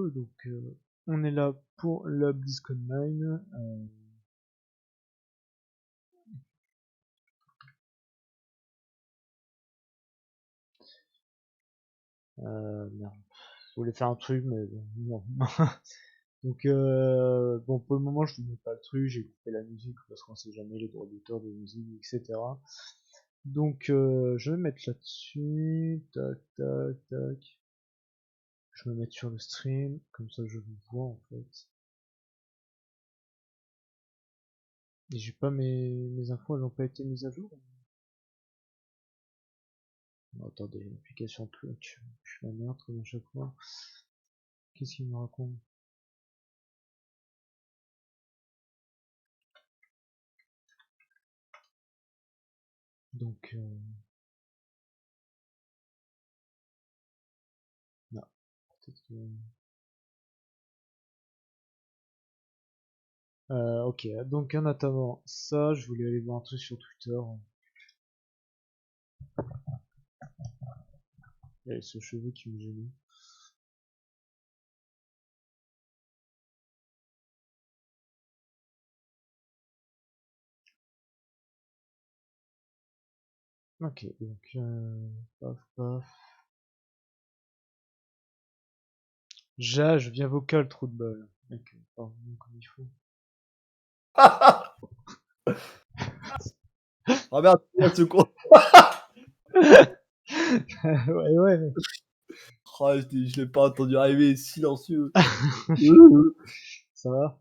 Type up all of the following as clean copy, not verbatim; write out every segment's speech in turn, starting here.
donc on est là pour la BlizzConline. Merde. Je voulais faire un truc, mais bon, non. Donc bon, pour le moment je ne mets pas le truc, j'ai coupé la musique parce qu'on sait jamais les droits d'auteur de musique, etc. Donc je vais me mettre là-dessus, tac tac tac. Je vais me mettre sur le stream, comme ça je vous vois en fait. Et j'ai pas mes infos, elles n'ont pas été mises à jour. Non, attendez, l'application cloche, je suis la merde comme à chaque fois. Qu'est-ce qu'il me raconte? Donc non, peut-être que... ok, donc en attendant ça, je voulais aller voir un truc sur Twitter. Il y a ce cheveu qui me gêne. Ok, donc paf paf. Je viens vocal, trou de balle. Ok, pardon, comme il faut. Ah merde, ce con. Ouais, ouais. Oh, je l'ai pas entendu arriver, silencieux. Ça va?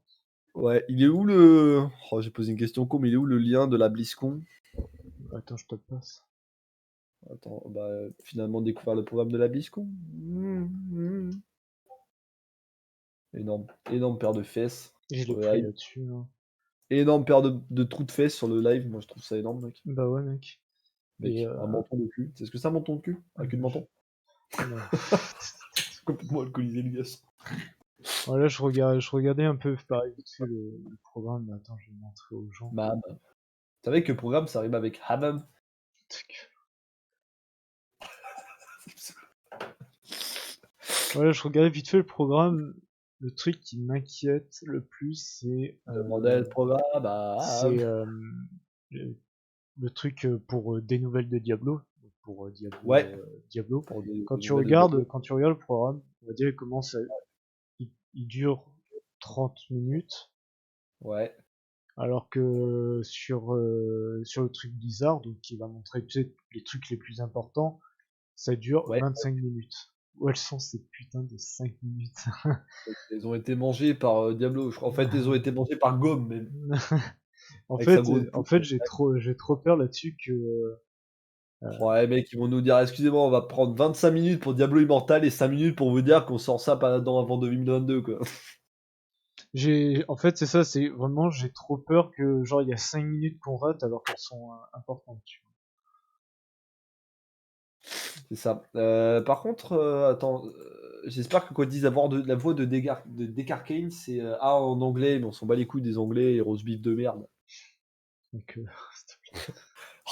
Ouais, il est où le... Oh, j'ai posé une question con, mais il est où le lien de la BlizzCon? Attends, je te le passe. Attends, bah finalement découvert le programme de la BlizzCon. Énorme, énorme paire de fesses Je sur l'ai le pris live. là-dessus. Hein. Énorme paire de trous de fesses sur le live, moi je trouve ça énorme, mec. Bah ouais, mec. Et Mec, un menton de cul. C'est ce que c'est un menton de cul? Un cul de menton? non. Complètement alcoolisé, le gars. Voilà, je regardais un peu pareil vite fait le programme, mais attends, je vais montrer aux gens. Mam. Tu savais que le programme ça rime avec Hammam? Voilà, je regardais vite fait le programme. Le truc qui m'inquiète le plus, Demandez le programme, c'est le truc pour des nouvelles de Diablo, pour Ouais, Diablo. pour des Quand tu nouvelles de Diablo. regardes le programme, on va dire il commence, il dure 30 minutes, Ouais, alors que sur le truc Blizzard, donc qui va montrer tu sais, les trucs les plus importants, ça dure ouais. 25 minutes. Où elles sont ces putains de 5 minutes? Ils ont été mangés par Diablo, je crois. En fait, ils ont été mangés par Gomme, même. Avec sa grosse En bouche. fait, j'ai trop peur là-dessus que Ouais, mec, ils vont nous dire, excusez-moi, on va prendre 25 minutes pour Diablo Immortal et 5 minutes pour vous dire qu'on sort ça pas dans avant 2022, quoi. en fait, c'est ça, c'est vraiment, j'ai trop peur que, genre, il y a 5 minutes qu'on rate alors qu'elles sont importantes, tu vois. C'est ça. Par contre, attends, j'espère que quand ils disent la voix de Dekarkane, c'est A en anglais, mais on s'en bat les couilles des anglais et roast beef de merde. Donc, s'il te plaît.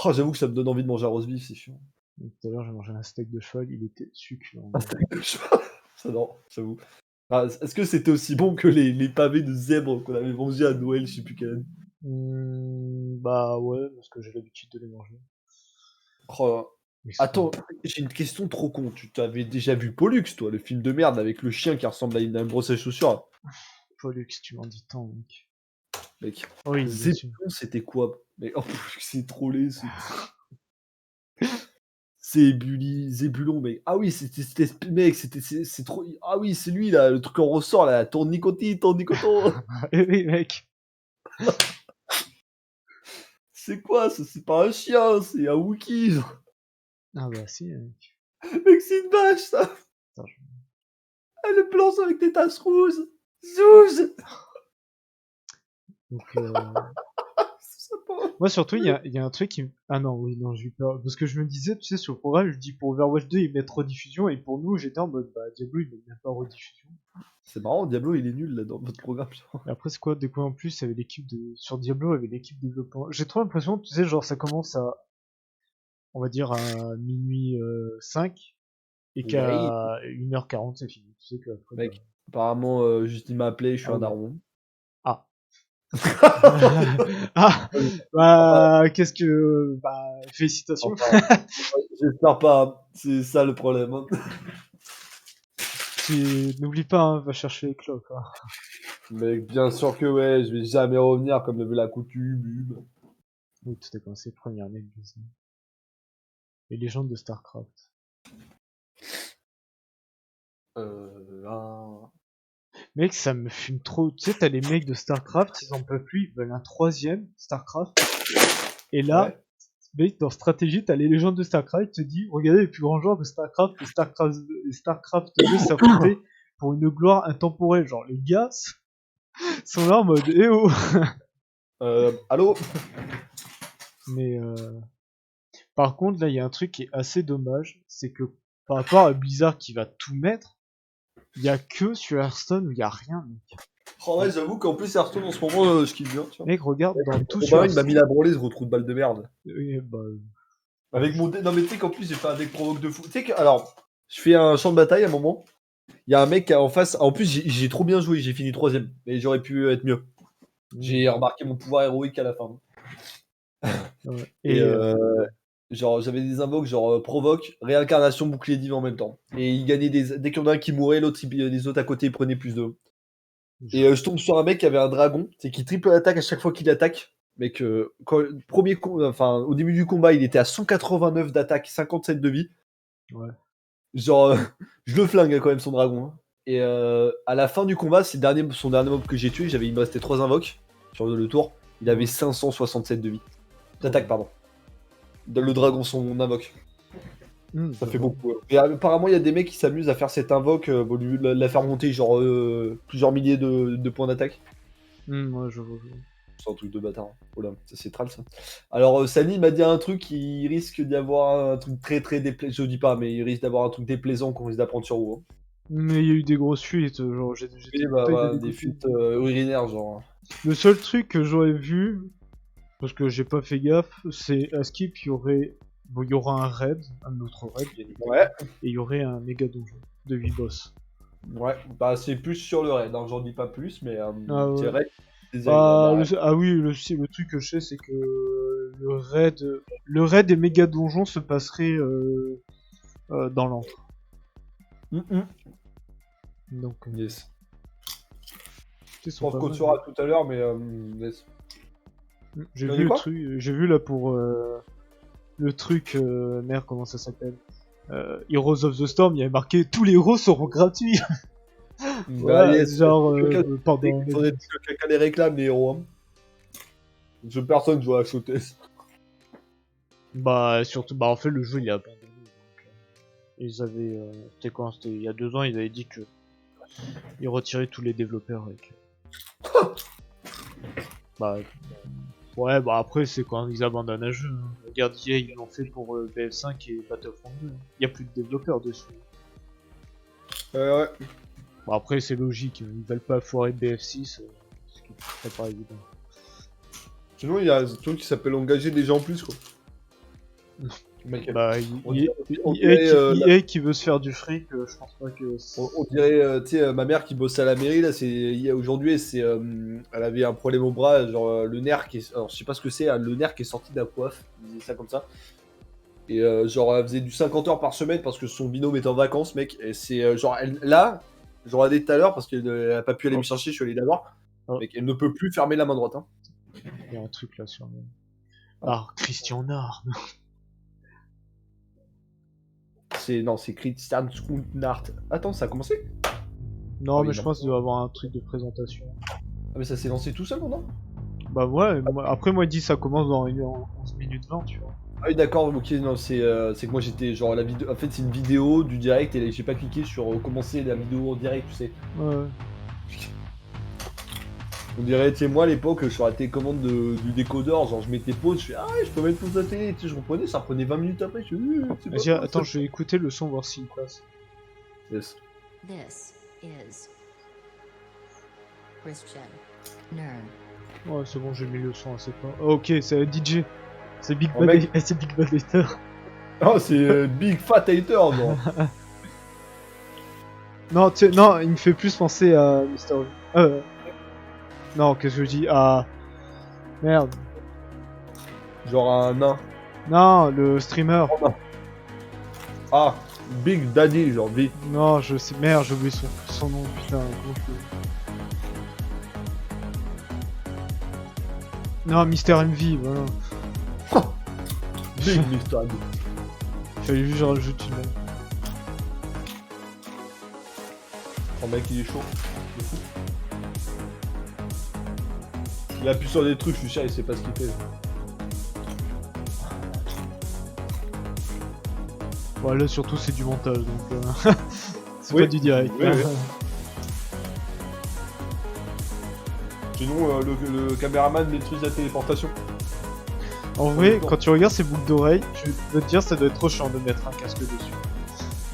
Oh, j'avoue que ça me donne envie de manger un roast beef, c'est chiant. Donc, tout à l'heure, j'ai mangé un steak de cheval, il était succulent. Un steak de cheval. Ça, non, j'avoue. Ah, est-ce que c'était aussi bon que les pavés de zèbre qu'on avait mangés à Noël, je sais plus quelle année? Bah ouais, parce que j'ai l'habitude de les manger. Oh, Mais attends, j'ai une question trop con. Tu t'avais déjà vu Pollux, toi, le film de merde avec le chien qui ressemble à une brosse à chaussures? Pollux, tu m'en dis tant, mec. Mec, Oui, bien sûr. Zébulon, c'était quoi? Mais oh, c'est trop laid, Zébulon, mec. Ah oui, mec, c'est trop. Ah oui, c'est lui là, le truc en ressort là, tournicoton. Oui, mec. C'est quoi ça? C'est pas un chien, c'est un Wookie. Ah bah si, mec. Mec, c'est une vache ça. Attends, Elle est blanche avec des taches rouges. Zouze. donc, C'est pas- moi, surtout, il y a un truc qui Ah non, oui, non, j'ai eu peur. Parce que je me disais, tu sais, sur le programme, je dis pour Overwatch 2, ils mettent rediffusion, et pour nous, j'étais en mode, bah, Diablo, ils mettent même pas rediffusion. C'est marrant, Diablo il est nul là dans votre programme. Et après, c'est quoi, des quoi en plus, il y avait l'équipe sur Diablo, il y avait l'équipe développement. J'ai trop l'impression, tu sais, genre, ça commence à, on va dire, à minuit 5, Et Oui. qu'à 1h40 c'est fini. Tu sais que après, Mec, bah... apparemment, juste il m'a appelé, je suis Ah un oui. daron. Ah. Ah, bah, qu'est-ce que... Bah, félicitations. Enfin, j'espère pas, c'est ça le problème. Hein. N'oublie pas, hein, va chercher les cloques. Hein. Mec, bien sûr que ouais, je vais jamais revenir comme le veut la coutume. Oui, tout a commencé le premier mec. Les légendes de StarCraft. Un... Mec, ça me fume trop. Tu sais, t'as les mecs de StarCraft, ils en peuvent plus, ils veulent un troisième StarCraft. Et là, Ouais. mec, dans stratégie, t'as les légendes de StarCraft, il te dit, regardez les plus grands joueurs de StarCraft et StarCraft 2 s'affronter pour une gloire intemporelle. Genre, les gars sont là en mode, eh oh. Allô. Mais, par contre, là, il y a un truc qui est assez dommage, c'est que par rapport à Blizzard qui va tout mettre, il y a que sur Hearthstone où il y a rien, mec. Oh ouais, j'avoue qu'en plus Hearthstone en ce moment, je kiffe bien, tu vois. Mec, regarde, dans tout Oh sur bah il m'a Hearthstone. mis la branlée, ce gros trou de balle de merde. Bah, Avec mon deck, non mais tu sais qu'en plus j'ai fait un deck provoque de fou. Tu sais que, alors, je fais un champ de bataille à un moment, il y a un mec en face, en plus j'ai trop bien joué, j'ai fini 3ème, mais j'aurais pu être mieux. J'ai remarqué mon pouvoir héroïque à la fin. ouais. Et genre j'avais des invoques genre provoque, réincarnation, bouclier divin en même temps. Et il gagnait dès qu'il y en a un qui mourait, les autres à côté ils prenaient plus de. Et je tombe sur un mec qui avait un dragon, c'est qui triple attaque à chaque fois qu'il attaque. Mec, enfin, au début du combat, il était à 189 d'attaque, 57 de vie. Ouais. Genre, je le flingue quand même son dragon. Hein. Et à la fin du combat, son dernier mob que j'ai tué, il me restait 3 invoques sur le tour. Il avait 567 de vie. D'attaque, pardon. Le dragon, son invoque. Ça fait beaucoup. Et apparemment, il y a des mecs qui s'amusent à faire cette invoque, au lieu de la faire monter genre plusieurs milliers de points d'attaque. Ouais, je vois. C'est un truc de bâtard. Hein. Oh là, ça c'est tral ça. Alors, Sani m'a dit un truc, il risque d'y avoir un truc très déplaisant. Je dis pas, mais il risque d'avoir un truc déplaisant qu'on risque d'apprendre sur vous. Hein. Mais il y a eu des grosses fuites, genre j'étais Oui, pas des fuites urinaires, genre. Le seul truc que j'aurais vu, parce que j'ai pas fait gaffe, c'est à Skip, il y aura un raid, un autre raid, bien évidemment, Ouais. et il y aurait un méga donjon de 8 boss. Ouais, bah c'est plus sur le raid, hein. J'en dis pas plus, mais c'est ouais. raid. Oui, le truc que je sais, c'est que le raid des méga donjons se passerait dans l'antre. Donc, yes. Je pense qu'on saura tout à l'heure, mais yes. J'ai vu là pour le truc, merde, comment ça s'appelle, Heroes of the Storm, il y avait marqué tous les héros seront gratuits. Bah, ouais, yes, genre pendant. Il faudrait que quelqu'un les réclame, les héros. Hein. Personne ne doit acheter. Bah, surtout, bah en fait, le jeu il est abandonné. Donc, ils avaient. C'était quand? C'était il y a 2 ans, ils avaient dit que. Ils retiraient tous les développeurs avec. Bah. Ouais, bah après, c'est quand ils abandonnent un jeu. Hein. Regarde, EA, ils l'ont fait pour BF5 et Battlefront 2. Il y a plus de développeurs dessus. Ouais. Bon, après, c'est logique, ils veulent pas foirer BF6, ce qui serait pas évident. Sinon, il y a un truc qui s'appelle engager des gens en plus, quoi. Bah, EA qui veut se faire du fric, je pense pas que... On dirait, tu sais, ma mère qui bossait à la mairie, là, aujourd'hui, elle avait un problème au bras, genre le nerf qui est... Alors, je sais pas ce que c'est, hein, le nerf qui est sorti d'un coiffe, il disait ça comme ça. Et genre, elle faisait du 50 heures par semaine parce que son binôme était en vacances, mec. Et c'est genre, là, je regardais tout à l'heure parce qu'elle a pas pu aller me chercher, je suis allé la voir. Mec, elle ne peut plus fermer la main droite. Hein. Il y a un truc là sur le... Ah, Christian Nard. C'est Christian Nard. Attends, ça a commencé? Non, mais je pense qu'il doit avoir un truc de présentation. Ah, mais ça s'est lancé tout seul, non? Bah ouais, après moi il dit ça commence dans 11 minutes 20, tu vois. Ah oui, d'accord, ok, non, c'est que moi j'étais genre la vidéo. En fait, c'est une vidéo du direct et j'ai pas cliqué sur commencer la vidéo en direct, tu sais. Ouais. On dirait, tu sais, moi à l'époque, sur la télécommande du décodeur, genre je mettais pause, je fais ah ouais, je peux mettre pause à la télé, tu sais, je reprenais, ça reprenait 20 minutes après, je fais attends, je vais écouter le son, voir s'il passe. Yes. This is Christian Nerd. Ouais, c'est bon, j'ai mis le son assez fort. Oh, ok, c'est DJ. C'est Big Bad Hater. Oh, c'est Big Fat Hater, non. Non, tu sais, non, il me fait plus penser à Mister V. Non, qu'est-ce que je dis? Ah, merde. Genre un nain. Non, le streamer. Ah, Big Daddy, genre V. Non, je sais, merde, j'ai oublié son nom, putain. Comment je peux- Non, Mister MV, voilà. Big Mr. Daddy. Il fallait juste que je rajoute une. Oh mec, il est chaud. De fou. Il appuie sur des trucs, je suis sûr, il sait pas ce qu'il fait. Bon, là, surtout, c'est du montage, donc. C'est Oui. pas du direct. Oui, oui. Sinon, le caméraman maîtrise la téléportation. En vrai, quand tu regardes ces boucles d'oreilles, tu peux te dire ça doit être trop chiant de mettre un casque dessus.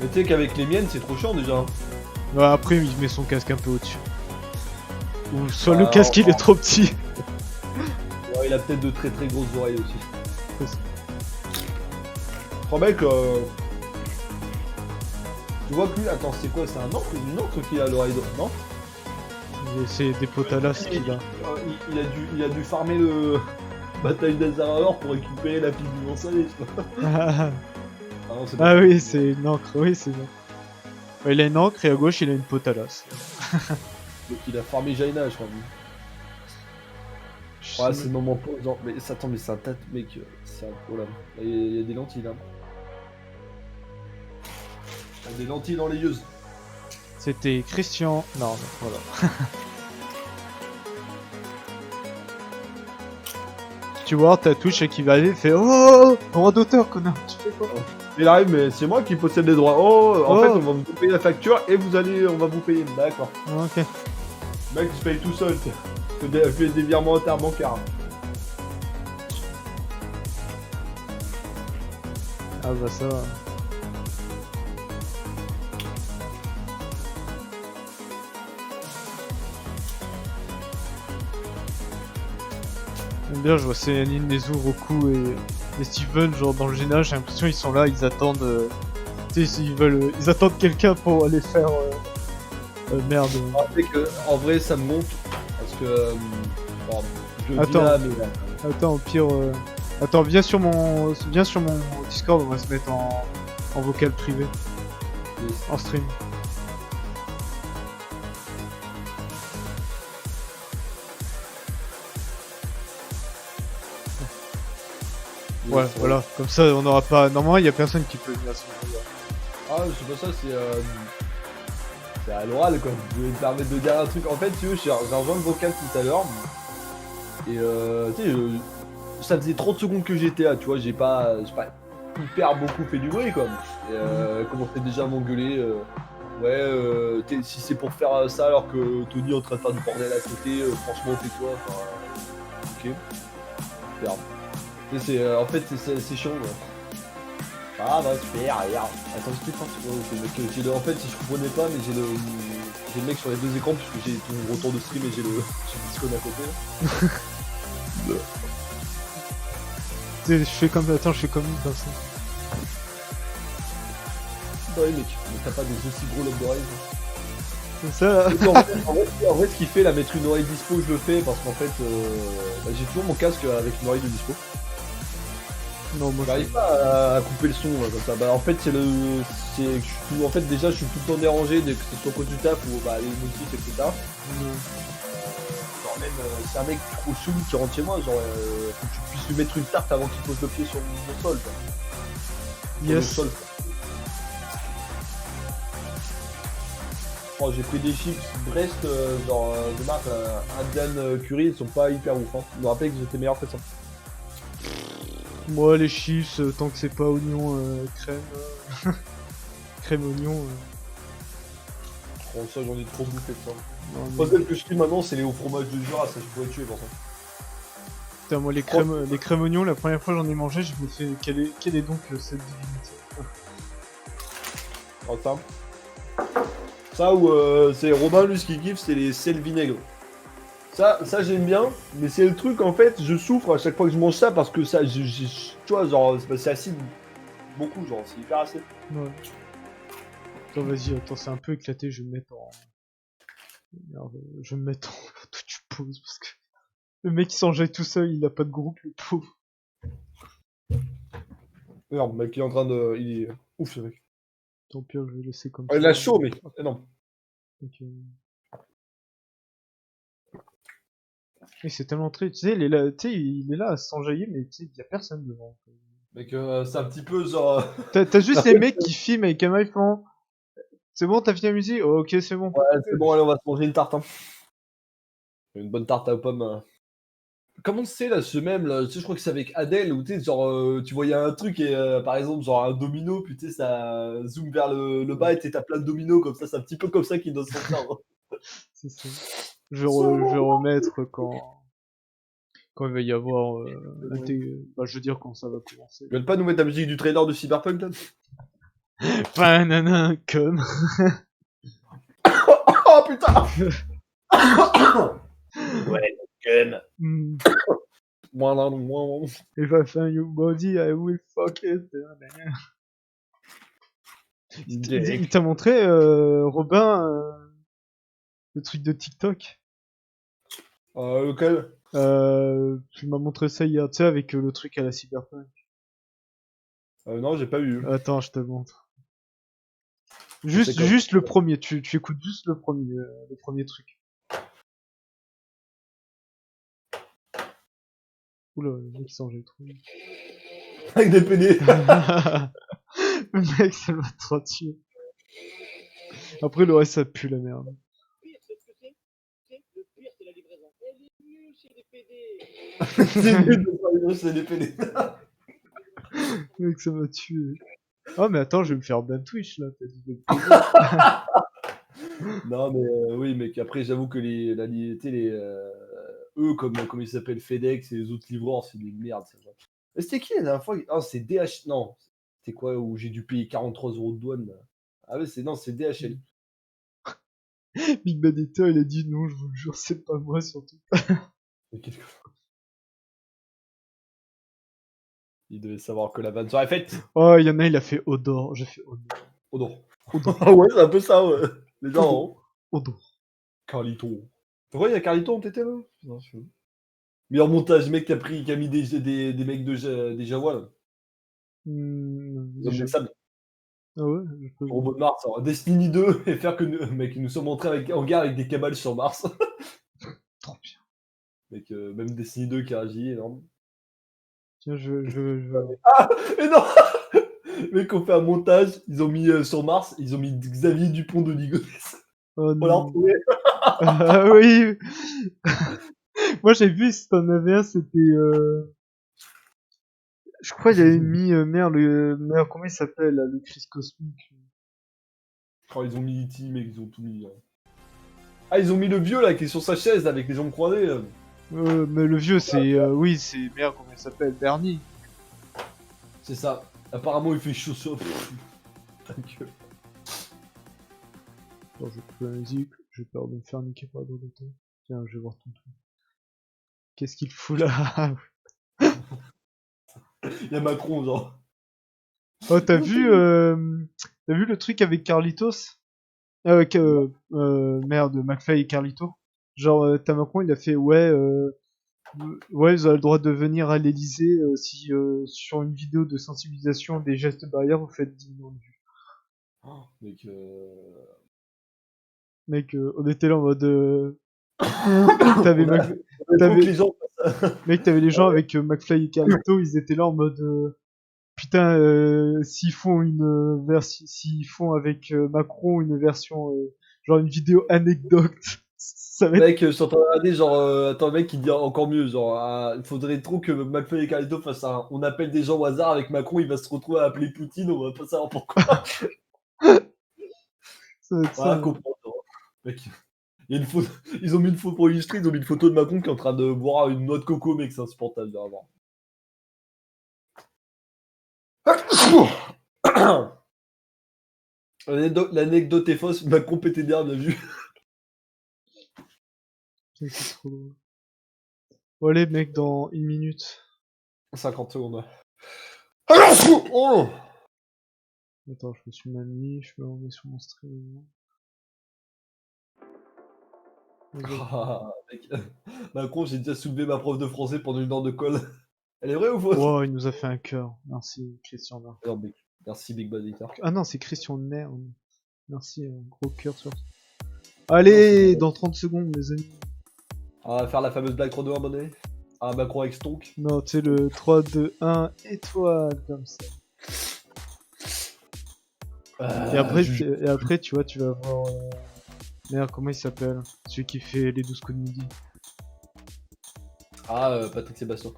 Mais tu sais qu'avec les miennes, c'est trop chiant déjà. Ouais, après, il met son casque un peu au-dessus. Ou soit le Ah, casque il oh. est trop petit. Ouais, il a peut-être de très très grosses oreilles aussi. C'est ça. Oh mec, tu vois que lui, attends, c'est quoi? C'est un encre, une encre qui a à l'oreille droite, non? Et c'est des potalas qu'il a. Il a dû farmer le bataille d'Azaraor pour récupérer la pile du Gonzalez. Ah non, c'est pas Ah ça. oui, c'est une encre, oui, c'est bien. Ouais, il a une encre et à gauche il a une potalas. Donc il a farmé Jaina, je crois. Ouais, c'est le moment posant. Mais ça, attends, mais c'est un tas de mec, c'est un problème. Il y a des lentilles là. Il y a des lentilles dans les yeux. C'était Christian. Non, voilà. Tu vois, ta touche qui va aller, fait oh, droit d'auteur, connard, tu fais quoi? Il arrive, mais c'est moi qui possède les droits. Oh, en Oh. fait, on va vous payer la facture et on va vous payer. D'accord. Ok. Le mec, il se paye tout seul. Fais des virements interbancaires. Ah bah ça va. J'aime bien, je vois Céline, Nezu, Roku et Steven, genre dans le génage, j'ai l'impression qu'ils sont là, ils attendent. Tu sais, ils attendent quelqu'un pour aller faire. Merde. C'est que, en vrai, ça me monte. Parce que. Pardon, je le dis Attends. là, mais. Attends, au pire. Attends, viens sur mon Discord, on va se mettre en vocal privé, en stream. Ouais, voilà, comme ça on n'aura pas. Normalement, il y a personne qui peut venir sur le jeu. Ah, c'est pas ça, c'est à l'oral quoi. Je vais me permettre de dire un truc. En fait, tu veux, j'ai rejoint le vocal tout à l'heure. Et tu sais, ça faisait 30 secondes que j'étais là, tu vois, j'ai pas hyper beaucoup fait du bruit quoi. Et elle commençait déjà à m'engueuler. Si c'est pour faire ça alors que Tony est en train de faire du bordel à côté, franchement, tais-toi. Enfin, ok. Merde. En fait, c'est chiant quoi. Ah bah super, regarde. Attends, je t'explique. En fait, si je comprenais pas, mais j'ai le mec sur les deux écrans puisque j'ai ton retour de stream et j'ai le BlizzCon à côté. Là. Tu sais, je fais comme ça. Ouais mec, mais t'as pas des aussi gros lobes d'oreilles. C'est ça. En vrai, ce qu'il fait, là, mettre une oreille dispo, je le fais parce qu'en fait, j'ai toujours mon casque avec une oreille de dispo. Non, moi J'arrive pas à couper le son comme ça. Bah en fait en fait déjà je suis tout le temps dérangé dès que ce soit cause du taf ou bah les motifs etc. Genre même c'est un mec trop chelou qui rentre chez moi, genre faut que tu puisses lui mettre une tarte avant qu'il pose le pied sur le sol. Quoi. Sur le Yes. sol. Oh, j'ai pris des chips Brest de marque Indian Curry, ils sont pas hyper ouf. Hein. Je me rappelle que j'étais meilleur que ça. Moi, les chips, tant que c'est pas oignon, crème. Crème oignon. Oh, ça j'en ai trop bouffé de ça. Non, Le mais- puzzle que je fais maintenant c'est les hauts fromages de Jura, ça je pourrais tuer pour ça. Putain, moi, les crèmes oignons, la première fois j'en ai mangé, je me fais. Quelle est donc cette divinité? Oh, ça ou c'est Robin lui ce qu'il kiffe c'est les sels vinaigres. Ça j'aime bien, mais c'est le truc en fait, je souffre à chaque fois que je mange ça parce que ça, tu vois, genre c'est acide beaucoup, genre c'est hyper acide. Ouais. Attends, vas-y, attends, c'est un peu éclaté, je vais me mettre en... Merde, je vais me mettre en touch pause, parce que... Le mec, il s'enjaille tout seul, il a pas de groupe, le pauvre. Merde, mec, il est en train de. Il est ouf, ce mec. Tant pis, je vais laisser comme Ah, ça. il a chaud, mec. Énorme. Donc, Et c'est tellement triste, tu sais, il est là, tu sais, il est là à s'enjailler, mais tu sais, il y a personne devant. Mec, c'est un petit peu genre. T'as juste les mecs qui filment avec un iPhone. C'est bon, t'as fini la musique? Oh, ok, c'est bon. Ouais, c'est bon, allez, on va se manger une tarte. Hein. Une bonne tarte aux pommes. Comment c'est là, ce même là, tu sais, je crois que c'est avec Adèle, où tu sais, genre, tu voyais un truc et par exemple, genre un domino, puis tu sais, ça zoome vers le bas et t'as plein de dominos comme ça, c'est un petit peu comme ça qu'il doit se sentir. Hein. C'est ça. Je vais remettre quand il va y avoir bah, je veux dire quand ça va commencer. Ils veulent pas nous mettre la musique du trailer de Cyberpunk là? Banana, comme. Oh putain! Ouais, comme. If I find your body, I will fuck it. Il t'a montré, Robin, le truc de TikTok? Lequel? Tu m'as montré ça hier, tu sais, avec le truc à la Cyberpunk. Non, j'ai pas vu. Attends, je te montre. C'est comme- Juste le premier, tu écoutes juste le premier truc. Oula, le mec s'en jette trop. Avec des PD. Le mec, ça va trop tuer. Après, le reste, ça pue la merde. C'est nul de faire livrer chez des PD. Le mec, ça m'a tué. Oh, mais attends, je vais me faire ban Twitch, là. T'as dit de... Non, mais oui, mec, après, j'avoue que eux, comme ils s'appellent FedEx et les autres livreurs, c'est des merdes. Ça. Mais c'était qui la dernière fois? Oh, c'est DH. Non, c'était quoi où j'ai dû payer 43 € de douane là. Ah ouais, c'est DHL. Big Bad Eater, il a dit non, je vous le jure, c'est pas moi, surtout. Mais qu'est-ce que- Il devait savoir que la vanne serait faite. Oh, il y en a, il a fait Odor. J'ai fait Odor. Oh non. Odor. Ah ouais, c'est un peu ça, ouais. Les gens, hein. Odor. Carlito. Ouais, il y a Carlito en TT là. Putain, je... Meilleur montage, mec qui a mis des mecs des Jawa là. Ils ont mis ça, Ah ouais, je peux... robot de Mars, alors, Destiny 2 et faire que mec, nous sommes entrés en guerre avec des cabales sur Mars. Trop bien. Mec, même Destiny 2 qui réagit, énorme. Tiens, Ah, mais non. Mec, on fait un montage, ils ont mis sur Mars, ils ont mis Xavier Dupont de Ligonnès. Oh On l'a non. retrouvé. Ah oui. Moi, j'ai vu, si t'en avais un, c'était... Je crois qu'il avait mis, merde, comment il s'appelle, là, le Chris Cosmique. Oh, ils ont mis E.T., mec, ils ont tout mis. Ah, ils ont mis le vieux là qui est sur sa chaise avec les jambes croisées. Mais le vieux, c'est... oui, c'est... Merde, comment il s'appelle? Bernie. C'est ça. Apparemment, il fait chaud sur. Ta gueule. Attends, je vais couper la musique. J'ai peur de me faire niquer par d'autres temps. Tiens, je vais voir ton truc. Qu'est-ce qu'il fout là? Il y a Macron, genre. Oh, t'as vu le truc avec Carlitos? Avec, merde, McFly et Carlito? Genre, t'as Macron, il a fait, ouais, ouais, vous avez le droit de venir à l'Elysée si, sur une vidéo de sensibilisation des gestes barrières, vous faites 10 millions de vues. Oh, mec, Mec, on était là en mode... t'avais les gens. Mec, t'avais les gens avec McFly et Carlito, ils étaient là en mode... putain, s'ils font une version... S'ils font avec Macron une version... genre une vidéo anecdote, ça va être... Mec, je suis en train de regarder, genre, attends, mec, il dit encore mieux, genre, il faudrait trop que McFly et Carlito fassent un. On appelle des gens au hasard avec Macron, il va se retrouver à appeler Poutine, on va pas savoir pourquoi. Ça va être ça. Voilà, comprendre. Mec, il y a une photo. Ils ont mis une photo pour illustrer, ils ont mis une photo de Macron qui est en train de boire une noix de coco, mec, c'est insupportable de voir. L'anecdote est fausse, Macron pétait d'air, bien vu. C'est trop drôle. Bon, allez, mec, dans une minute. 50 secondes. Oh Attends, je me suis mal mis, je me remets sur mon stream. Ah, mec. Macron, j'ai déjà soulevé ma prof de français pendant une heure de colle. Elle est vraie ou fausse? Oh, il nous a fait un cœur. Merci, Christian. Non, mec. Merci, Big Bad Hater. Ah non, c'est Christian Merde. Merci, gros cœur sur. Allez, dans 30 secondes, les amis. On va faire la fameuse blague 3-2-1, abonné. Ah, Macron avec Stonk. Non, tu sais, le 3, 2, 1, étoile, comme ça. Et après, tu vois, tu vas voir. Merde, comment il s'appelle? Celui qui fait les 12 coups de midi. Ah, Patrick Sébastien.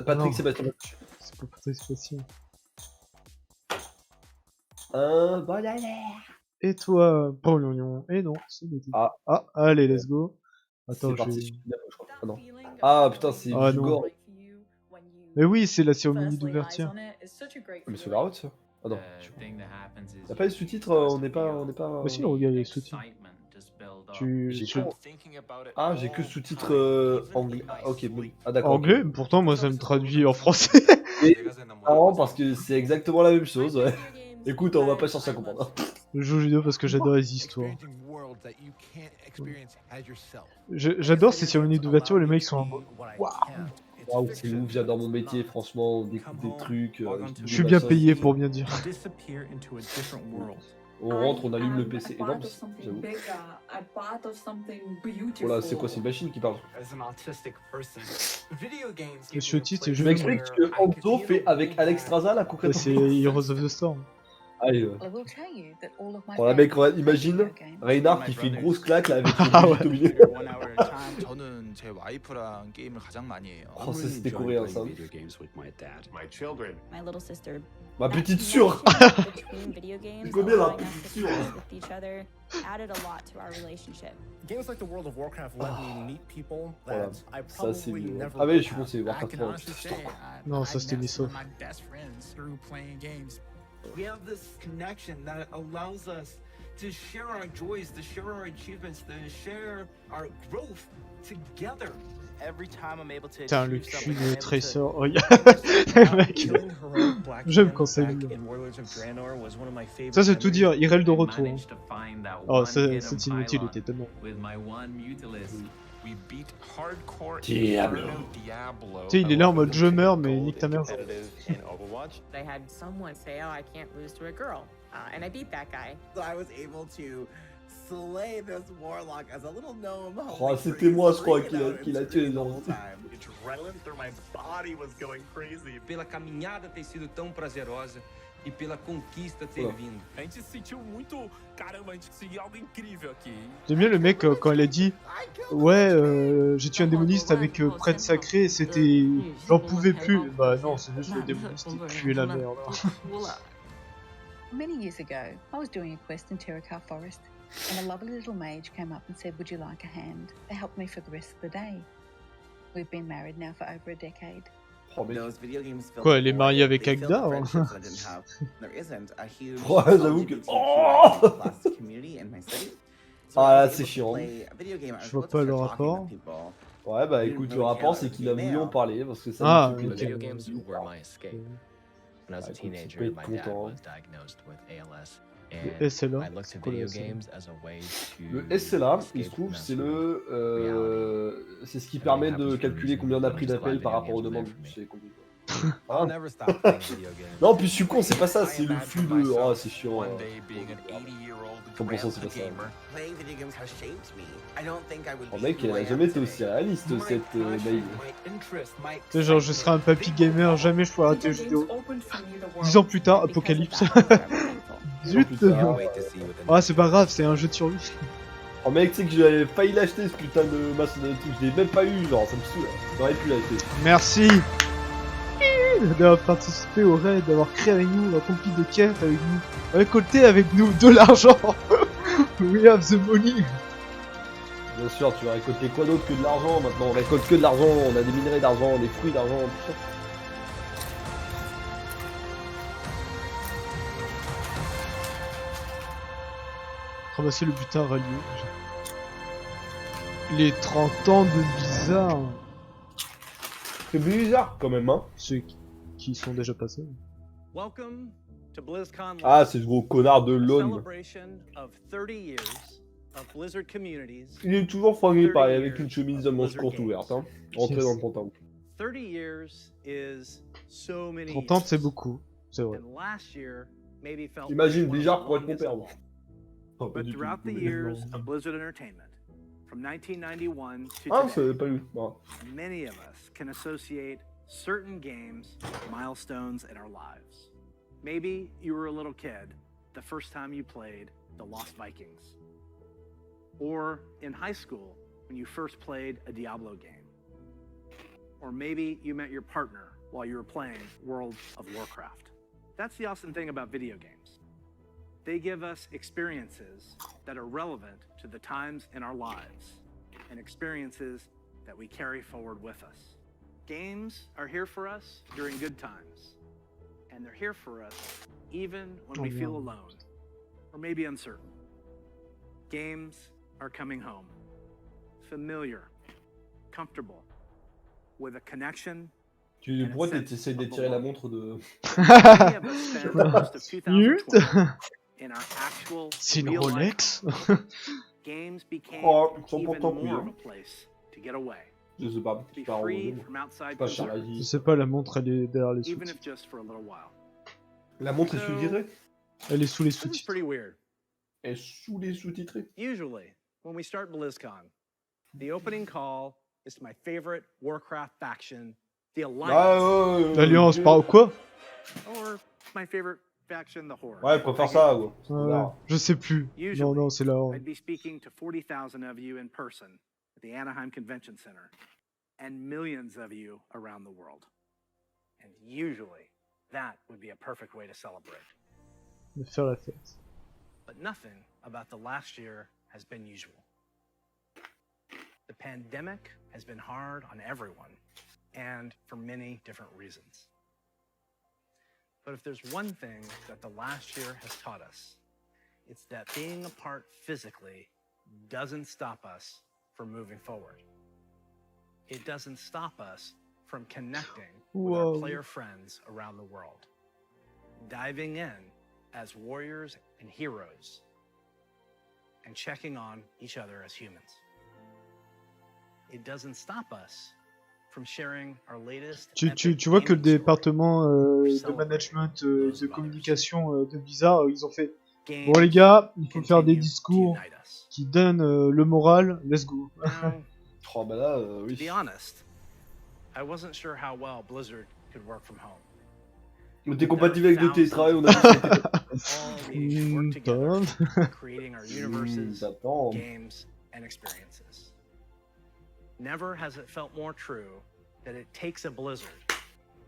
Patrick Sébastien. C'est pas Patrick Sébastien. Un bon alerte. Et toi, bon, et non, c'est le Ah. Ah, allez, let's go. Attends, c'est parti. Je crois. Ah, non. Ah putain, c'est Ah, du non. gore. Mais oui, c'est la cérémonie d'ouverture. Mais c'est la route, ça. Ah non. Y'a pas les sous-titres, on n'est pas. Bah si, regarde les sous-titres. Ah, j'ai que sous-titres anglais. Ah, ok, bon. Ah d'accord. Anglais, ok. pourtant moi ça me traduit en français. C'est marrant parce que c'est exactement la même chose, ouais. Écoute, on va pas chercher à comprendre. Je joue aux jeux vidéo parce que j'adore les histoires. J'adore ces cérémonies d'ouverture où les mecs sont en mode Waouh, c'est ouf, j'adore mon métier, franchement, on découvre des trucs. je suis bien payé pour bien dire. On rentre, on allume le PC énorme, j'avoue. Voilà, c'est quoi, c'est une machine qui parle? Le showtist, c'est Je jeu m'explique ce que Anto fait avec Alex Straza là concrètement. C'est Heroes of the Storm. Allez, la mec, imagine Reinhardt qui fait une grosse claque là avec Ah le ouais. au milieu. 저는 제 와이프랑 게임을 가장 많이 해요. Oh, ça c'était coréen ça. My children. My little sister. Ma petite sœur. Between video games, Tu connais la allowing us petite to sœur. connect with each other, added a lot to our relationship. Games like the World of Warcraft let me meet people Voilà, that I ça c'est probably mieux. never Ah ouais, je suis would con, c'est have. Warcraft I 3. can honestly say, Non, ça, I c'était met some of Ubisoft. my best friends through playing games. We have this connection that allows us to share our joys, to share our achievements, to share our growth together. Every time I'm able to Putain, le achieve cul something, I'm de able to- Tracer. Oh, mec. J'aime quand c'est mignon. Ça, c'est tout dire. Irel de retour. Oh, c'est inutile, il était tellement. Diablo. Tu sais, il est là en mode je meurs, mais nique ta mère. I had someone say, "Oh, I can't lose to a girl," and I beat that guy. I was able to slay this warlock as a little gnome. Oh, c'était moi, je crois, qu'il a tué les gens. Adrenaline through my body was going crazy. Pela caminhada ter sido tão prazerosa e pela conquista ter vindo. A gente se sentiu muito, caramba, a gente conseguiu algo incrível aqui. J'aime bien le mec quand il a dit ouais, j'ai tué un démoniste avec Prêt sacré, c'était. J'en pouvais plus. Bah non, c'est juste le démoniste, il puait la merde. Many years ago, I was doing a quest in Tirikar Forest, and a lovely little mage came up and said, "Would you like a hand?" They helped me for the rest of the day. We've been married now for over a decade. Oh, mec. Those video games filled Quoi, the elle est void mariée avec they filled Agda, the hein? friendships I didn't have. There isn't a huge Ouais, j'avoue que- LGBTQIA+ community in my city. So Ah, I was c'est able to chiant. play a video game. I was Je vois able to pas start le talking to rapport. people. Ouais, bah écoute, le rapport c'est qu'il a voulu en parler parce que ça Ah, me fait ok. plaisir. Video games were my escape. When I was Ah, a écoute, teenager, tu peux être my dad content. was diagnosed with ALS, Le and SLA, I looked c'est at quoi le video SLA? games as a way to Le SLA, il se escape trouve, from c'est that le, c'est ce qui permet de calculer combien on a pris d'appels par rapport aux demandes. C'est compliqué. Ah. I'll never stop playing video games. Non, puis je suis con, c'est pas ça, c'est le flux de. Oh, c'est chiant. One day being an 80-year-old 100% c'est grandpa pas ça. gamer. Playing video games has shaped me. I don't think I would Oh be mec, who elle I a am jamais été today. aussi réaliste My cette passion, mail. my interest, my Tu sais, genre, je serai un papy gamer, jamais je pourrai arrêter les jeux vidéo. 10 ans plus tard, Apocalypse. Zut! Ah, c'est pas grave, c'est un jeu de survie. Oh mec, tu sais que j'avais failli l'acheter ce putain de masse de trucs, je l'ai même pas eu, genre ça me saoule. J'aurais pu l'acheter. Merci d'avoir participé au raid, d'avoir créé avec nous, accompli des quêtes avec nous, récolté avec nous de l'argent. We have the money. Bien sûr, tu vas récolter quoi d'autre que de l'argent maintenant? On récolte que de l'argent, on a des minerais d'argent, des fruits d'argent, tout ça. Ramasser le butin rallié. Les 30 ans de bizarre. C'est bizarre quand même, hein. Ceux qui sont déjà passés. Welcome to BlizzConline. Ah, c'est ce gros connard de a l'ONU. celebration of 30 years of Blizzard communities. Il est toujours fringué 30 pareil, avec une years chemise of à manches Blizzard courtes games. ouverte. Hein. Rentré dans le pantalon. 30 years is so many 30 ans, years. c'est beaucoup. C'est vrai. And last year maybe felt Imagine like one of Blizzard the pour être mon longest père. of Bon. all. Oh, pas But du tout. throughout the years of Blizzard Entertainment, from 1991 to Ah, today, c'est pas lui. Bon. many of us can associate certain games with milestones in our lives. Maybe you were a little kid the first time you played The Lost Vikings. Or in high school when you first played a Diablo game. Or maybe you met your partner while you were playing World of Warcraft. That's the awesome thing about video games. They give us experiences that are relevant to the times in our lives and experiences that we carry forward with us. Games are here for us during good times, and they're here for us even when we feel alone or maybe uncertain. Games are coming home, familiar, comfortable, with a connection. Pourquoi t'essayes d'étirer la montre de... Many of us spent most of 2020 in our actual C'est une real life Rolex. homes. Games became Oh, ils sont even pourtant more of couillons. a place to get away, Je sais pas, to be c'est pas free revenu. from outside Pas concerns, Je Charlie. sais pas, la montre, elle est derrière les even if sous-titres. just for a little while. La montre est sous-titrée? Elle est sous les This is sous-titres. pretty weird. Elle est sous les sous-titrés. Usually, when we start BlizzCon, the opening call is to my favorite Warcraft faction, the Alliance, L'Alliance, par quoi? or my favorite faction, the Horde. Ouais, préfère ça, ouais. Ouais, je sais plus. Non, non, c'est la Horde. I'd be speaking to 40,000 of you in person at the Anaheim Convention Center, and millions of you around the world. And usually, that would be a perfect way to celebrate. De faire la fête. But nothing about the last year has been usual. The pandemic has been hard on everyone, and for many different reasons. But if there's one thing that the last year has taught us, it's that being apart physically doesn't stop us from moving forward. It doesn't stop us from connecting with our player friends around the world, diving in as warriors and heroes, and checking on each other as humans. It doesn't stop us from sharing our latest Tu vois que le département de management de communication de Blizzard, ils ont fait bon les gars, il faut faire des discours qui donnent le moral, let's go. Oh bah là, oui. To be honest, I wasn't sure how well Blizzard could work from home. Mais t'es compatible avec le télétravail, on a dit Creating our universes, games, and experiences. Never has it felt more true that it takes a Blizzard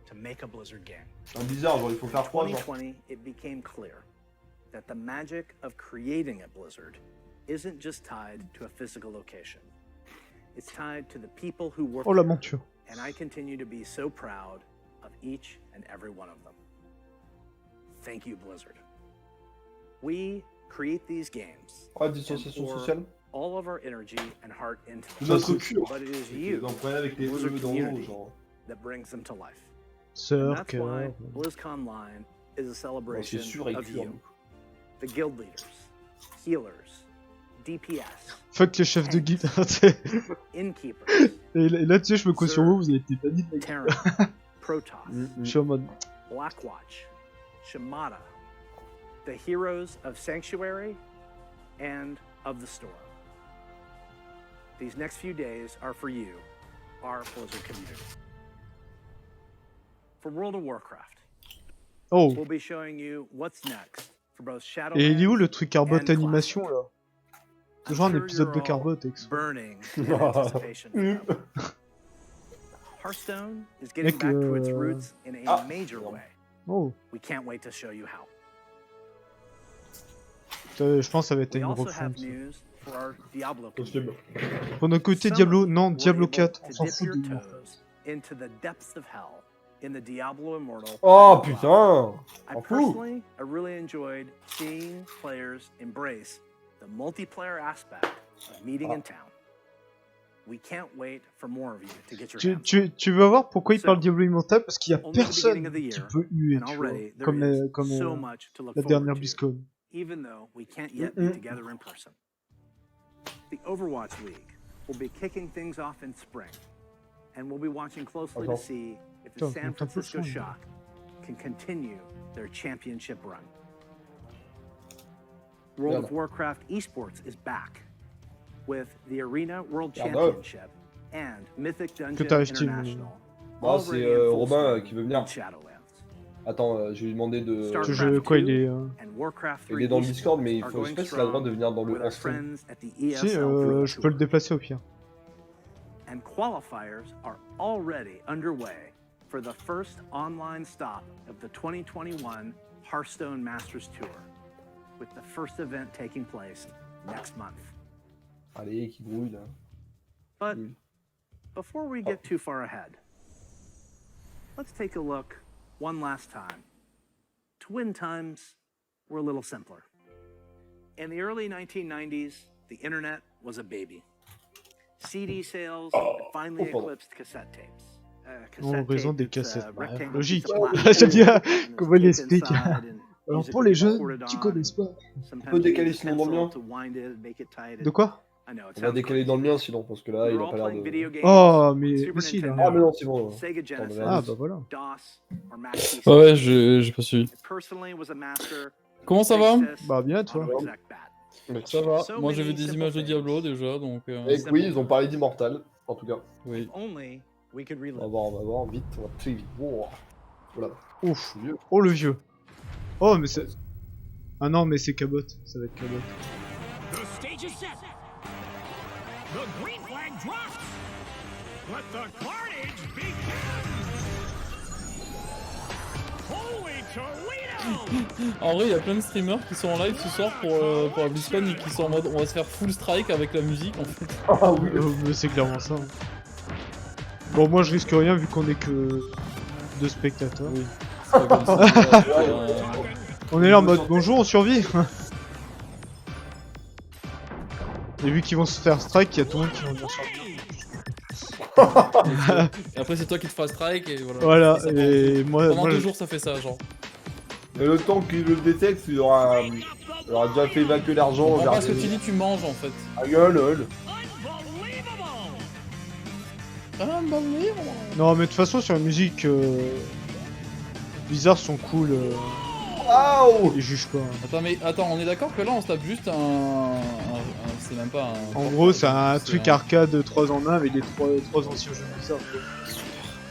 to make a Blizzard game. C'est bizarre, genre il faut faire 3 ans. In 2020, it became clear that the magic of creating at Blizzard isn't just tied to a physical location. It's tied to the people who work Oh la there, monture. and I continue to be so proud of each and every one of them. Thank you, Blizzard. We create these games Ah, dissociation and pour sociale. all of our energy and heart into Notre them. cure. But it is you, J'en prenais avec les Blizzard œufs dans l'eau, community, genre. that brings them to life. And Sœur, that's why cœur. BlizzConline is a celebration sûr et of cure. you, the guild leaders, healers, DPS, Fuck les chefs de guilde. innkeepers, Et là, tu sais, je me cours sur vous, vous avez été banni de la Terran, guilde. Protoss, Je suis en mode. Blackwatch, Shimada, the heroes of Sanctuary and of the Storm. These next few days are for you, our Blizzard community. For World of Warcraft, Oh. we'll be showing you what's next for both Et il est où Shadowlands le truc Carbot and animation là? Toujours un sure épisode de you're all Carbot, ex. burning in anticipation for that. Hearthstone is getting Mec, back to its roots in a major way. Oh. We can't wait to show you how. Je pense que ça va être We une also refonte. have news for our Diablo community. Pour notre côté Some Diablo, non, were Diablo able 4, to on s'en dip fout your de nous. toes into the depths of hell in the Diablo Immortal. Oh putain! I En fou! personally, I really enjoyed seeing players embrace the multiplayer aspect of meeting in town. We can't wait for more of you to get your hands on. Tu veux voir pourquoi il So, parle Diablo Immortal? Parce qu'il y a only the beginning personne of the qui year, peut huer, and tu vois, already there comme, is comme so much to look la forward dernière to, BlizzCon. even though we can't yet be together in person. The Overwatch League will be kicking things off in spring, and we'll be watching closely to see if the San Francisco Shock can continue their championship run. World of Warcraft esports is back with the Arena World Championship and Mythic Dungeon International. Non, c'est Robin qui veut venir. Attends, je vais lui demander de... Quoi, il est... Il est dans le Discord, mais il faut, je sais pas s'il a le droit de venir dans le stream. Si, je peux le déplacer au pire. And qualifiers are already underway for the first online stop of the 2021 Hearthstone Masters Tour, with the first event taking place next month. Allez, qui brouille là. But before we get too far ahead, let's take a look one last time to when times were a little simpler. In the early 1990s, the internet was a baby. CD sales had finally eclipsed cassette tapes. En raison des cassettes, logique. J'aime bien comment il explique. Alors pour les jeunes, tu connais pas. On peut décaler sinon dans le mien. De quoi? On va décaler dans le mien sinon, parce que là il a pas l'air de... Oh mais si là. Ah mais non c'est bon. Ah bah voilà. Ouais, j'ai pas suivi. Comment ça va? Bah bien toi. Ça va, moi j'ai vu des images de Diablo déjà, donc... Oui, ils ont parlé d'Immortal, en tout cas. Oui. On va voir, vite, on va très vite. Wow. Voilà. Ouf, oh le vieux. Oh mais c'est... Ah non mais c'est Cabot, ça va être Cabot. The stage is set. The green flag drops. Let the carnage begin. Holy Toledo! En vrai, il y a plein de streamers qui sont en live ce soir pour la BlizzCon et qui sont en mode on va se faire full strike avec la musique en fait. Ah oui, mais c'est clairement ça. Bon, moi je risque rien vu qu'on est que 2 spectateurs. Oui. C'est pas comme ça, on est là en mode bonjour, on survit. Et vu qu'ils vont se faire strike, il y a tout le monde qui va venir survivre. Et après c'est toi qui te feras strike et voilà. Voilà, et moi... Pendant 2 jours ça fait ça, genre. Et le temps qu'il le détecte, il aura déjà fait évacuer l'argent. On parce que tu dis tu manges en fait. Ah gueule. Non mais de toute façon sur la musique, Blizzard sont cool. Ils jugent pas. Attends mais attends, on est d'accord que là on se tape juste c'est même pas un... En gros c'est un truc arcade 3 en 1 avec les 3 anciens jeux Blizzard.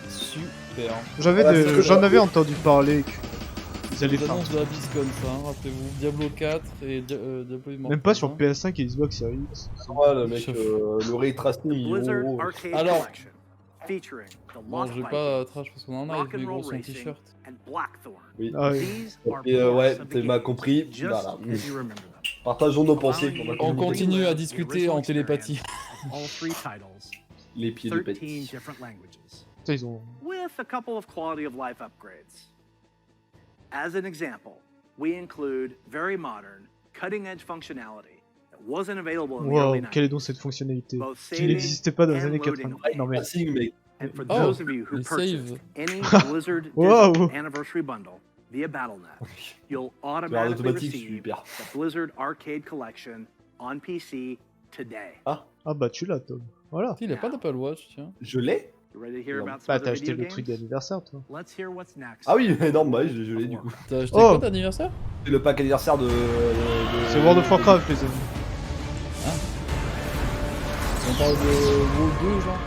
Super. J'en avais entendu parler qu'ils allaient faire. De la BlizzCon ça, hein, rappelez-vous. Diablo 4 et Diablo Immortal. Même pas sur PS5 et Xbox Series X. Ouais le mec, le ray tracing. Alors, bon, je vais pas trash parce qu'on en a avec mes gros son t-shirt. Oui. Ah oui. Et ouais, tu m'as compris. Voilà. Partageons nos pensées. On continue à discuter en télépathie. Les pieds de Petit. Ils ont... With a couple of quality of life upgrades. As an example, we include very modern, cutting-edge functionality that wasn't available in the early 90s. Quelle est donc cette fonctionnalité qui n'existait pas dans les années 80. Non mais... And for those of you who purchased any Blizzard Digital Anniversary Bundle via Battle.net, you'll automatically receive the Blizzard Arcade Collection on PC today. Ah bah tu l'as Tom. Voilà. Il a pas d'Apple Watch, tiens. Je l'ai. Bah t'as acheté le truc d'anniversaire toi. Ah oui, énorme, bah je l'ai du coup. T'as acheté quoi d'anniversaire? C'est le pack anniversaire de... C'est World of Warcraft les amis. Hein? On parle de WoW 2 genre?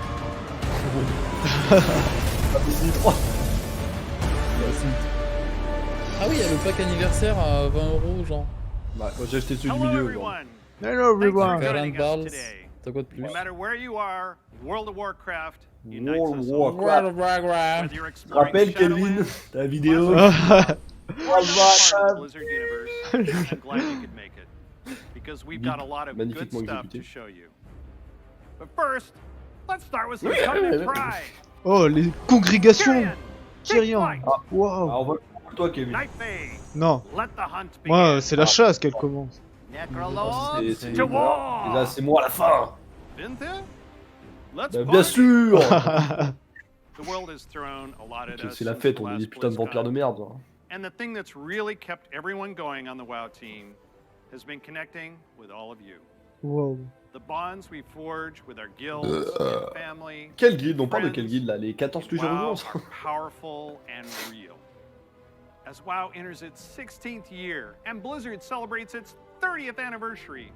Ah oui, il y a le pack anniversaire à 20 € genre. Bah moi j'ai acheté celui du milieu. Hello everyone. 40 balles. T'as quoi de plus? No matter where you are, World of Warcraft unites World us of all. Warcraft. Whether you're exploring Rappelle Kelvin, ta vidéo. Blizzard universe, I'm glad you could make it because we've got a lot of good stuff to show you. But first, let's start with some covenant pride. Oh les congrégations Kyrian. Waouh. On va le toi Kevin. Non. Moi c'est la chasse qu'elle commence. C'est moi à la fin. Let's Bah, bien party. sûr. The world has thrown a lot at us C'est la since fête, the on est des last putains de vampires de BlizzCon. merde. Hein. And the thing that's really kept everyone going on the WoW team has been connecting with all of you. Wow. The bonds we forge with our guilds and family. Quelle guilde? On parle de quelle guilde là? Les 14 plus jeunes WoW joueurs? are powerful and real. As WoW enters its 16th year and Blizzard celebrates its 30th anniversary,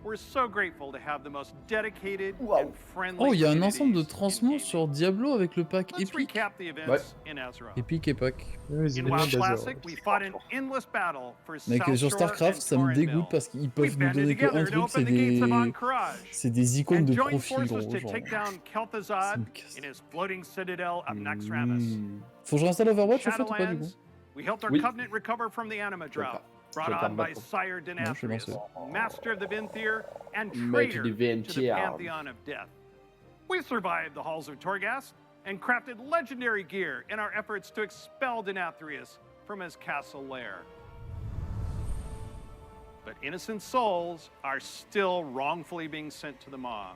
we're so grateful to have the most dedicated and friendly. Oh, il y a un ensemble de communities transmots sur Diablo avec le pack Let's épique. recap the events Ouais. in Azeroth. Épique et pack. In WoW Classic, we fought an endless battle for Mec, South sur Shore StarCraft, and ça me Torrent dégoûte Mill. parce qu'ils We peuvent nous banded donner qu'un together to truc, open the gates of Ancrage c'est des icônes and de join profil, forces gros. to Genre. take down Kel'Thuzad in his floating citadel of Naxxramas. Faut que je réinstalle Overwatch en fait ou pas du coup? Shadowlands, we helped our Oui. Covenant recover from the Anima drought, brought Je vais on le by faire Sire Non, je suis Denathrius, lancé. master of the Venthyr and Maître traitor du to the Venthyr. pantheon of death. We survived the halls of Torghast and crafted legendary gear in our efforts to expel Denathrius from his castle lair. But innocent souls are still wrongfully being sent to the Maw.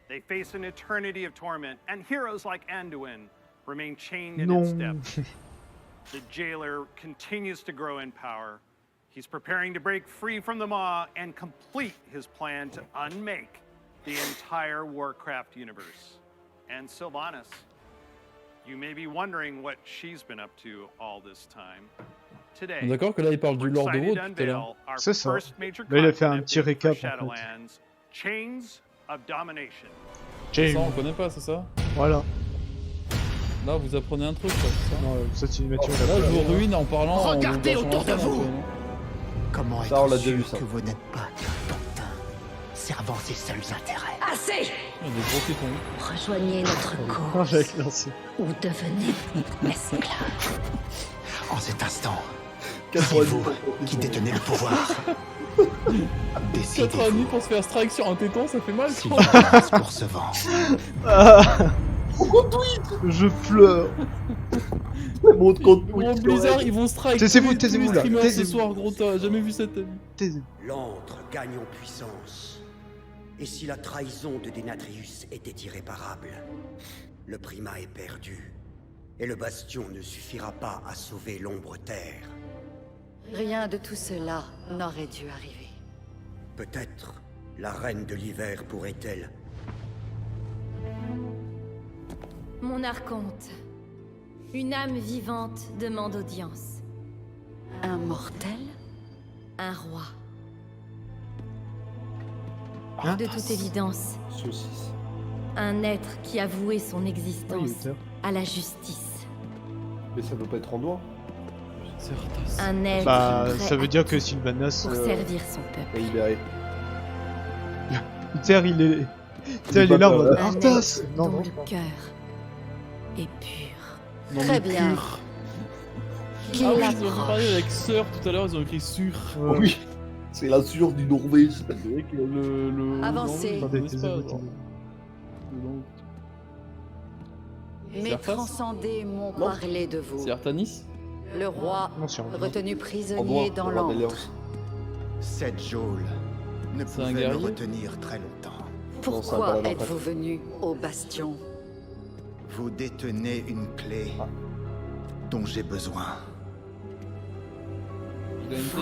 They face an eternity of torment, and heroes like Anduin remain chained in its Non. depths. The jailer continues to grow in power. He's preparing to break free from the Maw and complete his plan to unmake the entire Warcraft universe. And Sylvanas, you may be wondering what she's been up to all this time. On est Today, d'accord que là il parle du we're Lord of excited WoW to tout à l'heure. unveil our C'est ça. first major Là, il a fait un content petit update for récap, en fait. Shadowlands, Chains of Domination. Ça on connaît pas, c'est ça? Voilà. Là vous apprenez un truc, quoi, c'est ça? Non, ça c'est une matière. Là je vous ruine en parlant. Regardez en vous autour de lâchant un vous. peu, non? Comment Ça, on l'a être déjà vu, sûr ça. que vous n'êtes pas qu'un pantin servant ses seuls intérêts? Assez! Il y a des gros pitons. Rejoignez notre Ah, cause j'avais lancé. ou devenez esclave. En cet instant, c'est 90 vous qui détenez le pouvoir. Décidez-vous 90 pour se faire strike sur un téton, ça fait mal. s'il quoi. vous reste pour ce vent. Je pleure. Montre contre Gros Blizzard, ils vont strike. Taisez-vous, tous les taisez-vous, là. streamers ce Taisez-vous. soir, gros, t'as jamais vu cette vie. L'antre gagne en puissance. Et si la trahison de Denathrius était irréparable, le primat est perdu. Et le bastion ne suffira pas à sauver l'ombre terre. Rien de tout cela n'aurait dû arriver. Peut-être la reine de l'hiver pourrait-elle. Mon archonte, une âme vivante demande audience. Un mortel? Un roi. Hein? De toute évidence, Saucisse. un être qui a voué son Ah, il existence est tard. à la justice. Mais ça doit pas être en noir. Un être Bah, prêt ça veut à dire tout que Sylvanas. pour servir son peuple. Est libéré. Terre, il est. Terre, il est là en mode. Un Arthas être Non, dont non. le cœur est pur. Non, Très mais bien. pur. Qu'il Ah oui, ils ont approche. parlé avec sœur tout à l'heure, ils ont écrit sur. Ouais. Oui. C'est la sueur du Norvège. C'est vrai que le. Avancez. non, Attendez, je sais taisez-vous, pas, genre. taisez-vous. Mais Serfas transcendés m'ont Non. parlé de vous. C'est Artanis. Le roi, Non, c'est en noir. retenu En prisonnier noir, dans le roi l'antre. d'Alliance. Cette geôle ne C'est un pouvait me guerrier retenir très longtemps. Pourquoi Non, êtes-vous venu au bastion? Vous détenez une clé dont j'ai besoin. Il a une tête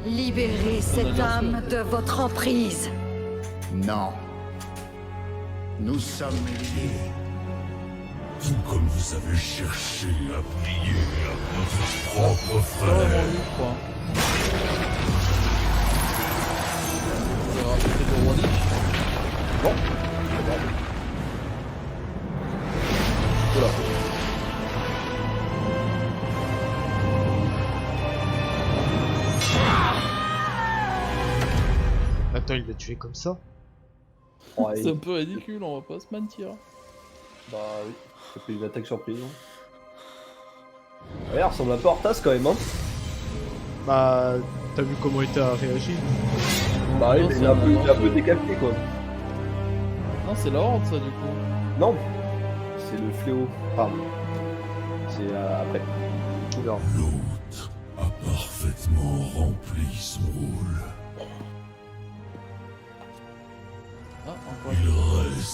de. Libérez cette alliance, âme de votre emprise. Non. Nous sommes liés. Tout comme vous avez cherché à plier à votre propre C'est vraiment frère. lui, je crois. On verra peut-être le roi Lich. Bon. Voilà. Attends, il l'a tué comme ça. Ouais, C'est un peu ridicule, on va pas se mentir. Bah oui. Ça fait une attaque surprise. Hein. Ouais, il ressemble un peu à Arthas quand même. Hein. Bah, t'as vu comment il t'a réagi? Bah oui, Non, mais c'est il est un peu, un il est un peu mort. décapité quoi. Non, c'est la horde ça du coup. Non. C'est le fléau. Pardon. C'est après. L'autre a parfaitement rempli son rôle. Ah, encore. Il reste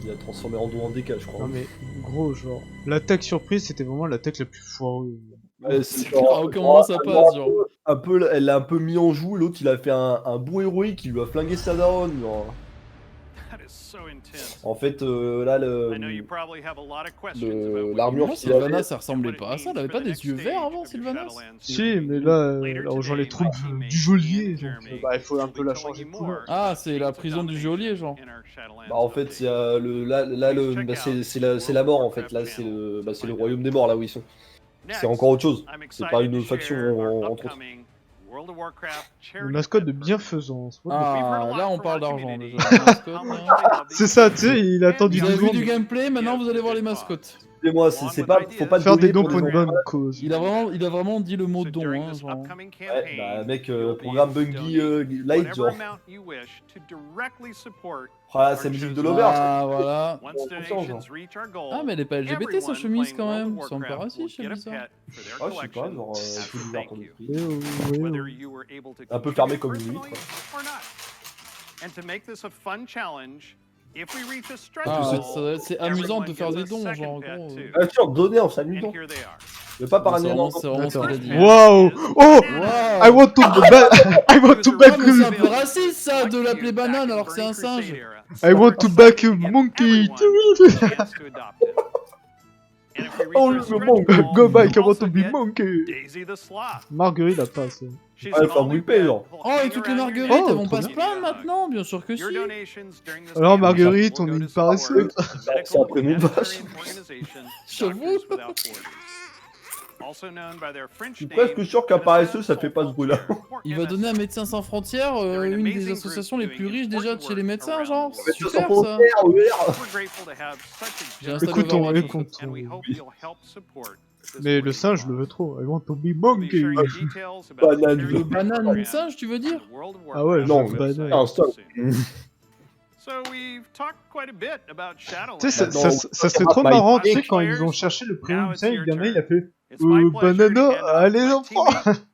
Il a transformé Rando en DK, je crois. Non mais gros, genre, l'attaque surprise c'était vraiment l'attaque la plus foireuse. Ouais, c'est À aucun moment ça passe, genre. Un peu, elle l'a un peu mis en joue, l'autre il a fait un bond héroïque, il lui a flingué sa daronne. Genre. En fait, là, l'armure Moi, Sylvanas, ça ressemblait pas à ça. Elle avait pas des yeux verts avant, Sylvanas? Si, mais là, elle rejoint les troupes du geôlier, donc bah, il faut un peu la changer de couleur. Ah, c'est la prison du geôlier, genre. Bah, en fait, c'est c'est la mort, en fait. Là, c'est le royaume des morts, là où ils sont. C'est encore autre chose. C'est pas une faction, entre autres. Une mascotte de bienfaisance. Ah, là on parle d'argent déjà. C'est ça, tu sais, il a attendu Vous avez 2 vu secondes. du gameplay, maintenant vous allez voir les mascottes. Excusez-moi, c'est pas, faut pas Faire des dons pour pour des une bonne cause. Il a vraiment dit le mot don, hein, genre. Ouais, bah mec, programme Bungie Light, genre. Ah, c'est la musique de l'auberge. Ah, voilà. Genre. Ah, mais elle est pas LGBT sa chemise quand même. C'est encore raciste, je sais ça. Ah, je sais pas, genre, un peu bizarre ton esprit. Oui. Un peu fermé comme une huître. Ah, c'est amusant de faire des dons, genre, en gros. Ah, sûr, donner en s'amusant. Mais pas par un élan. C'est vraiment ce qu'il a dit. Waouh! Oh! I want to back Ouais, mais c'est un peu raciste ça, de l'appeler banane alors que c'est un singe. I want to back a monkey. Oh, le monkey. Go back, I want to be monkey. Marguerite la passe. Ah, elle fait un whippé, genre. Oh, et toutes les marguerites, Oh, elles vont trop pas se bien. plaindre maintenant, bien sûr que si. Alors Marguerite, on est une paresseuse. C'est un prénom de vache. J'avoue. Je suis presque sûr qu'un paresseux, ça fait pas ce bruit-là. Il va donner à Médecins Sans Frontières, une des associations les plus riches déjà de chez les médecins, genre. C'est Médecins super Sans ça. J'ai installé Écoutons, Overwatch. écoutons. Mais le singe, je le veux trop. I want to be monkey. Banane. Le banane singe, tu veux dire? Ah ouais, Non, je veux banane. un stop. Tu sais, ça serait trop marrant, tu sais, quand ils ont cherché le prénom du singe, le gamin il a fait banana, allez l'enfant.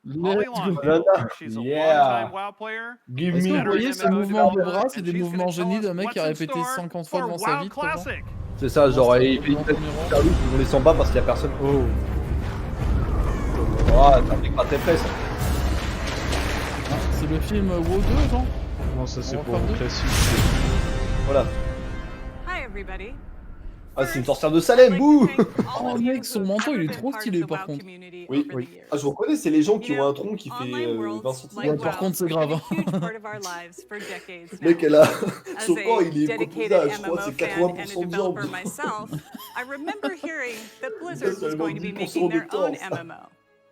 Banana. Yeah. Give Est-ce que vous me. voyez ce mouvement de bras, c'est des mouvements génies d'un mec qui a répété 50 fois devant sa vitre, genre. C'est ça, genre, il fait une tête de service, on les sent pas parce qu'il y a personne. Oh. Oh, t'as un mec pas très près, ça. Ah, c'est le film WoW 2, genre? Non, ça c'est On va pour faire un deux. classique. Voilà. Hi everybody. Ah, c'est une sorcière de Salem, bouh. Oh mec, son manteau il est trop stylé par contre. Oui, oui. Ah, je reconnais, c'est les gens qui ont un tronc qui fait 20 cm. Ouais, par contre c'est grave. Le mec, elle a. Son corps, il est composé à, je crois, c'est 80% de viande. I remember hearing that Blizzard was going to be making their own MMO.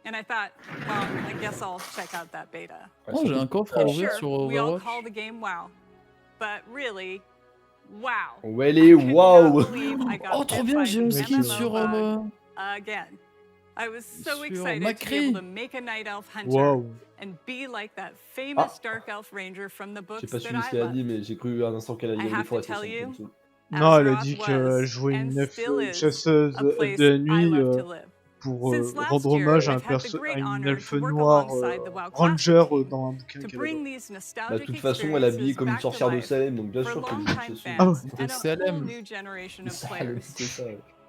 And I thought, well, I guess I'll check out that beta. Oh, j'ai un coffre à ouvrir Sure, sur we all Overwatch. call the game WoW. But really, wow. Ouais, les waouh. Oh, trop bien, j'ai une skin sur. Again. I was so Sur excited to be Macri. able to make a night elf hunter Wow. and be like that famous dark elf ranger from the J'ai books pas that suivi ce I qu'elle a love. dit, mais j'ai cru un instant qu'elle a dit I have to des tell you, Non, elle a Azeroth dit was qu'elle jouait and une still is chasseuse a place de la I nuit love to live. pour Since last rendre hommage à, year, I've had the great à une honor elfe to work noire alongside the WoW ranger Classic dans un bouquin to qu'elle bring adore. these Bah, de nostalgic toute façon, elle est habillée experiences comme une back to sorcière de life Salem, donc bien for sûr que longtime je Ah ouais. fans De and a whole Salem. new generation of Salem, players. c'est ça.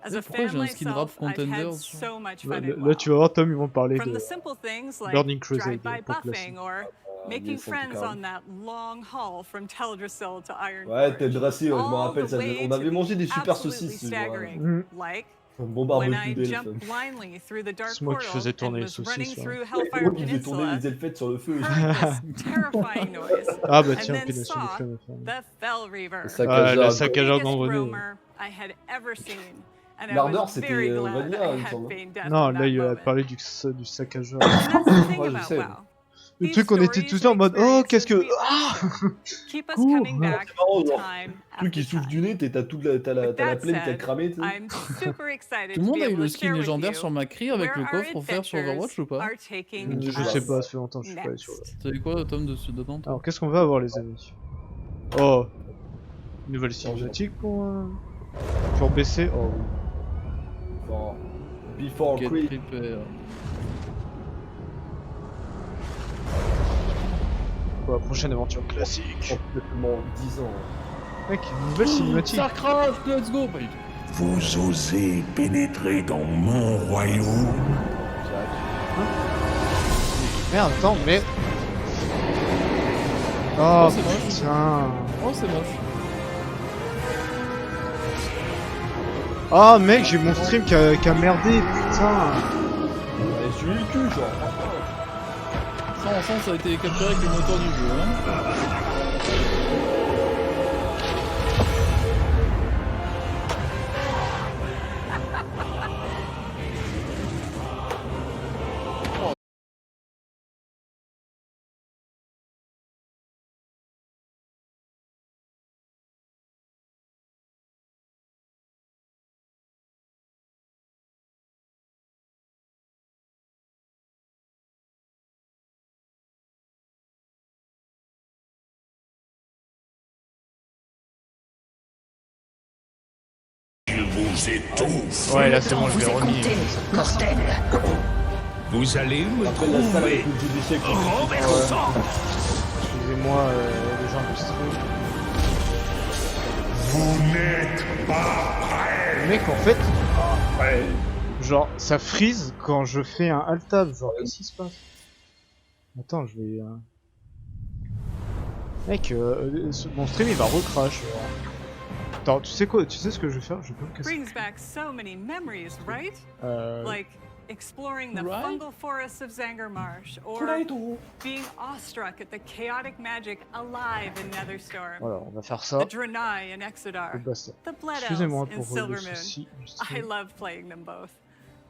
As a Pourquoi fan j'ai un skin rap myself, I've had contenders? so much Là, fun là, at WoW. tu vas voir, Tom, ils vont parler From de the simple things like Burning Crusade drive-by pour buffing classique. or making yes, en tout friends cas. on that long haul from Teldrassil to Iron Ouais, tête dracée, ouais, je me All rappelle, the ça, way on avait to mangé des the super absolutely saucisses ce jour-là. staggering, like On when bombarde I plus jumped d'elfes. blindly through the dark C'est moi qui portal faisais and tourner les was running saucisses. through Ouais, Hellfire moi qui faisais tourner Peninsula, les elfettes sur le feu. heard this terrifying noise, Ah bah and tiens, then pénation de saw flemme. the Fell Reaver, Le Ah, saccageur. le saccageur biggest gangrené. roamer I had ever seen, and I L'ardeur, was c'était very glad Vanilla, I il me had semble. feigned death Non, for là that il a moment. parlé du saccageur. And that's the thing Ouais, je about sais. WoW. Le These truc, on était stories tous là en and mode oh, qu'est-ce que. experiences Ah we all share keep us Cool. coming back C'est marrant, genre. time Le truc qui after souffle time. du nez, t'as toute la, t'as la With plaine that qui a said, cramé, tu sais. I'm super excited Tout le to monde be a eu able le to skin share with légendaire you sur Macri avec where le our coffre offert sur Overwatch ou pas? are taking Je sais pas, ça fait longtemps que je suis pas allé sur le. next. T'as eu quoi, Tom, dedans toi? Alors qu'est-ce qu'on va avoir, les amis? Oh, une nouvelle cinématique pour baisser. Oh oui. Bon. Before Get Creed. prepared. Pour la prochaine aventure classique. Complètement 10 ans. Mec, une nouvelle cinématique. Starcraft, let's go. Pas du tout. Vous osez pénétrer dans mon royaume? Merde, attends, mais... Oh, c'est moche. putain. Oh, c'est moche. Oh, mec, j'ai mon stream qui a merdé, putain. J'ai eu le cul, genre. Ça a été capturé avec le moteur du jeu. Hein. Il vous étouffe. Ouais, là c'est bon, je vais remis. Vous allez me trouver renversant. Excusez-moi, les gens du stream. Vous n'êtes pas prêts. Mec, en fait, genre, ça freeze quand je fais un alt-tab. Genre, qu'est-ce qui se passe? Attends, je vais... Mec, mon stream il va recrash. Attends, tu sais quoi? Tu sais ce que je vais faire? Je vais pas me casser. Brings back so many memories, right? Like exploring the Right? fungal forests of Zangarmarsh, or being awestruck at the chaotic magic alive in Netherstorm. Voilà, on va faire ça. The Draenei in Exodar, Et basta. the Blood Excusez-moi Elves in pour le Silvermoon. souci du I stream. love playing them both.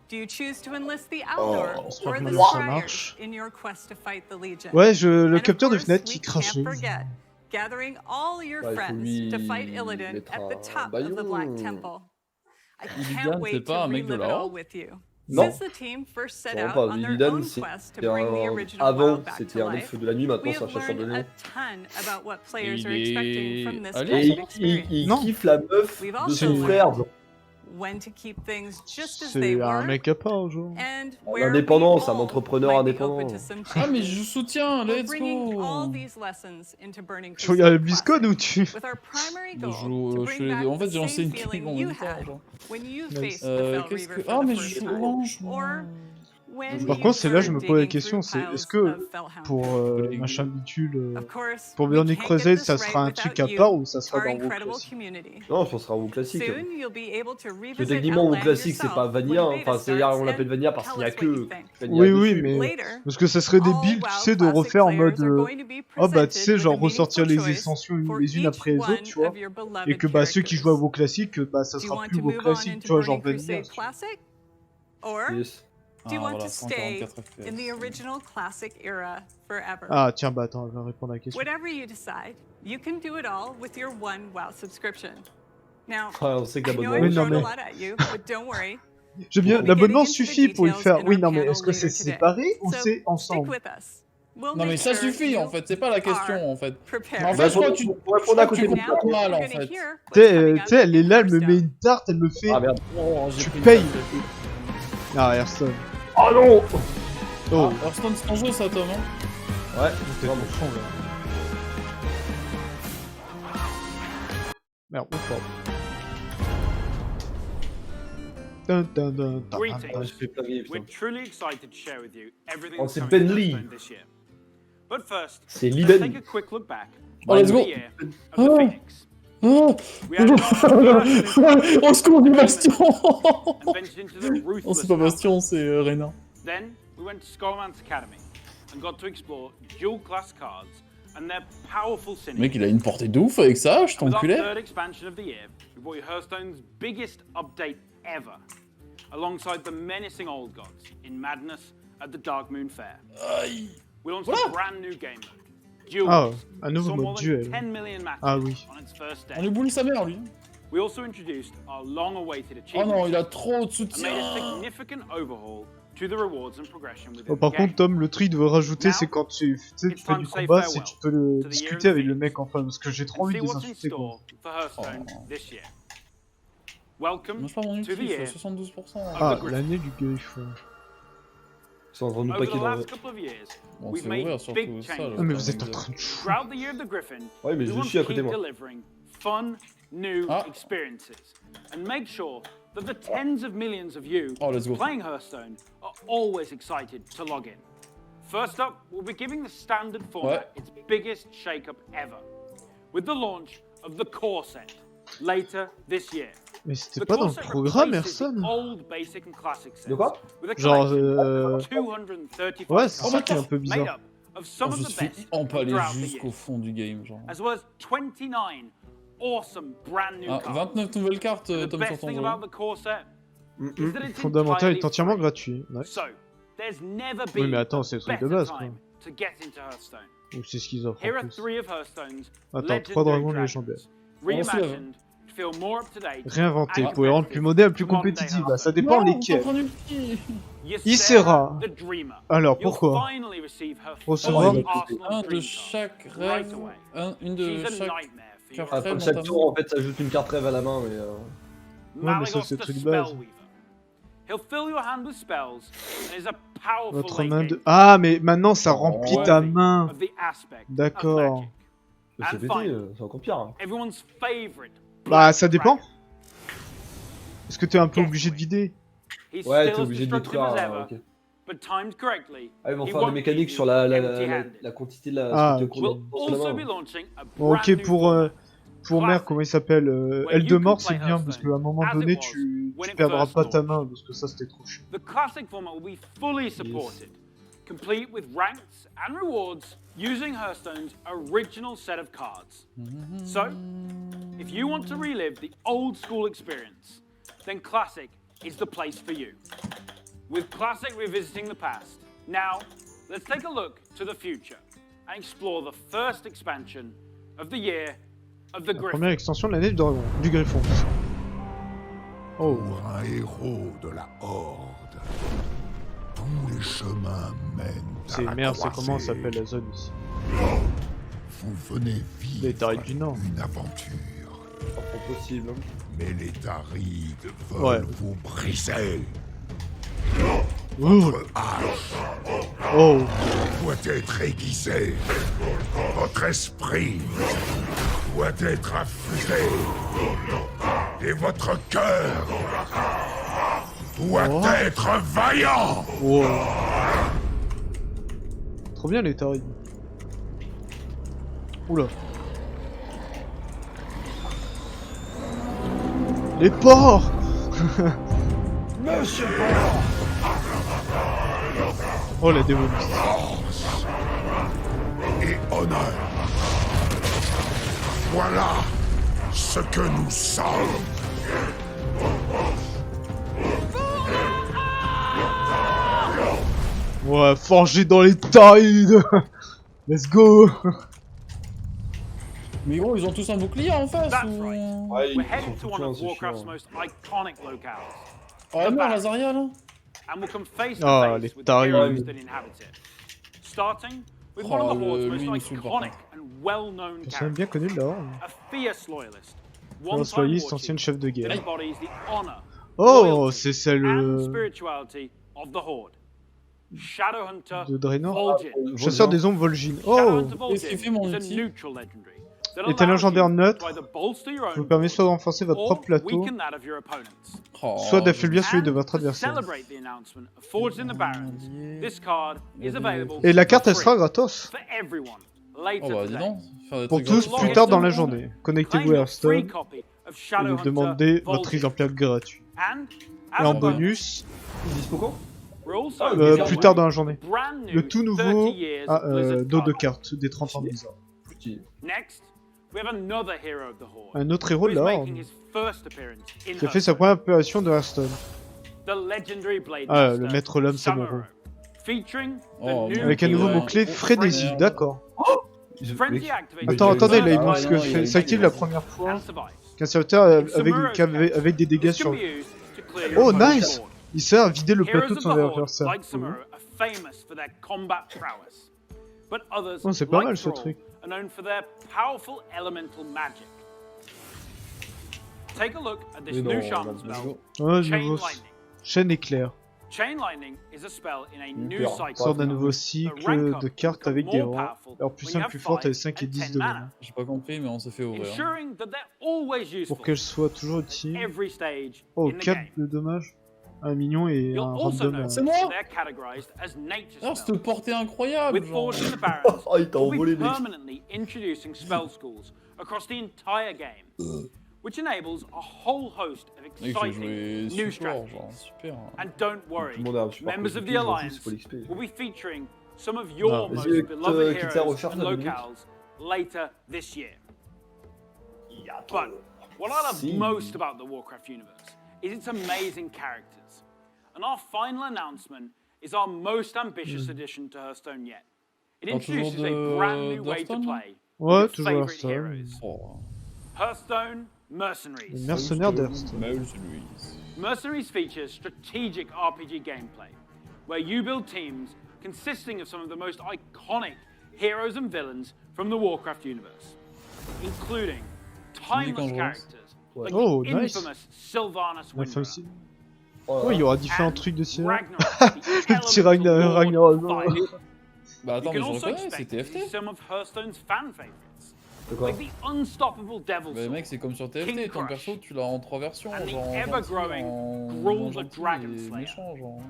Do you choose to enlist the Aldor j'espère or que the maintenant ça Scryers marche. in your quest to fight the Legion? Ouais, le And of capteur de course, fenêtre we qui can't crachait. forget gathering all your Ouais, il faut friends lui to fight Illidan mettre at the un top of the Black baillon. Temple. I Illidan, can't c'est wait pas to un mec de relive it la all Horde? with you. Non. Since the team first set Non, out pas on their Illidan, own c'est quest to bring the original avant, WoW back c'était to un life, elfe de la nuit, maintenant we c'est un have chasseur de learned lions. a ton about what players Il are expecting est from this allé? kind Et of experience. il Non. kiffe la meuf We've de also son frère. learned when to keep things just as they C'est un were, mec à part, genre. and Un where indépendant, we c'est un all entrepreneur might be indépendant. open to some Ah, mais changes. je soutiens, We're let's bringing all go. these lessons into Burning Tu regardes le Crusade BlizzCon Classic, ou tu... with our primary Je goal joue, to je bring fais back en fait the j'ai lancé same une clip feeling en you même temps, had genre. when you Nice. faced the Fell Qu'est-ce Reaver que... for Ah the mais first je joue time, orange, or moi. when Par you contre, c'est là, je were me pose la digging question, through c'est est-ce piles que of Fellhound. pour machin bitule, Of course, pour we Burning can't Crusade, get ça this sera right un truc without à part you, ou ça sera our dans vos incredible classiques? community. Non, je pense que ce sera un classique. Soon, you'll be able to Parce que revisit techniquement, mon Outland classique, c'est pas yourself Vanilla. when Enfin, beta c'est on starts l'appelle and Vanilla parce tell qu'il y a us what you que think. Vanilla Oui, oui, dessus. mais Later, parce que ça serait des all builds, tu WoW sais, de Classic refaire en players mode, are going to be oh bah tu sais, presented genre with a ressortir meaningful les choice extensions for les unes each après les autres, one tu vois, of your et beloved que bah ceux qui jouent à characters. vos classiques, bah ça Do you sera want plus to vos move on classiques, into tu vois, genre Burning Vanilla. Crusade Classic? Or Yes. do you Ah want voilà, to stay 144 FPS. in the original classic era forever? Ah tiens, bah attends, je vais répondre à la question. Whatever you decide, you can do it all with your one WoW subscription. Now, Ah, on sait que I know l'abonnement. I've Oui, non, thrown a mais- lot at you, but don't worry. J'aime bien, We'll be l'abonnement getting into the suffit pour y details faire. in Oui, our non, mais panel est-ce que c'est later today. séparé ou So, c'est stick ensemble? with us. We'll Non mais make ça sure suffit you en fait, c'est pas la question en fait. prepared. En Bah, fait, je crois que tu pour répondre à côté tu de Now, comprends mal we're en gonna fait. hear what's Tu coming sais, elle up est in là, elle me met Hearthstone. une tarte, elle me fait. Ah merde. Oh, j'ai Tu pris une payes. tarte. Ah, Hearthstone. Oh non. Oh, Ah, Hearthstone c'est ton jeu ça Tom hein? Ouais, c'est vraiment. mon fond là. Merde, on forme. Dun, dun, dun, dun, Greetings. dun. Je fais plagier, We're putain. truly excited to share with you everything Oh, that's c'est coming Ben to Lee. Hearthstone this year. But first, C'est let's Liben. take a quick look back Oh, let's at go. the year of the Oh. Phoenix. Oh We had our first Au secours du Bastion. and ventured into the Oh ruthless c'est pas Bastion, Outlands. c'est Reyna. Then we went to Skullman's Academy and got to explore dual class cards and their powerful Le mec synergy. il a une portée de ouf avec ça, je And with our t'enculais. third expansion of the year, we brought you Hearthstone's biggest update ever, alongside the menacing old gods in Madness at the Dark Moon Fair. We launched a brand new game mode, Duels. Ah, un Saw nouveau more mode than duel. 10 million matches Ah oui. on its first On day. lui boule sa mère lui. We also introduced our long-awaited Oh achievement non, il a trop de and made a soutien. significant overhaul to the rewards and progression within Oh, par the contre, game. Tom, le truc de rajouter, Now, c'est quand tu fais it's du time to say combat, farewell c'est tu peux le to the discuter year of avec le Phoenix mec en face, parce que j'ai trop and envie see de les what's in insulter, quoi. store for Hearthstone Oh. this year. Welcome Mange pas mon to the ulti, year c'est 72%. Ah, Griffin. l'année du griffe. Ils sont en train de nous Over paquer the dans last couple of years, Bon, we've c'est made ouvert surtout big ça. changes. Ah, mais vous êtes en train de... Throughout the year of the Griffin, Ouais, mais we je want suis to à côté de keep moi. delivering fun, new experiences and make sure that the tens of millions of you playing Hearthstone are always excited to log in. First up, we'll be giving the standard format its biggest shake-up ever, with the launch of the core set later this year. Mais c'était pas dans le programme, Hearthstone. De quoi? Genre, ouais, c'est ça qui est un peu bizarre. Je suis empalé jusqu'au fond du game, genre. As well as 29 awesome brand new cards. 29 nouvelles cartes, The best thing about the core set is that it's Fondamental est entièrement gratuit. Ouais. So, there's never Oui, been mais attends, c'est le truc de better base, quoi. time to get into Hearthstone. Ou c'est ce qu'ils offrent Here en are plus. 3 of Hearthstone's Attends, 3 dragons légendaires. reimagined to feel more up to date. Réinventé pour les rendre plus modernes, plus compétitifs. Bah, ça dépend lesquels. Issera. Alors, pourquoi? Recevoir un de chaque rêve, une de chaque carte rêve. Après chaque tour, en fait, ça ajoute une carte rêve à la main, mais... Ouais, mais ça, c'est le truc de base. Votre main de... Ah, mais maintenant, ça remplit ta main. D'accord. C'est pété, c'est encore pire. Bah, ça dépend. Est-ce que t'es un peu obligé de vider? Ouais, t'es obligé de détruire. Ok. Ah, ils vont faire des mécaniques sur la quantité de la. Bon, ok, pour merde, comment il s'appelle L de mort, c'est bien parce qu'à un moment donné, tu perdras pas ta main parce que ça c'était trop chiant. Complete with ranks and rewards using Hearthstone's original set of cards. So, if you want to relive the old school experience, then Classic is the place for you. With Classic revisiting the past, now let's take a look to the future and explore the first expansion of the year of the La Griffin. première extension de l'année du Griffon. Oh. Pour un héros de la Horde, tous les chemins mènent C'est merde, c'est comment ça s'appelle la zone ici? Vous venez vivre du Nord. une aventure. Pas possible. Mais les Tarides veulent vous briser. Votre hache doit être aiguisée. Votre esprit doit être infusé. Et votre cœur doit être vaillant. Trop bien les tarides. Oula. Les porcs. Monsieur Porc. Oh la démoniste. Force et honneur. Voilà ce que nous sommes. Ouais, forgé dans les tarides. Let's go. Mais gros, ils ont tous un bouclier en face ou... Ouais, We're heading to one of Warcraft's most iconic locales. Ah mais Lazaria là. And we'll come face to Ah, face les with the tarides. heroes that inhabit it. Starting with one of the Horde's most lui, il me saoule, par iconic and well-known Personne bien characters. connu là. A fierce loyalist, Force one-time loyaliste, war ancienne chief chef de that guerre. embodies the honor, Oh, loyalty, c'est celle and spirituality of the Horde. Shadowhunter de Draenor. Vol'jin. Chasseur des ombres Vol'jin. Oh. Shadowhunter Qu'est-ce qu'il fait mon Vol'jin is a outil? neutral legendary that Est un allows légendaire you neutre. to either bolster your Vous own permet soit de renforcer votre or propre plateau, weaken that of your opponent's. soit d'affaiblir celui de And votre to adversaire. celebrate the announcement of Forged in the Barrens, this card is available Et la carte for elle sera free gratos. for everyone later Oh bah dis today. donc, faire des Pour trucs tous gratuits. plus tard dans la journée. Claim Connectez-vous à your free Hearthstone copy of et Shadowhunter demandez votre Vol'jin. exemplaire gratuit. And, Et as en a bonus, bonus, Dispo quand? we're also plus tard dans la journée. brand new Le tout nouveau 30 years Blizzard dos de card. cartes des 30 ans de Blizzard. Next, we have another hero of the Horde. Un autre héros de who la is Horde making his first appearance in qui a fait sa Hearthstone. première apparition de Hearthstone. The legendary Blade Ah, Master, le maître lame Samuro. Samuro, featuring the Oh, new Avec un nouveau Ouais. mot-clé frénésie, d'accord. Frenzy activated Attends, attendez, là il Ah, montre ce que non, fait. il- S'active la première fois and survives. qu'un serviteur avec des dégâts This sur can be lui. used to clear your Oh opponent's nice! board. Il sert à vider le Heroes plateau de of son the Horde, adversaire. like Samuro, are famous for their combat prowess. But others, Oh, c'est pas like mal, ce Thrall, truc. are known for their powerful elemental magic. Take a look at this Mais new non, shaman let's spell, go. Oh, Chain nouveau Lightning. chaîne éclair. Chain lightning is a spell in a new peur. cycle. Sort d'un nouveau cycle de cartes avec des rangs. Alors plus simple, plus forte, avec 5 et 10 de mana. J'ai pas compris, mais on s'est fait ouvrir. Ensuring that they're always useful Pour qu'elle soit toujours utile. every stage Oh, in the 4 game. de dommages. Un mignon et You'll un also random. know C'est moi. they're categorized as nature Oh, spells. cette portée incroyable, With genre. Forged in the Barrens, Oh, il t'a we'll envolé, be mec. permanently introducing spell schools across the entire game, which enables a whole host of Mec, j'ai exciting joué new support, strategies. genre, super. And don't worry, Tout le monde a un support members of the positif, en plus, Alliance c'est pour l'XP. will be featuring some of your most Vas-y, beloved quitte la heroes recherche, and la minute. locales later this year. But what I love Si. most about the Warcraft universe is its amazing characters. And our final announcement is our most ambitious addition to Hearthstone yet. It introduces a brand new way to play Ouais, with your toujours favorite Hearthstone. heroes. Oh. Hearthstone Mercenaries. Les mercenaires d'Hearthstone. Mercenaries features strategic RPG gameplay, where you build teams consisting of some of the most iconic heroes and villains from the Warcraft universe, including timeless characters like Oh, the nice. infamous Sylvanas La femme Windrunner, aussi. Oh, il y aura différents trucs de tir. Ragnarok, Le petit Ragnarok. Bah attends, You mais can je also reconnais, c'est expect to see TFT. some of Hearthstone's fan favorites, De quoi? like the unstoppable Devil Bah Sword, mec, c'est comme sur King TFT, ton Crush, perso, tu l'as en 3 versions, and the genre en ever-growing gentil, Gruul en the gentil Dragon et Slayer. méchant, genre.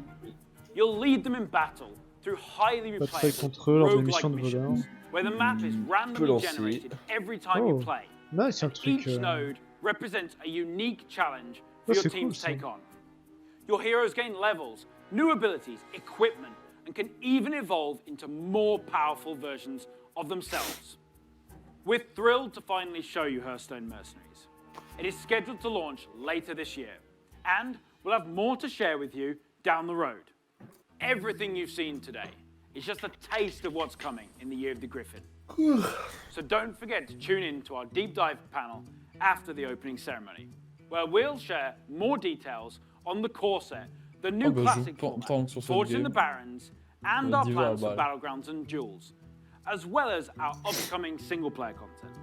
You'll lead them in battle through highly Bataille replayable contre eux lors de roguelike missions de voleurs. missions, where the map is randomly lancer. generated every time Oh, you play. nice, un And truc. each node represents a unique challenge Oh, for your c'est team cool, to ça. take on. Your heroes gain levels, new abilities, equipment, and can even evolve into more powerful versions of themselves. We're thrilled to finally show you Hearthstone Mercenaries. It is scheduled to launch later this year, and we'll have more to share with you down the road. Everything you've seen today is just a taste of what's coming in the Year of the Griffin. So don't forget to tune in to our deep dive panel after the opening ceremony, where we'll share more details on the core set, the new classic format, Forged in the Barrens, and our plans for Battlegrounds and Duels, as well as our upcoming single-player content.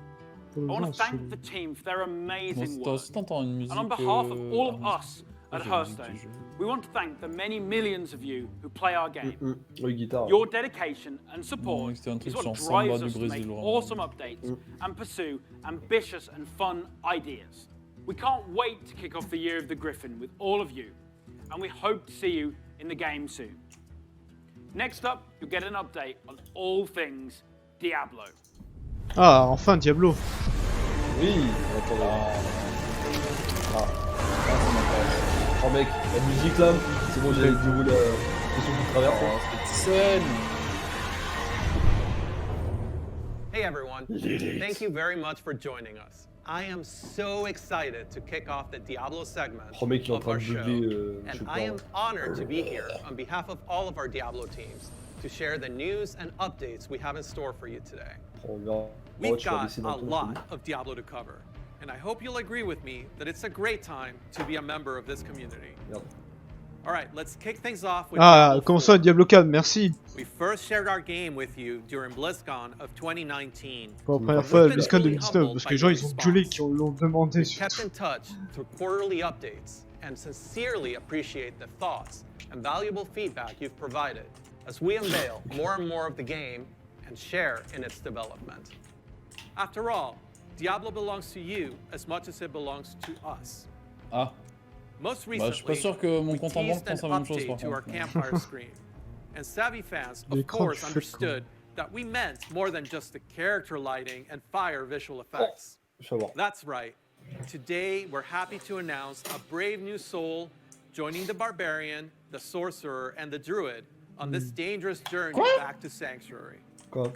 I want to thank the team for their amazing work, and on behalf of all of us at Hearthstone, we want to thank the many millions of you who play our game. Your dedication and support is what drives us to make awesome updates and pursue ambitious and fun ideas. We can't wait to kick off the Year of the Griffin with all of you, and we hope to see you in the game soon. Next up, you'll get an update on all things Diablo. Ah, enfin Diablo. Oui, attends. Oh mec, la musique là, c'est bon, j'ai du la question qui traverse. Scène. Hey everyone, thank you very much for joining us. I am so excited to kick off the Diablo segment Oh mec, il est en of train our de show, doubler, and I am honored to be here on behalf of all of our Diablo teams to share the news and updates we have in store for you today. We've got a lot of Diablo to cover, and I hope you'll agree with me that it's a great time to be a member of this community. All right, let's kick things off with Ah, comment ça, Diablo 4, merci. We first shared our game with you during BlizzCon of 2019. Pour la première fois à BlizzCon 2019, parce que les gens ils ont gueulé qui l'ont demandé Kept surtout. in touch through quarterly updates and sincerely appreciate the thoughts and valuable feedback you've provided as we unveil more and more of the game and share in its development. After all, Diablo belongs to you as much as it belongs to us. Ah. Most Bah, je suis recently, pas sûr que mon we compte en banque teased an pense la même chose par update to our contre. campfire screen. And savvy fans, of L'écran course, du feu, understood that we meant more than just the character lighting and fire visual effects. That's right. Today, we're happy to announce a brave new soul joining the barbarian, the sorcerer, and the druid on this dangerous journey back to Sanctuary.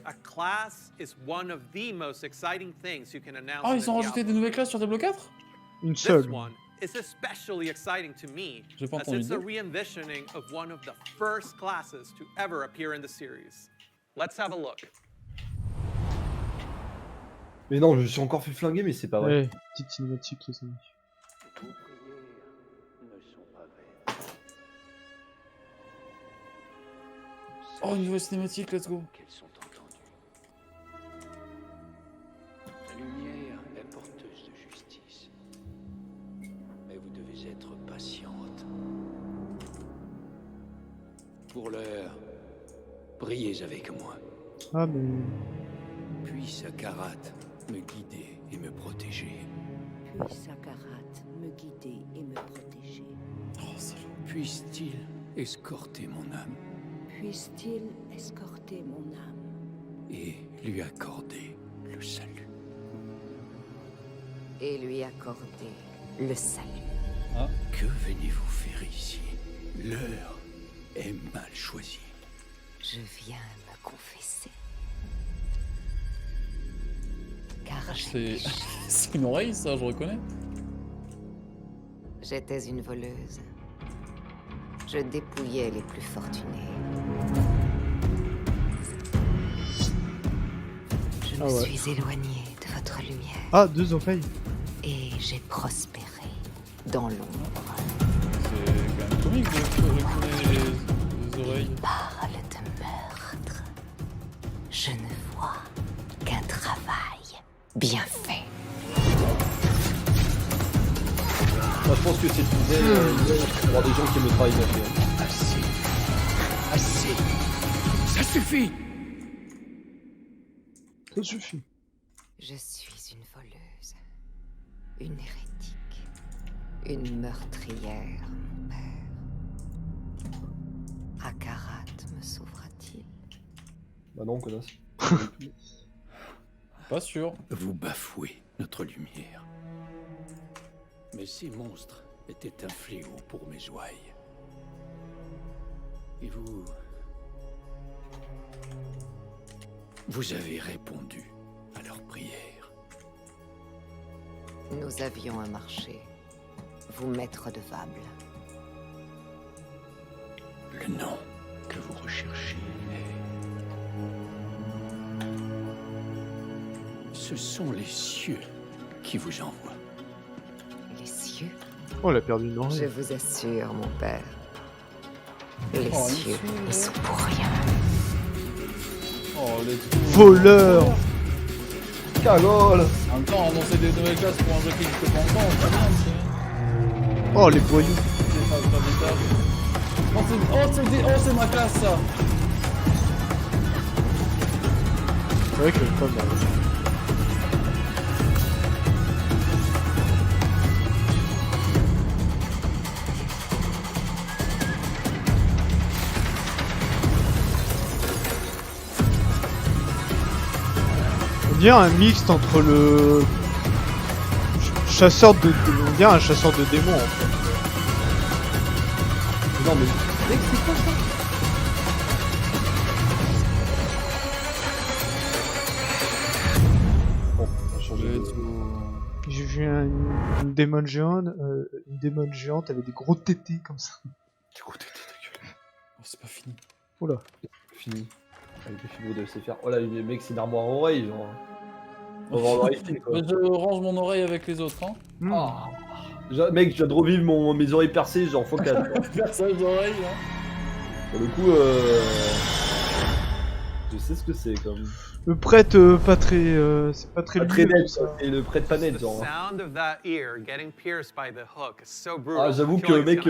A class is one of the most exciting things you can announce. Ah, in ils ont a rajouté Diablo. des nouvelles classes sur Diablo 4? Une This seule. one is especially exciting to me J'ai pas as entendu it's a dire. re-envisioning of one of the first classes to ever appear in the series. Let's have a look. Mais non, je suis encore fait flinguer, mais c'est pas vrai. Ouais, petite cinématique, les amis. Oh, niveau cinématique, let's go. La lumière est porteuse de justice. Mais vous devez être patiente. Pour l'heure, priez avec moi. Ah mais... Puisse Akarat me guider et me protéger. Puisse Akarat me guider et me protéger. Oh, puisse-t-il escorter mon âme Puisse-t-il escorter mon âme et lui accorder le salut. et lui accorder le salut. Ah. Que venez-vous faire ici? L'heure est mal choisie. Je viens me confesser. Car c'est une oreille, ça, je reconnais. j'étais une voleuse. Je dépouillais les plus fortunés. Je me suis éloignée de votre lumière. Ah, 2 oreilles. Et j'ai prospéré dans l'ombre. C'est quand même comique de reconnais les oreilles. Parle de meurtre. Je ne vois qu'un travail bien fait. Moi, je pense que c'est pour avoir des gens qui aiment le travail bien fait. Assez. Ça suffit. Ça suffit. Je suis une voleuse, une hérétique, une meurtrière, mon père. Akarat me sauvera-t-il? Bah non, connasse. Pas sûr. Vous bafouez notre lumière. Mais ces monstres étaient un fléau pour mes ouailles. Et vous avez répondu à leurs prières. Nous avions un marché. Vous m'êtes redevable. Le nom que vous recherchez est... Ce sont les cieux qui vous envoient. Les cieux? Oh, elle a perdu une oreille. Je vous assure, mon père. Les Oh, cieux ne sont pour rien. Oh, les voleurs. Cagole. En même temps, annoncer des nouvelles classes pour un jeu qui n'existe pas encore, on bien, c'est... Oh, les voyous. C'est ma classe, ça. C'est vrai qu'elle est pas mal. On dirait un mixte entre le chasseur de... On dirait un chasseur de démons en fait. Non mais... Mec, c'est quoi ça? Bon, on va changer de... J'ai vu une démon géante avec des gros tétés comme ça. Des gros tétés de gueule. Oh, c'est pas fini. Oula. Fini. Avec les fibres de SFR. Oh là, les mecs, c'est une armoire en oreille, genre. On va voir l'oreille fine, quoi. Mais je range mon oreille avec les autres, hein. Mec, je viens de revivre mes oreilles percées, genre faut 4. Perçage d'oreille, hein. Pour le coup, je sais ce que c'est, comme. Le prêtre, pas très... c'est pas très net, ça. Et le prêtre pas net, genre. Ah, j'avoue que, mec...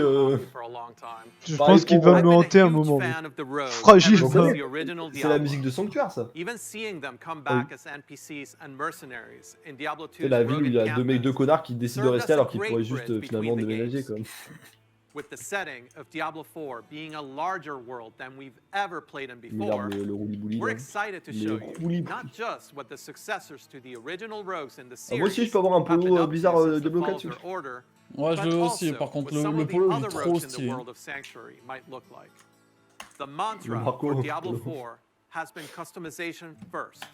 Je pense qu'il va me hanter un moment. Fragile, ça. C'est la musique de Sanctuaire, ça. C'est la ville où il y a deux connards qui décident de rester alors qu'ils pourraient juste, finalement, déménager, quoi. With the setting of Diablo 4 being a larger world than we've ever played in before, we're excited to show you not just what the successors to the original rogues in the series moi aussi je peux avoir un polo Blizzard Diablo 4 dessus. Ouais, je veux aussi, par contre le polo il est trop stylé. The mantra for Diablo 4 has been customization first.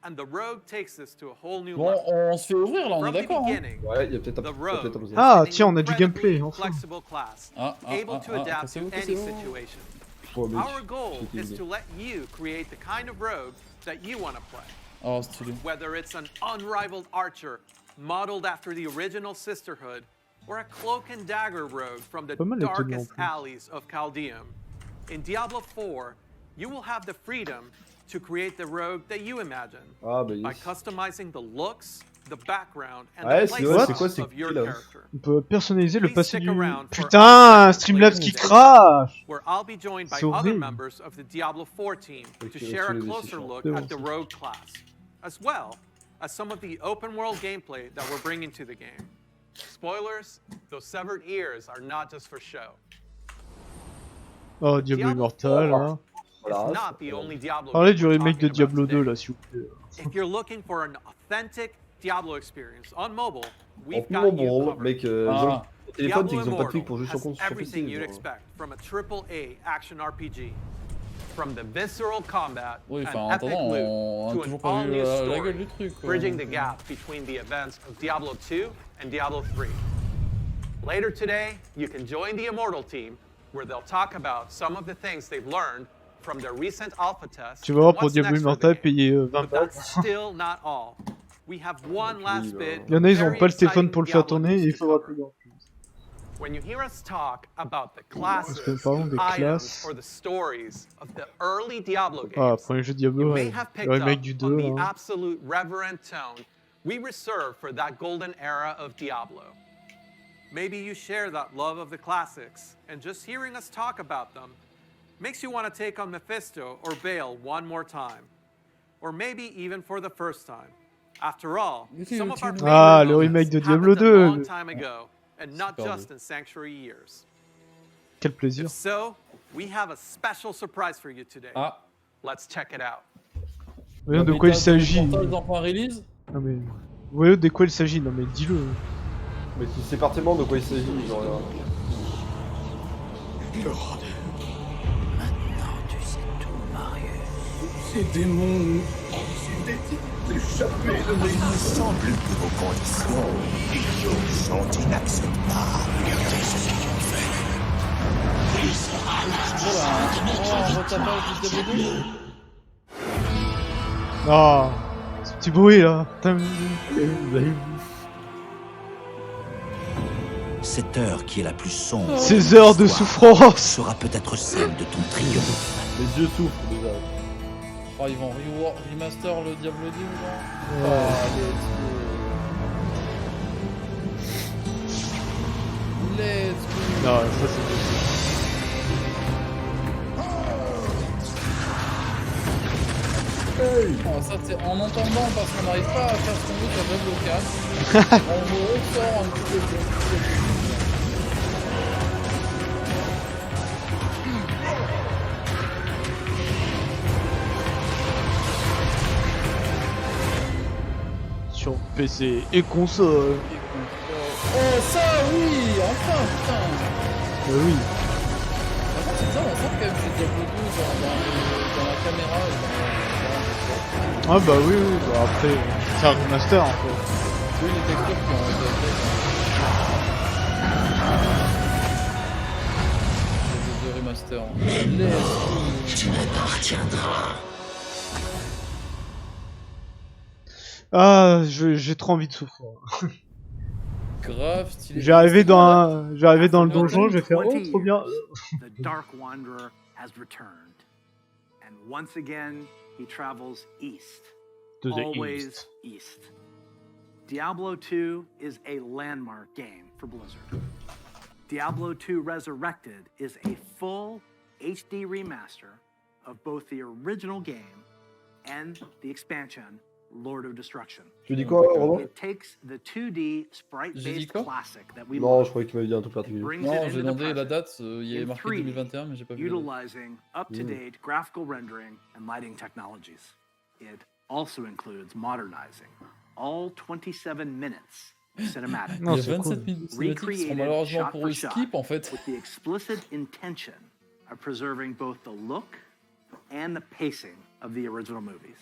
And the rogue takes us to a whole new level. On se fait ouvrir là, on est d'accord, hein. Ouais, il y a peut-être un peu. Ah, tiens, on a du gameplay, enfin. Our goal is to let you create the kind of rogue that you want to play. Oh, stylé. Whether it's an unrivaled archer modeled after the original Sisterhood, or a cloak and dagger rogue from the darkest alleys of Chaldeum. In Diablo 4, you will have the freedom to create the rogue that you imagine by customizing the looks, the background, and the places of your character. On peut personnaliser le passé du... Putain, un Streamlabs qui crache. Where I'll be joined by C'est other horrible. members of the Diablo 4 team to share a closer look C'est at bon, the Rogue class, as well as some of the open world gameplay that we're bringing to the game. Spoilers, those severed ears are not just for show. Oh, Diablo Immortal, hein. It's not the only Diablo Parlez game du we're remake de talking about Diablo 2 today. là, s'il vous plaît. If you're looking for an authentic Diablo experience on mobile, we've En got you bon, covered. mec, Ah. au téléphone, c'est Diablo qu'ils ont pas de truc Immortal pour jouer sur has compte sur everything PC. you'd expect from a AAA action RPG. From the visceral combat Oui, enfin, en and epic attendant, loot on a to an toujours pas vu all-new la story, gueule du truc, quoi. bridging the gap between the events of Diablo 2 and Diablo 3. Later today, you can join the Immortal team, where they'll talk about some of the things they've learned from their recent alpha test. Tu vas voir and pour what's Diablo next for the Immortal game. payer 20 But balles. that's still not all. We have one last bit. Il y en a, ils ont very pas le téléphone exciting pour le faire Diablo tourner et news il to faudra cover. payer. When you hear us talk about the classes, Parce que parlons des items, classes. or the stories of the early Diablo games, Ah, premier jeu Diablo, you may ouais. have Le picked remake up du on 2, the hein. absolute reverent tone we reserve for that golden era of Diablo. Maybe you share that love of the classics, and just hearing us talk about them makes you want to take on Mephisto or Baal one more time. Or maybe even for the first time. After all, some of our Ah, favorite le remake de moments Diablo happened a long 2. time ago, and not Super just in Sanctuary years. Quel plaisir. If so, we have a special surprise for you today. Ah. Let's check it out. Voyons de quoi il s'agit. Les enfants release. Non mais... Voyons de quoi il s'agit, non mais dis-le. Mais tu sais parfaitement de quoi il s'agit, genre. Lord. Maintenant tu sais tout, Marius. Ces démons ont d'échapper de mes... Il me semble que vos conditions sont inacceptables. Regardez ce qu'ils ont fait. Il sera la retapage du Diablo 2. Ah, ce petit bruit là. Putain, Cette heure qui est la plus sombre. Ces heures de souffrance sera peut-être celle de ton triomphe. Les dieux souffrent déjà. Oh, ils vont remaster le Diablo 2 là. Ouais. Let's go. Non, ça c'est... Oh, ça c'est en entendant parce qu'on n'arrive pas à faire ce qu'on veut sur Diablo 4. On vous ressort un petit peu. Sur PC et console. Oh ça oui, enfin putain. Oui. Par contre c'est bizarre, on sent quand même que Diablo 2 dans la caméra et Ah bah oui, oui, bah après, c'est un remaster en fait. Oui, les textures qui ont été faites. Le remaster. Tu m'appartiendras. Ah, j'ai trop envie de souffrir. Grave stylé. J'arrivais dans le donjon, je vais faire oh trop bien. The Dark Wanderer has returned, and once again he travels east, To the always east. Diablo 2 is a landmark game for Blizzard. Diablo 2 Resurrected is a full HD remaster of both the original game and the expansion Lord of Destruction. Tu dis quoi, Romain? It takes the 2D sprite-based classic that we Non, love, je croyais que tu m'avais dit un truc particulier. Non, j'ai demandé la date, il y avait in marqué 3D, 2021, mais j'ai pas vu. la date. utilizing up-to-date graphical rendering and lighting technologies. It also includes modernizing all 27 minutes of cinematics, Il y a 27 minutes de cinématiques qui seront malheureusement shot pour for eux shot, skip en fait. with the explicit intention of preserving both the look and the pacing of the original movies.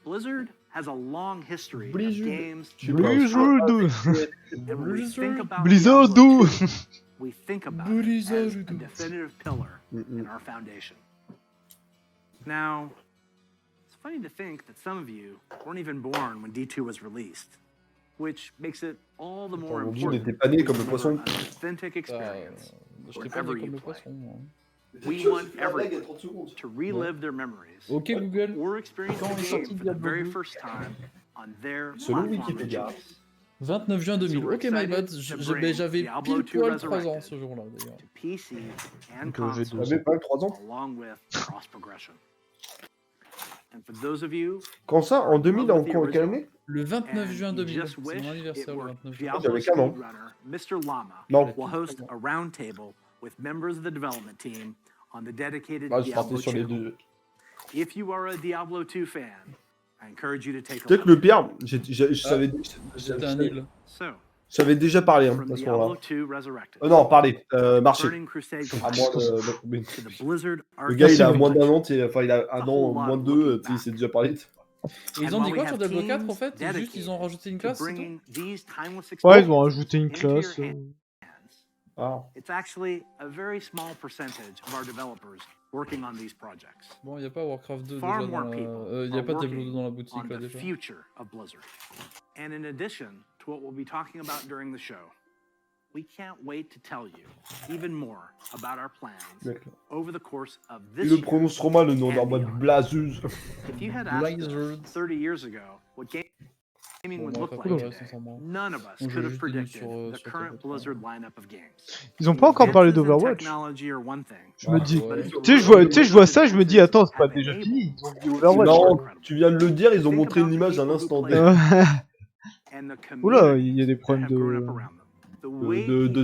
Blizzard has a long history of games. Blizzard. And when we think about Blizzard. Diablo 2, we think about it as a definitive pillar in our foundation. Now, it's funny to think that some of you weren't even born when D2 was released, which makes it all the more Mon dieu, important n'était pas né comme le to poisson. deliver an authentic experience Je t'ai pas wherever dit comme you le play. poisson. moi. We want everyone to relive their memories Ok Google. or experience Quand the est game sorti for the Diablo very 2? first time on their Selon platform of Wikipédia, choice. 29 juin 2000. Ok, my bad. J'avais pile poil 3 ans ce jour-là, d'ailleurs. J'avais pas 3 ans. Along with cross progression. And for those of you Quand ça, en 2000, en quelle année? Le 29 juin 2000. C'est mon anniversaire, le 29 juin. J'avais qu'un an. Mr. Llama Non. will host a roundtable with members of the development team on the dedicated Ah, je partais Diablo sur les channel. deux. If you are a Diablo 2 fan, I encourage you to take a Peut-être look. que le pire, j'avais déjà parlé hein, à ce moment-là. Non, parlé, marché. À moins le gars, il a moins d'un an, enfin il a un an, moins de deux, il s'est déjà parlé. Et ils ont dit quoi sur Diablo 4 en fait? Juste ils ont rajouté une classe, c'est tout? Ouais, ils ont rajouté une classe. Ah. It's actually a very small percentage of our developers working on these projects. Bon, il n'y a pas Warcraft 2 Far déjà dans more people la... Il n'y a pas are Diablo 2 working dans la boutique on là the déjà. future of Blizzard. And in addition to what we'll be talking about during the show, we can't wait to tell you even more about our plans over the course of this Il le year. prononce trop mal le nom, en mode blazeuse. If you had asked us 30 years ago what gaming would look like today, none of us could have predicted the current Blizzard lineup of games. Ils ont pas encore parlé d'Overwatch. Technology are one thing. Je me dis, tu sais, je vois ça, je me dis, attends, c'est pas déjà fini. Ils ont dit Overwatch. Non, tu viens de le dire, ils ont montré une image à l'instant T. Oula, il y a des problèmes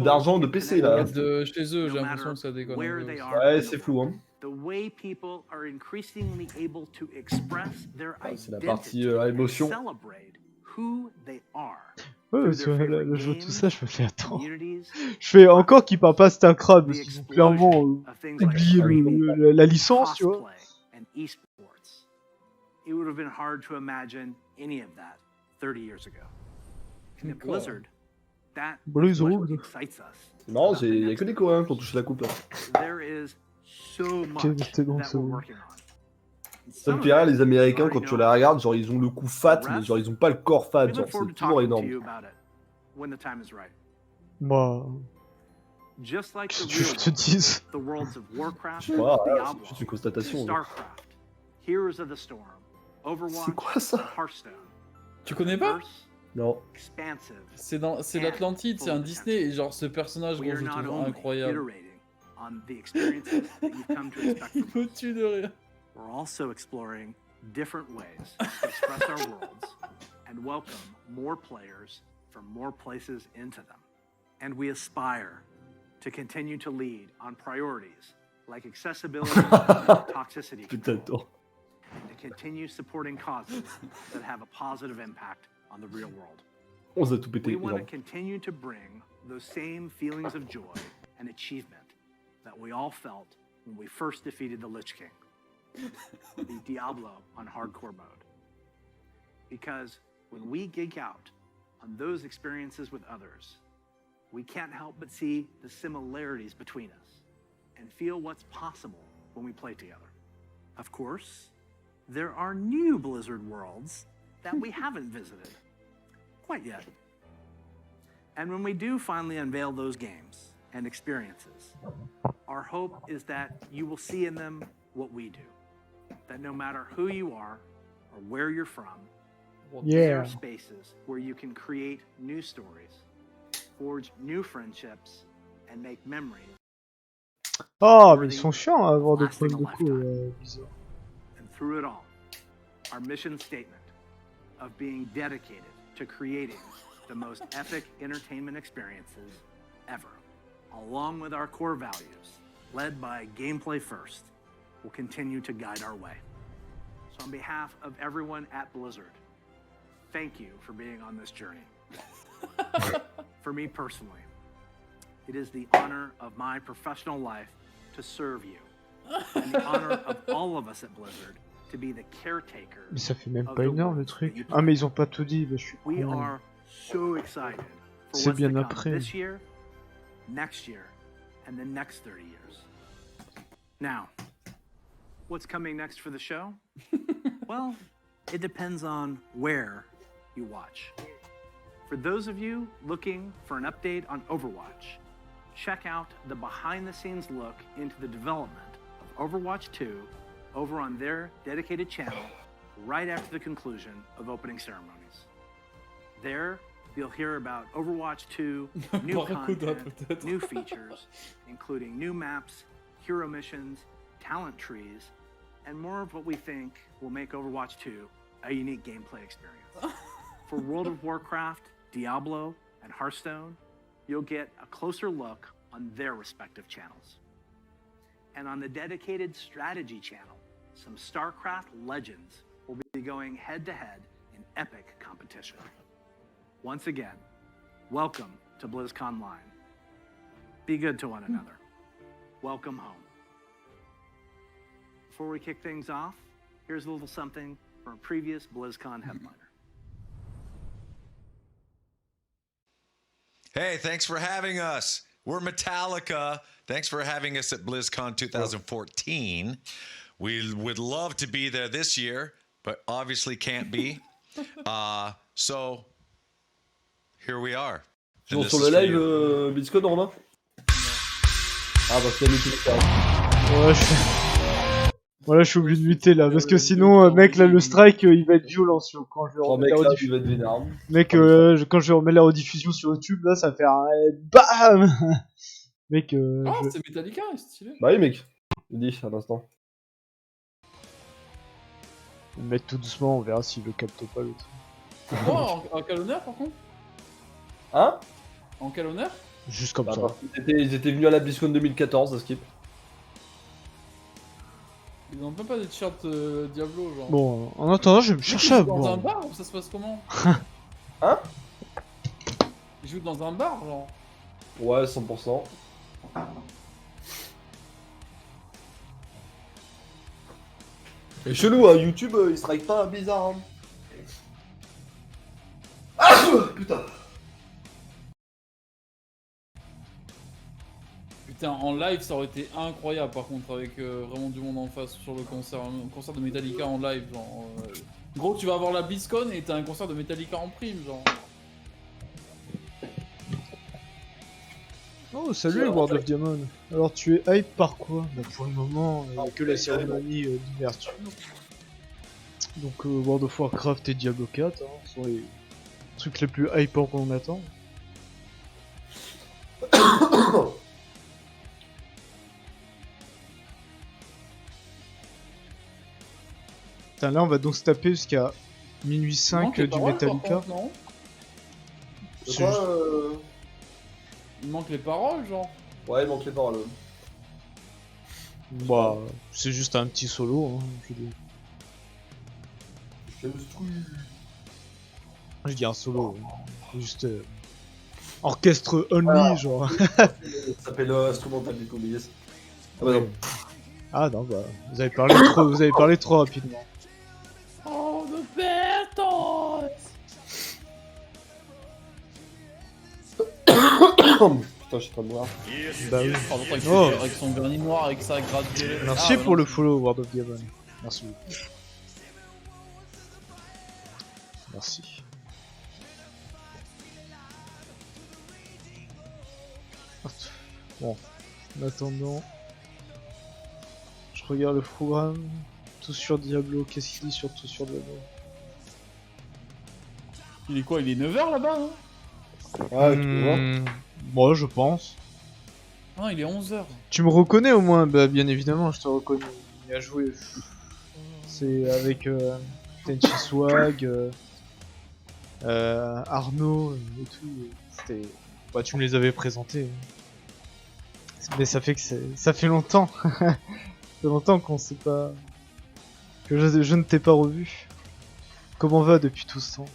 d'argent, de PC là. De chez eux, j'ai l'impression que ça déconne. Ouais, c'est flou hein. The way people are increasingly able to express their C'est la partie émotion. who they are. Ouais, parce que là, je vois tout ça, je me fais attends. Je fais encore qu'ils parlent pas Starcraft, parce qu'ils ont clairement oublié la licence, tu vois. It would have been hard to imagine any of that 30 years ago. And at Blizzard, that is what excites us. C'est marrant, il y a que des Coréens qui ont touché la coupe là. There is so much that we're working on. Ça me fait rire les Américains quand tu les regardes, genre ils ont le cou fat, mais genre ils ont pas le corps fat, genre c'est toujours énorme. Moi, Just like si tu veux que je te dise. the worlds of Warcraft, Je sais pas, Diablo, c'est juste une constatation. Starcraft, Heroes of the Storm, Overwatch, C'est quoi ça? Hearthstone. Tu connais pas? Non. Expansive. C'est l'Atlantide, c'est un Disney, et genre ce personnage, We gros, are je le not trouve only incroyable. iterating on the experiences that you've come to expect Il me tue de rire. We're also exploring different ways to express our worlds and welcome more players from more places into them. And we aspire to continue to lead on priorities like accessibility and toxicity control, and to continue supporting causes that have a positive impact on the real world. On s'est tout pété. We want to continue to bring those same feelings of joy and achievement that we all felt when we first defeated the Lich King. The Diablo on hardcore mode. Because when we geek out on those experiences with others, we can't help but see the similarities between us and feel what's possible when we play together. Of course, there are new Blizzard worlds that we haven't visited quite yet. And when we do finally unveil those games and experiences, our hope is that you will see in them what we do. That no matter who you are or where you're from, there are spaces where you can create new stories, forge new friendships, and make memories. Oh, mais ils sont chiants à avoir des problèmes de coups bizarres. And through it all, our mission statement of being dedicated to creating the most epic entertainment experiences ever, along with our core values, led by gameplay first, will continue to guide our way. So on behalf of everyone at Blizzard, thank you for being on this journey. For me personally, it is the honor of my professional life to serve you, and the honor of all of us at Blizzard to be the caretakers. Mais ça fait même pas une heure le truc. Ah mais ils ont pas tout dit, bah, je suis We con. are so excited for C'est what's bien to come après. this year, next year, and the next 30 years. Now, what's coming next for the show? Well, it depends on where you watch. For those of you looking for an update on Overwatch, check out the behind-the-scenes look into the development of Overwatch 2 over on their dedicated channel right after the conclusion of opening ceremonies. There, You'll hear about Overwatch 2, new content, new features, including new maps, hero missions, talent trees, and more of what we think will make Overwatch 2 a unique gameplay experience. For World of Warcraft, Diablo, and Hearthstone, you'll get a closer look on their respective channels. And on the dedicated strategy channel, some StarCraft legends will be going head-to-head in epic competition. Once again, welcome to BlizzConline. Be good to one another. Welcome home. Before we kick things off, here's a little something from a previous BlizzCon headliner. Hey, thanks for having us. We're Metallica. Thanks for having us at BlizzCon 2014. We would love to be there this year, but obviously can't be. So here we are. Toujours sur le live BlizzCon, Romain? Ah bah c'est Voilà, je suis obligé de muter là, parce que sinon, mec, là, le strike, il va être violent quand je vais remettre la rediffusion. Mec, quand je vais remettre la rediffusion sur YouTube, là, ça va faire un BAM. Mec, ah, c'est Metallica, c'est stylé. Bah oui, mec. Je dis à l'instant. Je vais le mettre tout doucement, on verra s'il le capte pas l'autre. Oh, en quel honneur par contre? Hein? En quel honneur? Juste comme ça. Ils étaient venus à la BlizzCon 2014, ça skip. Ils ont même pas des t-shirts Diablo, genre. Bon, en attendant, je vais me chercher à boire. Dans un bar ou ça se passe comment? Hein? Ils jouent dans un bar, genre? Ouais, 100%. Et chelou, hein, YouTube, il strike pas bizarre. Hein. Ah, putain. Putain, en live ça aurait été incroyable par contre, avec vraiment du monde en face sur le concert, un concert de Metallica en live, genre. Gros, tu vas avoir la BlizzCon et t'as un concert de Metallica en prime, genre. Oh, salut World of Diamond. Alors, tu es hype par quoi? Bah, pour le moment, il n'y a que la cérémonie d'ouverture. Donc, World of Warcraft et Diablo 4 hein, sont les trucs les plus hypants qu'on attend. Putain, là, on va donc se taper jusqu'à minuit 5 du Metallica. C'est quoi Il manque les paroles, genre. Ouais, il manque les paroles. Bah, c'est juste un petit solo, hein, je dis. Je dis un solo, juste orchestre only, genre. Ça s'appelle instrumental du coup, yes. Ah bah non. Ah non, bah, vous avez parlé trop rapidement. Oh, the Bertos! Putain, je suis en train de boire. Bah oui. Avec son vernis noir, avec sa gratte violet. Merci pour le follow, World of Diamond. Merci beaucoup. Merci. Bon, en attendant, je regarde le programme. Tout sur Diablo, qu'est-ce qu'il dit sur tout sur Diablo? Il est quoi? Il est 9h là-bas, non? Ouais, tu vois. Moi, je pense. Non, il est 11h. Tu me reconnais au moins? Bah, bien évidemment, je te reconnais. Il a joué. C'est avec Tenchi Swag, Arnaud et tout. C'était. Bah, tu me les avais présentés. Mais ça fait que ça fait longtemps. Ça fait longtemps qu'on sait pas. Que je ne t'ai pas revu. Comment va depuis tout ce temps?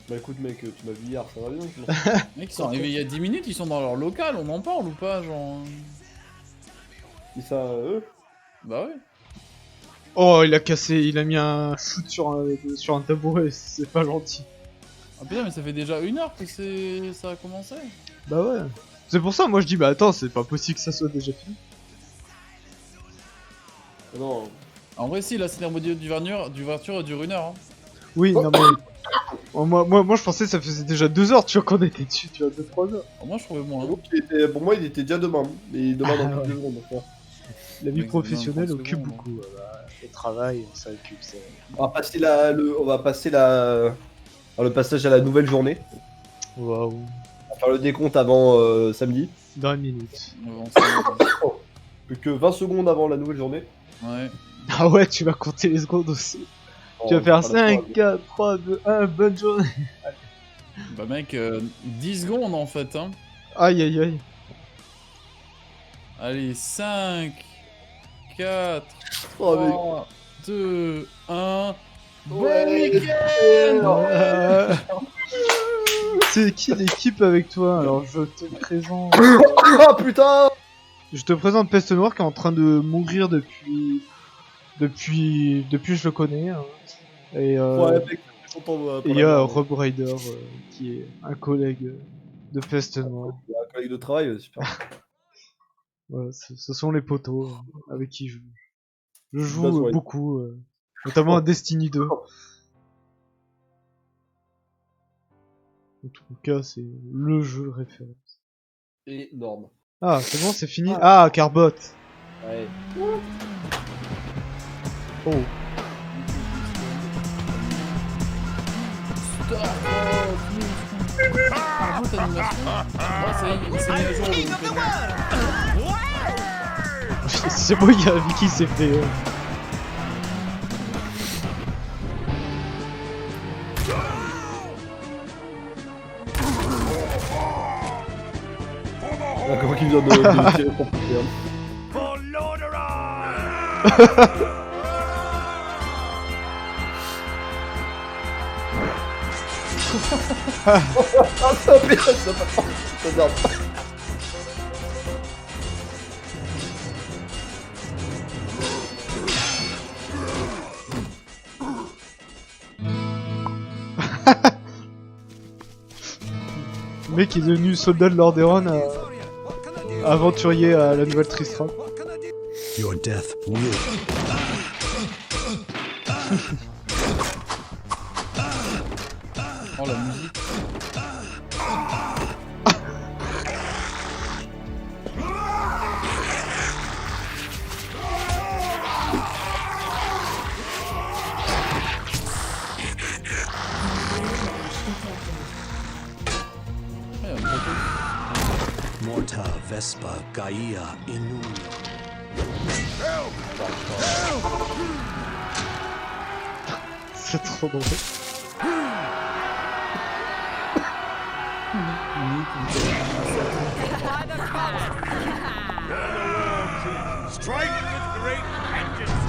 Bah écoute mec, tu m'as vu hier, ça va bien? Mec, ils sont arrivés il y a 10 minutes, ils sont dans leur local, on en parle ou pas, genre? Qui ça, eux? Bah ouais. Oh, il a mis un shoot sur un tabouret, c'est pas gentil. Ah putain, mais ça fait déjà 1 heure que ça a commencé. Bah ouais. C'est pour ça, moi je dis, bah attends, c'est pas possible que ça soit déjà fini. Non. En vrai, si, la cérémonie d'ouverture dure 1 heure. Hein. Oui, non mais. Moi je pensais que ça faisait déjà 2 heures, tu vois, qu'on était dessus, tu vois, 2-3 heures. Moi je trouvais moins. Pour moi, il était déjà demain. Mais demain dans 2 secondes. La vie professionnelle occupe beaucoup. Le travail, ça occupe. On va passer Alors, le passage à la nouvelle journée. Waouh. On va faire le décompte avant samedi. Dans une minute. Plus que 20 secondes avant la nouvelle journée. Ouais. Ah ouais, tu vas compter les secondes aussi. Tu vas faire 5, 4, 3, 2, 1, bonne journée. Bah mec, 10 secondes en fait, hein. Aïe aïe aïe. Allez, 5, 4, Oh, 3, 2, 1... Bon Ouais. week-end. C'est qui l'équipe avec toi? Alors je te présente... Ah putain! Je te présente Peste Noire qui est en train de mourir depuis je le connais. Hein. Et mec, il y a Rob Ryder qui est un collègue de Peste Noire. Un collègue de travail, super. Voilà, ce sont les potos avec qui je joue beaucoup, notamment à Destiny 2. En tout cas, c'est le jeu de référence. Énorme. Ah, c'est bon, c'est fini. Ah, Carbot. Ouais. Oh. C'est moi qui a vu qui s'est fait. Comment qu'il vient de tirer pour perdre. Ça pire, ça pas ça merde. Le mec est devenu soldat de Lordaeron, aventurier à la nouvelle Tristram. Your death will. Oh la musique. Morta Vespa Gaia Inu. C'est trop drôle. Striking with great vengeance.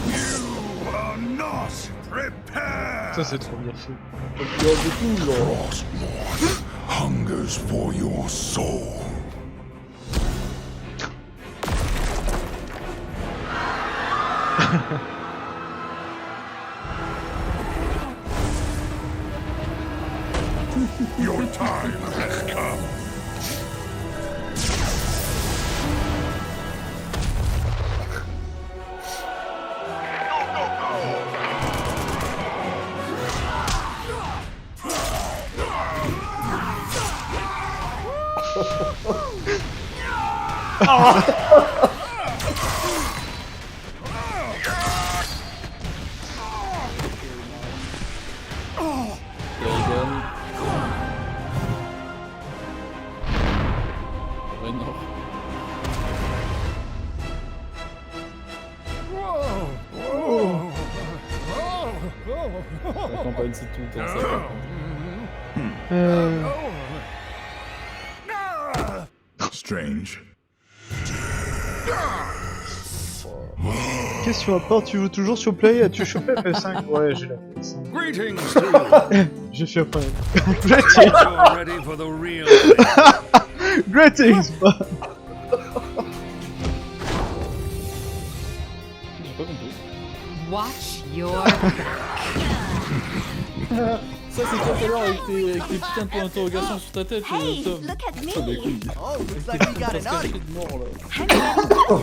You are not prepared. Ça c'est trop bien fait. Frostmourne hungers for your soul. Your time has come. La campagne c'est tout le temps ça. Strange. Question à part, tu joues toujours sur Play? As-tu chopé la PS5? Ouais, j'ai la PS5. Greetings. J'ai fait un problème. Greetings. Ready for the real. Greetings. J'ai pas compris. Watch your Ça c'est toi tout à l'heure avec tes putains de points d'interrogation sur ta tête, Tom. look at me. Oh, bah, écoute. Oh, looks Avec like tes we got phrases an cachées audience. de mort là.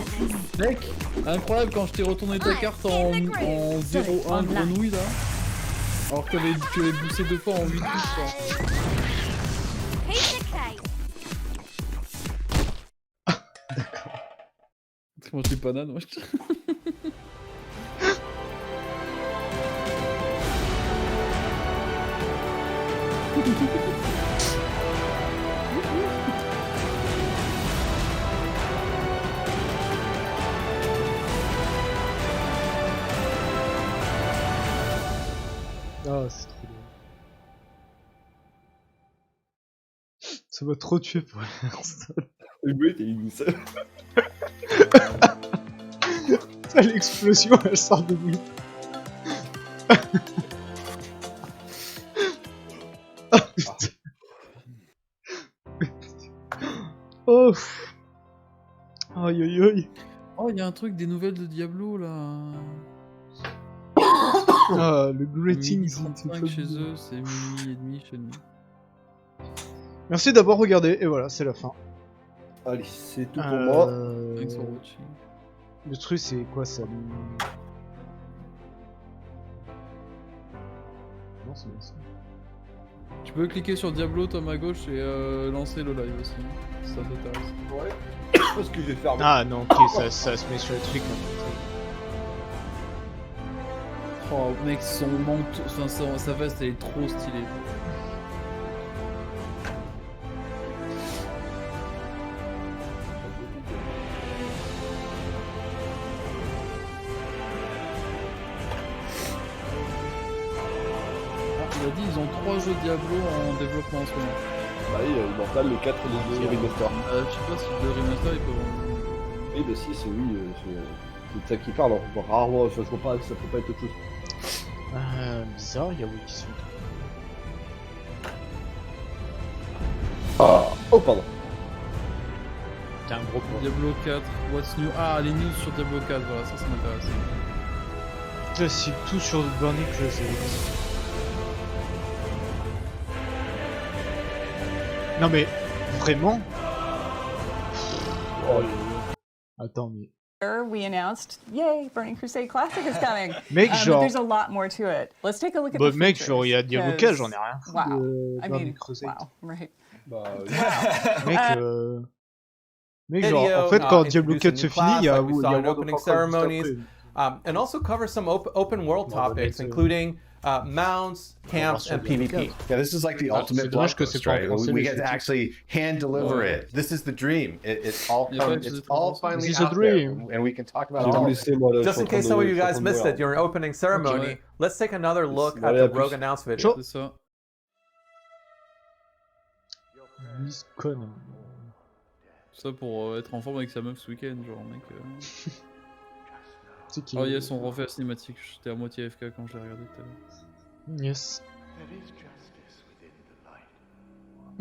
Mec, incroyable quand je t'ai retourné ta carte en 0-1 grenouille là. Alors que tu avais poussé 2 fois en 8 touches là. Moi, je suis banane, moi. Ah, c'est trop drôle. Ça m'a trop tué pour l'instant. Oui, t'es une ça. Ça, l'explosion, elle sort de lui. Oh putain. Oh. Aïe aïe aïe. Oh, il y a un truc des nouvelles de Diablo là. Ah, le greeting. 35 chez eux, c'est minuit et demi chez nous. Merci d'avoir regardé, et voilà, c'est la fin. Allez, c'est tout pour moi. Thanks for watching. Le truc, c'est quoi ça? Non, c'est bien ça. Tu peux cliquer sur Diablo, Tom à gauche, et lancer le live aussi. Si ça t'intéresse. Ouais. Je sais ce que je vais faire. Ah non, ok, ça se met sur le truc. Oh mec, son manteau, enfin sa veste elle est trop stylée. Il a dit ils ont 3 jeux Diablo en développement en ce moment. Bah oui, Immortal, le 4 et les 2 remaster. Je sais pas si le remaster il peut... Oui bah si, c'est oui, c'est de ça qu'il parle, alors rarement, je vois pas que ça peut pas être autre chose. Bizarre, il y a où qui sont. Ah, oh pardon. T'as un gros point. Diablo 4, what's new? Ah, les news sur Diablo 4, voilà, ça m'intéresse. Classique, tout sur Burning, je sais. Non mais, vraiment? Oh, attends, mais... We announced, yay, Burning Crusade Classic is coming. Mec, genre... But there's a lot more to it. Let's take a look at bah, the mec, features, genre, il y a Diablo 4, j'en ai rien foutre wow. de I Burning mean, Crusade. wow, right. Bah, Mec, mec, genre, en fait, quand Diablo 4 se finit, il y a World of opening Warcraft ceremonies, juste après. and also cover some open world topics, including mounts, camps, and PvP. Yeah, this is like the ultimate blog post, right? We get to actually hand deliver it. This is the dream. It's all finally This is out a dream. there, and we can talk about all of it. Just in case some of you guys missed it during opening ceremony, let's take another look at the Rogue announce video. C'est ça. BlizzCon. Ça pour être en forme avec sa meuf ce week-end, genre mec. C'est qui? Oh yes, on refait la cinématique, j'étais à moitié AFK quand je l'ai regardé tout à l'heure. Yes.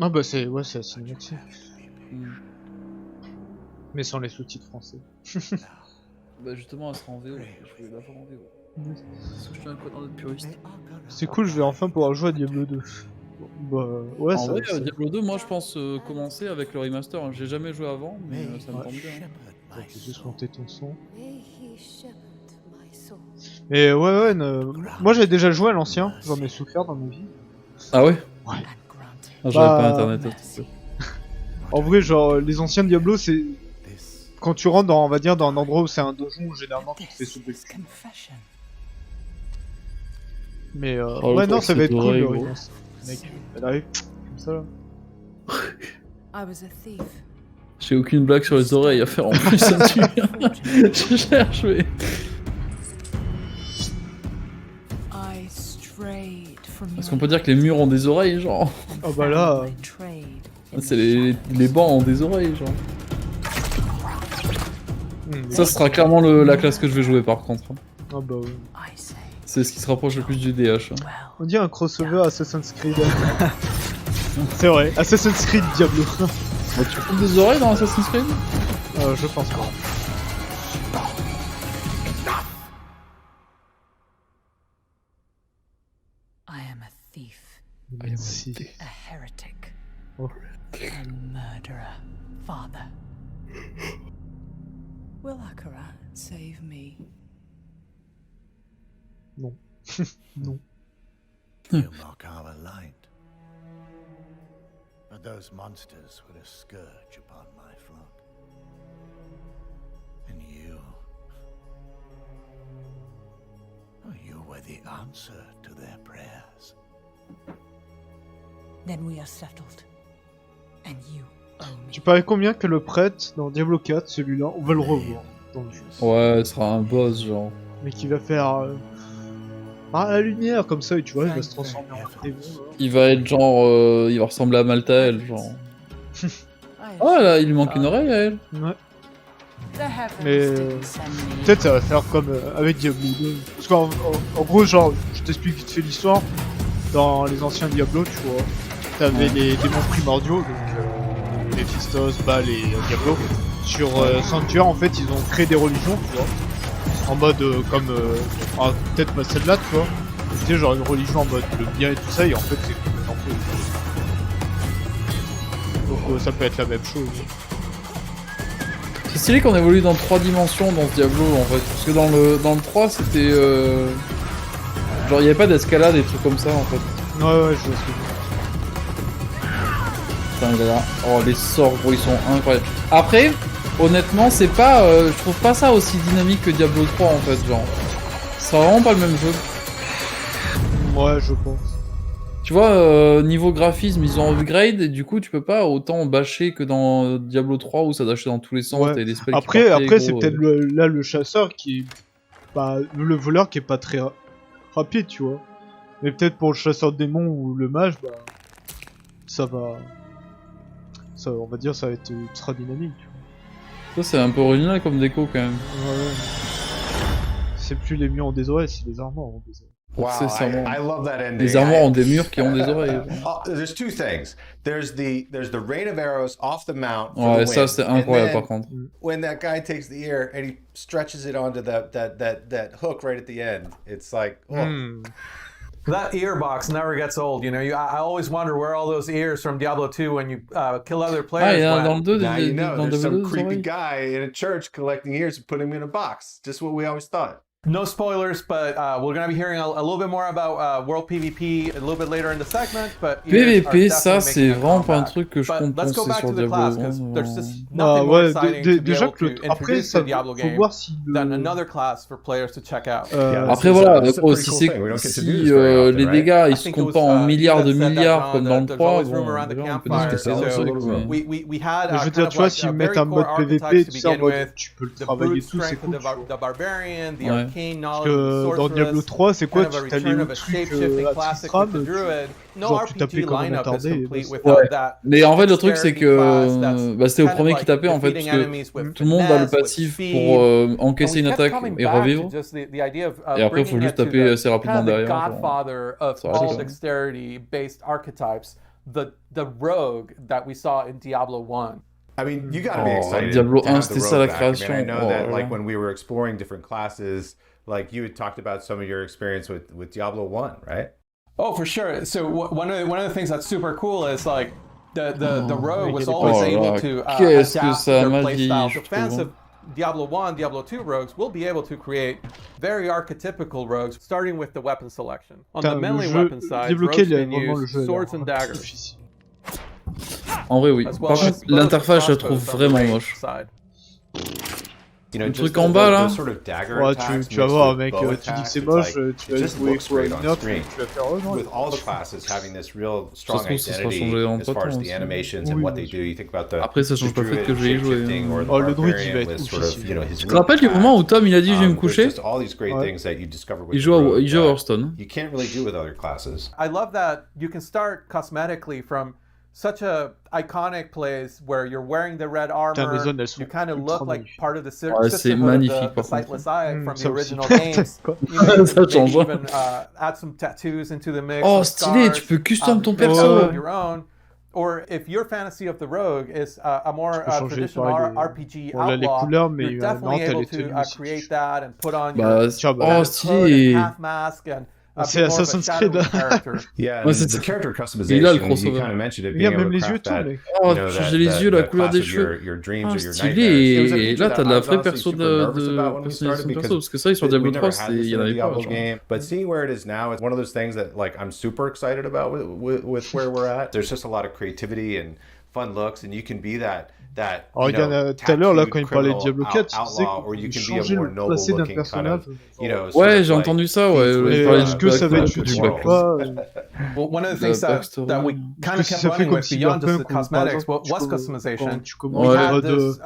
Ah bah c'est... ouais, c'est la cinématique. Mais sans les sous-titres français. Bah justement, elle sera en VO, je voulais la voir en VO. Parce que je suis un connard de puriste. C'est cool, je vais enfin pouvoir jouer à Diablo 2. Bah ouais, en ça... vrai, Diablo 2, moi je pense commencer avec le remaster. J'ai jamais joué avant, mais ça me tente bien. J'ai juste monté ton son. Mais ouais, moi j'ai déjà joué à l'ancien, j'en ai souffert dans ma vie. Ah ouais? Ouais. Ah, j'avais pas internet. En vrai, genre, les anciens Diablo, c'est... Quand tu rentres dans, on va dire, dans un endroit où c'est un donjon, généralement tu te fais soulever. Mais ouais, non, ça va être cool le remaster. Mec, elle arrive comme ça là. J'ai aucune blague sur les oreilles à faire en plus, ça me tue. Je cherche, mais... Est-ce qu'on peut dire que les murs ont des oreilles, genre? Ah bah là... C'est les bancs ont des oreilles, genre. Ça sera clairement la classe que je vais jouer par contre. Ah bah ouais. C'est ce qui se rapproche le plus du DH. On dit un crossover Assassin's Creed. C'est vrai, Assassin's Creed Diablo. Tu fous des oreilles dans Assassin's Creed? Je pense pas. A heretic. Oh. A murderer. Father. Will Akara save me? Non. Non. You mock our light. But those monsters were a scourge upon my flock. And you the answer to their prayers. Then we are settled. And you owe me. Tu parais combien que le prêtre dans Diablo 4, celui-là, on va le revoir dans le jeu. Ouais, ce sera un boss, genre. Mais qui va faire... la lumière, comme ça, et tu vois, il va se transformer en démon. Il va être genre... il va ressembler à Maltael, genre. Oh là, il lui manque une oreille à elle. Ouais. Mais peut-être ça va faire comme avec Diablo 2. Parce qu'en gros, genre, je t'explique vite fait l'histoire. Dans les anciens Diablo, tu vois, t'avais les démons primordiaux, donc Mephistos, Baal et Diablo. Sur Sanctuaire, en fait, ils ont créé des religions, tu vois. En mode comme peut-être pas celle-là, tu vois. C'était genre une religion en mode le bien et tout ça, et en fait, c'est complètement faux. Donc ça peut être la même chose. C'est stylé qu'on évolue dans 3 dimensions dans ce Diablo en fait, parce que dans le 3 c'était genre il n'y avait pas d'escalade et trucs comme ça en fait. Ouais je vois ce que tu veux dire. Putain, là. Oh les sorts gros ils sont incroyables. Après, honnêtement c'est pas, je trouve pas ça aussi dynamique que Diablo 3 en fait, genre. C'est vraiment pas le même jeu. Ouais je pense. Tu vois, niveau graphisme, ils ont upgrade et du coup, tu peux pas autant bâcher que dans Diablo 3 où ça dâchait dans tous les sens, ouais. T'as des spells après, qui partaient, c'est peut-être là le chasseur qui est pas... le voleur qui est pas très rapide, tu vois. Mais peut-être pour le chasseur de démons ou le mage, bah... ça va... on va dire, ça va être ultra dynamique, tu vois. Ça, c'est un peu original comme déco, quand même. Ouais. C'est plus les murs ont des oreilles, c'est les armoires ont des oreilles. Wow, I love that ending. Les armoires ont des murs qui ont des oreilles. There's two things. There's the rain of arrows off the mount. Ouais, ça c'est incroyable par contre. When that guy takes the ear and he stretches it onto that hook right at the end, it's like, oh. That ear box never gets old, you know. I always wonder where all those ears from Diablo 2 when you kill other players. Dans le 2, now you know, there's some creepy guy in a church collecting ears and putting them in a box. Just what we always thought. No spoilers, but we're going to be hearing a little bit more about World PvP a little bit later in the segment. But PvP, ça c'est vraiment pas un truc que je compte penser sur Diablo. Ouais, déjà que après ça faut voir si après voilà, si les dégâts ils se comptent pas en milliards de milliards comme dans le 3, bon, on peut discuter d'un truc. Je veux dire, tu vois, s'ils mettent un mode PvP, tu peux le travailler tout, c'est cool. Parce que dans Diablo 3, c'est quoi? Tu t'allais au truc à Tristram, genre tu tapais comme un attardé. Ouais, mais en fait le truc c'est que c'était au premier qui tapait en fait, parce que tout le monde a le passif pour encaisser une attaque et revivre. Et après il faut juste taper assez rapidement derrière. I mean, you gotta be excited. Diablo 1, c'était ça la création. I know that, like, when we were exploring different classes, like, you had talked about some of your experience with Diablo 1, right? Oh, for sure. So one of the things that's super cool is, like, the rogue was always able to adapt their playstyle. So fans of Diablo 1, Diablo 2 rogues will be able to create very archetypical rogues, starting with the weapon selection. On the melee weapon side, rogues can use swords and daggers. En vrai, oui. Par contre, l'interface, je la trouve vraiment moche. Le truc en bas là. Ouais, tu vas voir, mec, tu dis que c'est moche, tu vas jouer quoi une heure, tu vas faire oh non. Ça se trouve, ça sera changé en pas temps aussi. Après, ça change pas le fait que je vais y jouer. Oh, le druide il va être oufissime. Tu te rappelles du moment où Tom il a dit je vais me coucher? Il joue à Hearthstone. I love that you can start cosmetically from such a iconic place where you're wearing the red armor, you kind of look like part of the system of the Sightless Eye from the original games. Ça change. Even add some tattoos into the mix. Oh, stylé, tu peux custom ton perso. Or if your fantasy of the rogue is a more traditional RPG outlaw, you're definitely able to create that and put on your half mask and c'est Assassin's Creed. Yeah, the character customization, you kind of mentioned it, being able to craft that. Oh, changer les yeux, la couleur des cheveux. Ah, stylé. Et là, t'as de la vraie perso de personnalisation de perso, parce que ça, sur Diablo 3, il y en avait pas. But seeing where it is now, it's one of those things that, like, I'm super excited about with where we're at. There's just a lot of creativity and fun looks, and you can be that that. Alors, il y en a tout à l'heure, là, quand il parlait de Diablo 4, il disait qu'on pouvait changer le placé d'un personnage. Ouais, j'ai entendu ça, ouais. Est-ce que ça va être utile ou pas? Well, one of the things that we kind of kept running with beyond just the cosmetics was customization. We had this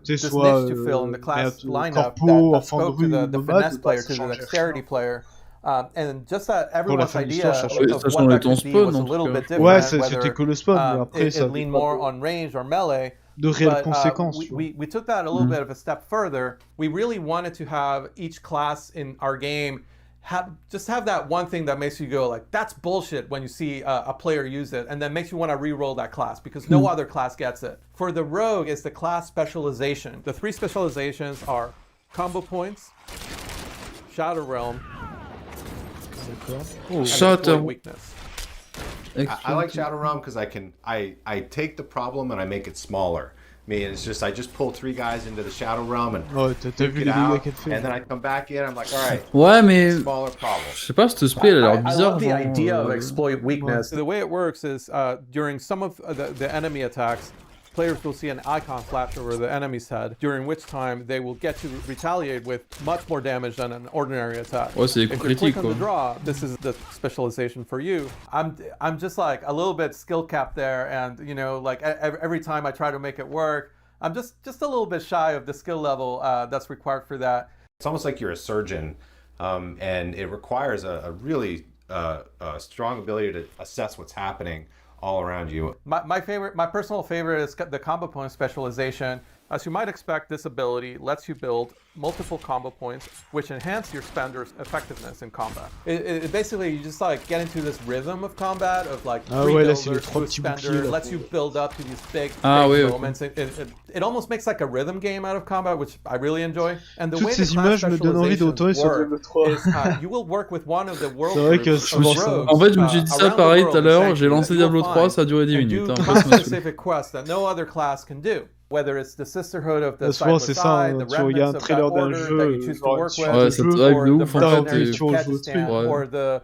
niche to fill in the class lineup that spoke to the finesse player, to the dexterity player. And just that everyone's idea of what that could be was a little bit different, whether it leaned more on range or melee. De réelles conséquences. We took that a little bit of a step further. We really wanted to have each class in our game just have that one thing that makes you go like, that's bullshit when you see a player use it, and then makes you want to re-roll that class because no other class gets it. For the rogue, it's the class specialization. The 3 specializations are combo points, Shadow Realm, and exploit weakness. I like Shadow Realm because I take the problem and I make it smaller. I mean, it's just I just pull 3 guys into the Shadow Realm and get out, and then I come back in. I'm like, all right. Ouais, mais smaller problem. Je sais pas, cette spell elle a l'air bizarre. I love the idea of exploit weakness. The way it works is during some of the enemy attacks, players will see an icon flash over the enemy's head, during which time they will get to retaliate with much more damage than an ordinary attack. Ouais, c'est if you click on the draw, this is the specialization for you. I'm just like a little bit skill capped there, and you know, like every time I try to make it work, I'm just a little bit shy of the skill level that's required for that. It's almost like you're a surgeon, and it requires a really strong ability to assess what's happening all around you. My personal favorite is the combo point specialization. As you might expect, this ability lets you build multiple combo points which enhance your spender's effectiveness in combat. It basically, you just like get into this rhythm of combat of like builders to a spender, lets you build up to these big moments. It almost makes like a rhythm game out of combat, which I really enjoy. And the way the class specializations work is you will work with one of the world groups of rogues. En fait, je me suis dit ça pareil tout à l'heure, j'ai lancé Diablo 3, ça a duré 10 minutes. Specific quests that no other class can do. Whether it's the sisterhood of the side by side, the remnants of that order that you choose to work with, or the mercenaries of Kyrgyzstan, or the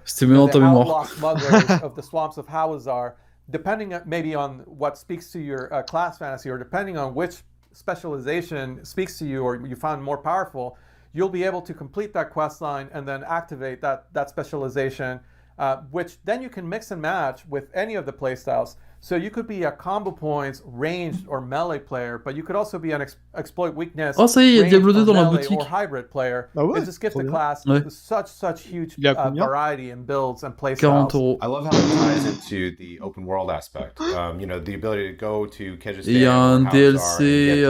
outlaw smugglers of the swamps of Hawazar, depending maybe on what speaks to your class fantasy, or depending on which specialization speaks to you or you find more powerful, you'll be able to complete that quest line and then activate that specialization, which then you can mix and match with any of the playstyles. So you could be a combo points, ranged or melee player, but you could also be an exploit weakness, ça y est, il y a Diablo 2 dans la boutique. Or hybrid player. It just gives the class such huge variety in builds and playstyles. 40 €. I love how it ties into the open world aspect. You know, the ability to go to Kyrgyzstan. Il y a un DLC.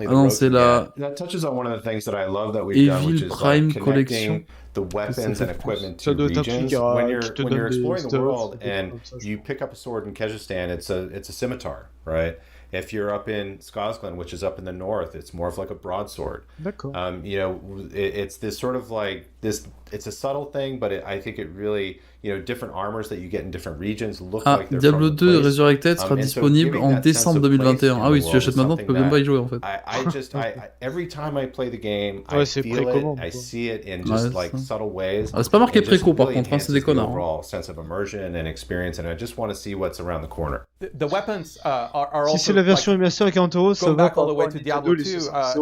Non, c'est la. That touches on one of the things that I love that we've done, which is Prime like connecting the weapons and equipment to regions. When you're exploring the world and you pick up a sword in Kyrgyzstan, it's a scimitar, right? If you're up in Skazglen, which is up in the north, it's more of like a broadsword. You know, it's this sort of like this. It's a subtle thing, but I think it really, you know, different armors that you get in different regions look like they're Diablo from 2 the place. Resurrected sera disponible en décembre 2021. Ah oui, si tu achètes maintenant, tu peux même pas y jouer en fait. Every time I play the game, I feel it, I see it in just like subtle ways. C'est pas marqué préco par contre, c'est des connards. Overall sense of immersion and experience, and I just want to see what's around the corner. The weapons are also. Si c'est la version immersive à 40 €, ça va. All the way to Diablo 2,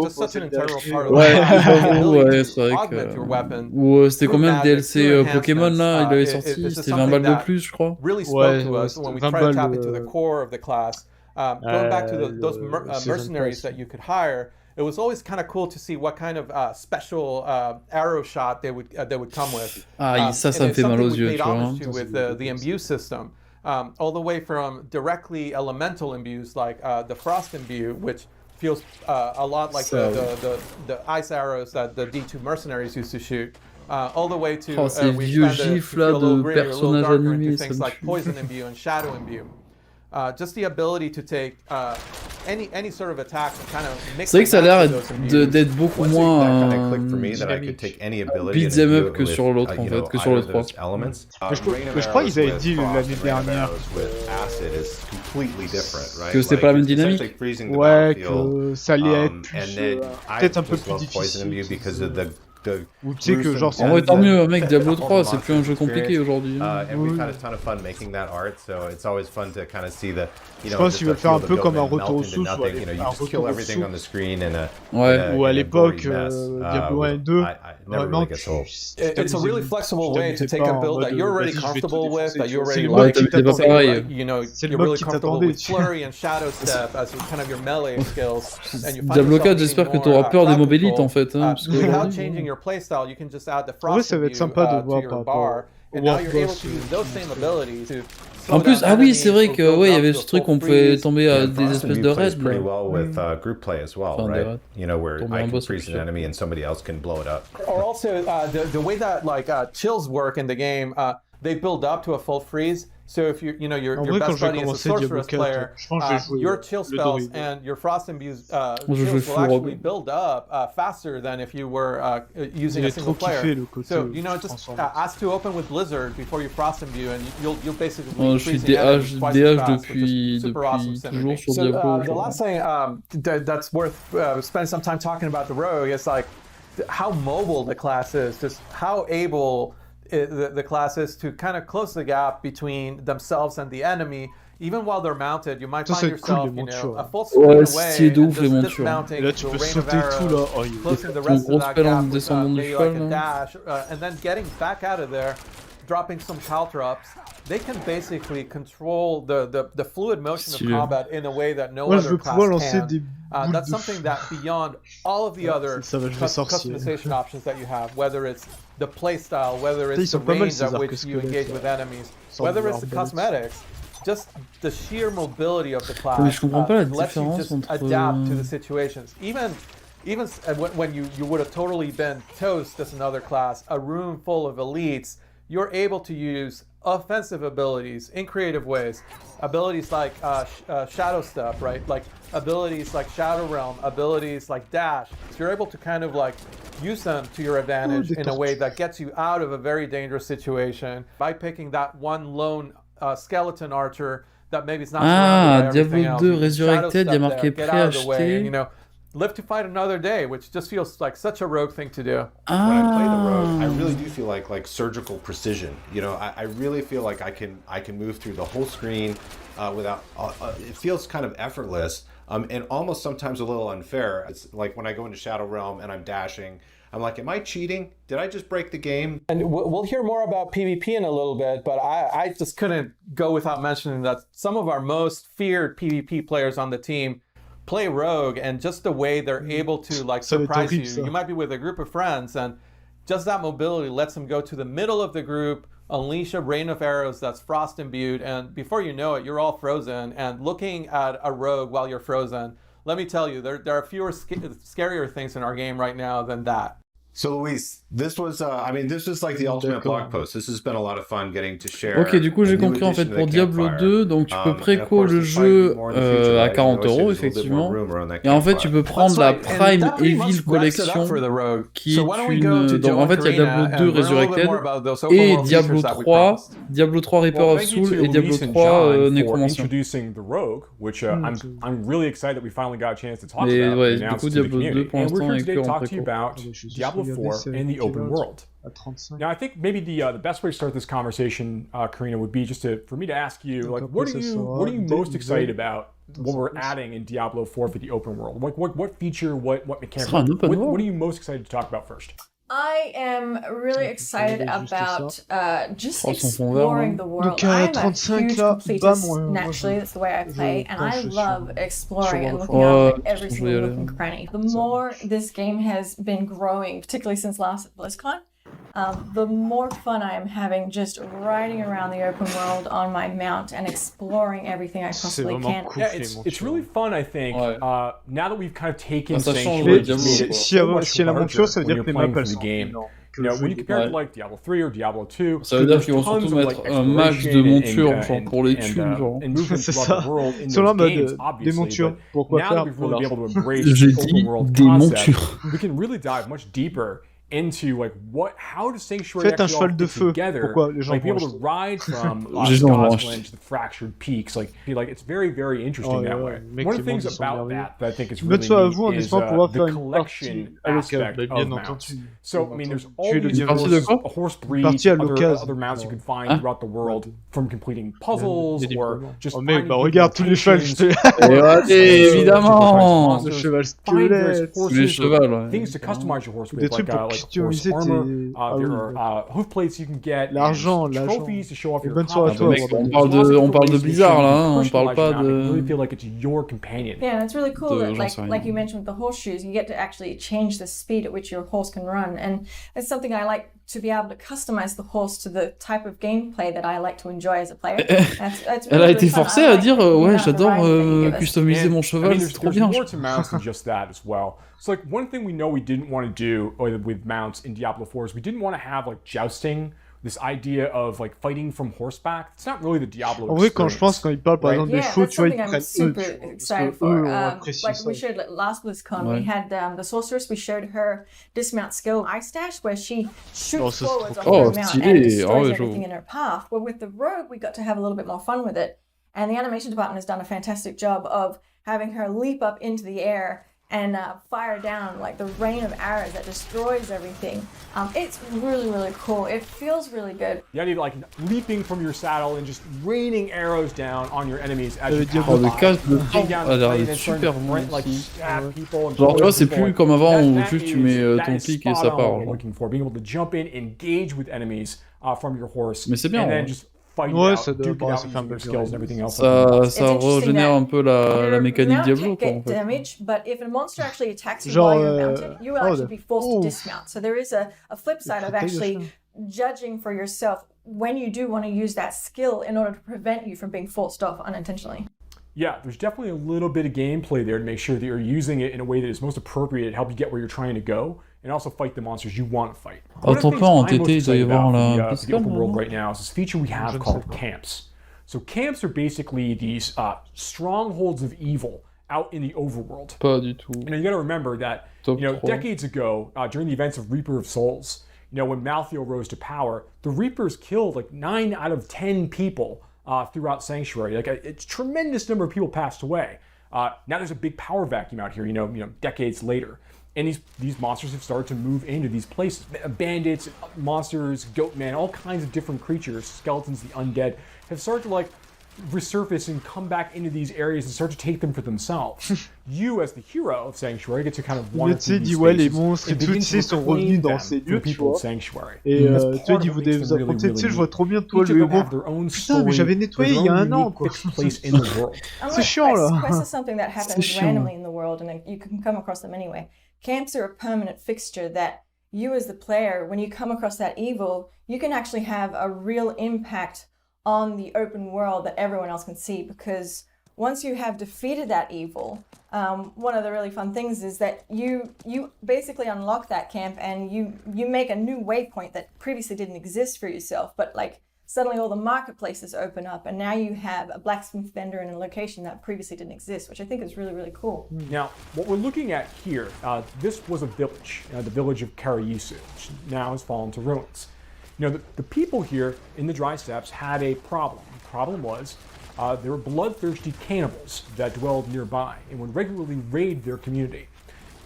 just such an integral part of ouais, c'est vrai que. Ou c'était combien de DLC Pokémon là? Il avait sorti, c'était 20 balles de plus, je crois. Really spoke to us when we tried to tap into the core of the class. Going back to those mercenaries that you could hire, it was always kind of cool to see what kind of special arrow shot they would come with. Ah, ça me fait mal aux yeux, tu vois. With the imbue system, all the way from directly elemental imbues like the frost imbue, which feels a lot like the ice arrows that the D2 mercenaries used to shoot. All the way to ces vieux gifs là de personnages animés, things like poison imbue and shadow imbue. Just the ability to take any sort of attack and kind of mix. C'est vrai que ça a l'air d'être beaucoup moins beat'em up que sur l'autre en fait, que sur le 3. Je crois qu'ils avaient dit l'année dernière que c'était pas la même dynamique. Ouais, que ça allait être peut-être un peu plus difficile. Ou tu sais que genre en vrai tant mieux mec, Diablo 3 c'est plus un jeu compliqué aujourd'hui. And we've had a ton of fun making that art, so it's always fun to kind of see the, you know, je pense qu'ils veulent faire un peu comme un retour aux sources, you know, you just kill everything on the screen and ou à l'époque Diablo 1 et 2. It's a really flexible way to take a build that you're already comfortable with, that you already like. You know, you're really comfortable with flurry and shadow step as kind of your melee skills. Diablo 4, j'espère que t'auras peur des mob élites en fait. Without changing your playstyle, you can just add the frost to your bar, and now you're able to use those same abilities to. En plus, ah oui, c'est vrai que ouais, il y avait ce truc où on pouvait tomber à des espèces de raids. Pretty well with group play as well, right? You know, where I can freeze an enemy and somebody else can blow it up. Or also the way that like chills work in the game, they build up to a full freeze. So if your best buddy is a sorceress player, your chill spells and your frost imbues chills will actually build up faster than if you were using a single player. So you know, just ask to open with Blizzard before you frost imbue, and you'll basically be freezing enemies twice as fast, which is super awesome synergy. So the last thing that's worth spending some time talking about the rogue is like how mobile the class is, just how able the class is to kind of close the gap between themselves and the enemy. Even while they're mounted, you might find yourself, you know, a full screen away, and just dismounting to a rain of arrows, closing the rest of that gap with maybe like a dash, and then getting back out of there, dropping some caltrops. They can basically control the fluid motion of combat in a way that no other class can. That's something that beyond all of the other customization options that you have, whether it's the playstyle, whether it's the range at which you engage with enemies, whether it's the cosmetics, just the sheer mobility of the class lets you just adapt to the situations. Even when you would have totally been toast as another class, a room full of elites, you're able to use offensive abilities in creative ways. Abilities like Shadow Step, right? Like abilities like Shadow Realm, abilities like Dash. So you're able to kind of like use them to your advantage in a way that gets you out of a very dangerous situation by picking that one lone skeleton archer that maybe is not surrounded by everything else. Diablo 2 Resurrected, il y a marqué préacheté. You know, live to fight another day, which just feels like such a rogue thing to do. When I play the rogue, I really do feel like surgical precision. You know, I really feel like I can move through the whole screen without. It feels kind of effortless, and almost sometimes a little unfair. It's like when I go into Shadow Realm and I'm dashing. I'm like, am I cheating? Did I just break the game? And we'll hear more about PvP in a little bit, but I just couldn't go without mentioning that some of our most feared PvP players on the team play rogue, and just the way they're able to like surprise you. You might be with a group of friends, and just that mobility lets them go to the middle of the group, unleash a rain of arrows that's frost imbued, and before you know it, you're all frozen. And looking at a rogue while you're frozen, let me tell you, there are fewer scarier things in our game right now than that. So Luis, this was, this is like the ultimate blog post. This has been a lot of fun getting to share. Ok, du coup j'ai compris en fait pour Diablo 2, donc tu peux préco le jeu à 40 € effectivement, et en fait tu peux prendre la Prime Evil Collection qui est une... Donc en fait il y a Diablo 2 Resurrected et Diablo 3, Diablo 3 Reaper of Soul et Diablo 3 Nécromancien. Mais ouais, du coup Diablo 2 pour l'instant est que en préco. Diablo 4 in the open world. Now, I think maybe the best way to start this conversation, Karina, would be just for me to ask you, like, what are you most excited about what we're adding in Diablo 4 for the open world? What feature, what mechanic? What are you most excited to talk about first? I am really excited about just exploring the world. I'm a huge completist, naturally, that's the way I play, and I love exploring and looking out at every single nook and cranny. The more this game has been growing, particularly since last BlizzCon, the more fun I am having just riding around the open world on my mount and exploring everything I possibly can. Yeah, it's really fun, I think, now that we've kind of taken si elle a l'aventure, ça veut dire que les maps elles sont game. You know, when you compare it to like Diablo 3 or Diablo 2, ça veut dire qu'ils vont surtout mettre un match de monture genre pour les thunes, genre. C'est ça. Sur là en mode des montures. Pourquoi faire J'ai dit des montures. We can really dive much deeper into like how does Sanctuary Faites un cheval de feu. Pourquoi les gens like be able to ride from Scotland to the fractured peaks, like it's very very interesting that way. One of the things about that I think is really neat is the collection aspect of mounts. So I mean, there's all these horse breeds, other mounts you can find throughout the world from completing puzzles or just finding regarde tous les chevals. Évidemment. Le cheval squelette. Les chevals. Things to customize your horse with, like horse armor. There are hoof plates you can get. Trophies to show off your accomplishments. On parle de Blizzard là, hein, on parle pas de. You really feel like it's your companion. Yeah, and it's really cool that like you mentioned with the horseshoes, you get to actually change the speed at which your horse can run, and it's something I like to be able to customize the horse to the type of gameplay that I like to enjoy as a player. That's Elle a été forcée à dire ouais, j'adore customiser mon cheval, c'est trop bien. There's more to mounts than just that as well. So like one thing we know we didn't want to do with mounts in Diablo 4 is we didn't want to have like jousting. This idea of like fighting from horseback, it's not really the Diablo experience. En vrai, quand je pense, quand ils parlent par exemple des chevaux, tu vois, ils prennent super excited for. Like we showed last BlizzCon, we had the sorceress. We showed her dismount skill ice dash, where she shoots forwards off her mount and destroys everything in her path. Well, with the rogue, we got to have a little bit more fun with it, and the animation department has done a fantastic job of having her leap up into the air and fire down like the rain of arrows that destroys everything. It's really, really cool. It feels really good. The idea of like leaping from your saddle and just raining arrows down on your enemies as you pass le casque a l'air d'être super bon. Genre tu vois, c'est plus comme avant où juste tu mets ton clic et ça part. Being able to jump in, engage with enemies from your horse. Mais c'est bien. And then just ouais, ça fait un peu ça régénère un peu la mécanique Diablo, quoi, en fait. Damage, but if a monster actually attacks you while you're mounted, you will actually be forced to dismount. So there is a flip side of actually judging for yourself when you do want to use that skill in order to prevent you from being forced off unintentionally. Yeah, there's definitely a little bit of gameplay there to make sure that you're using it in a way that is most appropriate to help you get where you're trying to go, and also fight the monsters you want to fight. One of the things I'm most excited about the open world right now is this feature we have called camps. So camps are basically these strongholds of evil out in the overworld. Pas du tout. And you got to remember that decades ago, during the events of Reaper of Souls, when Malthael rose to power, the Reapers killed like 9 out of 10 people throughout Sanctuary. Like a tremendous number of people passed away. Now there's a big power vacuum out here, decades later. And these monsters have started to move into these places. Bandits, monsters, goatmen, all kinds of different creatures, skeletons, the undead, have started to like resurface and come back into these areas and start to take them for themselves. You, as the hero of Sanctuary, get to kind of wander through these spaces les monstres et tout, sont revenus dans ces lieux, tu vois. Et tu vois, niveau des affrontés, tu sais, je vois trop bien toi le héros. Putain, mais j'avais nettoyé il y a un an, quoi. C'est chiant, là. Quest is something that happens randomly in the world, and you can come across them anyway. Camps are a permanent fixture that you, as the player, when you come across that evil, you can actually have a real impact on the open world that everyone else can see, because once you have defeated that evil, one of the really fun things is that you basically unlock that camp and you make a new waypoint that previously didn't exist for yourself, but like suddenly all the marketplaces open up and now you have a blacksmith vendor in a location that previously didn't exist, which I think is really, really cool. Now, what we're looking at here, this was a village, the village of Karayisu, which now has fallen to ruins. The people here in the Dry Steppes had a problem. The problem was there were bloodthirsty cannibals that dwelled nearby and would regularly raid their community.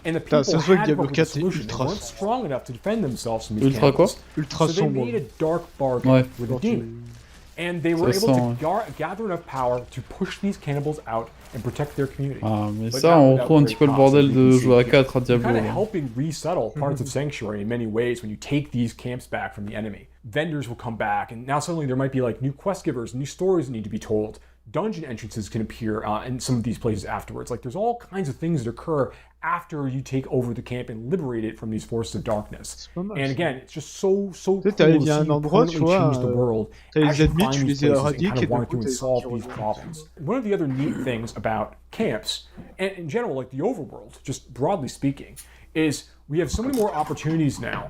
And the people had to come up with a solution. They weren't strong enough to defend themselves from these cannibals. So they made a dark bargain with the demon. And they were able to gather enough power to push these cannibals out and protect their community. Ah, mais ça, on retrouve un petit peu le bordel de jouer à 4 à Diablo. Kind of helping resettle parts of Sanctuary in many ways when you take these camps back from the enemy. Vendors will come back, and now suddenly there might be like new quest givers, new stories that need to be told. Dungeon entrances can appear in some of these places afterwards. Like there's all kinds of things that occur after you take over the camp and liberate it from these forces of darkness. And again, it's just so cool to see you permanently change the world as you find these places and kind of want to solve these problems. One of the other neat things about camps, and in general, like the overworld, just broadly speaking, is we have so many more opportunities now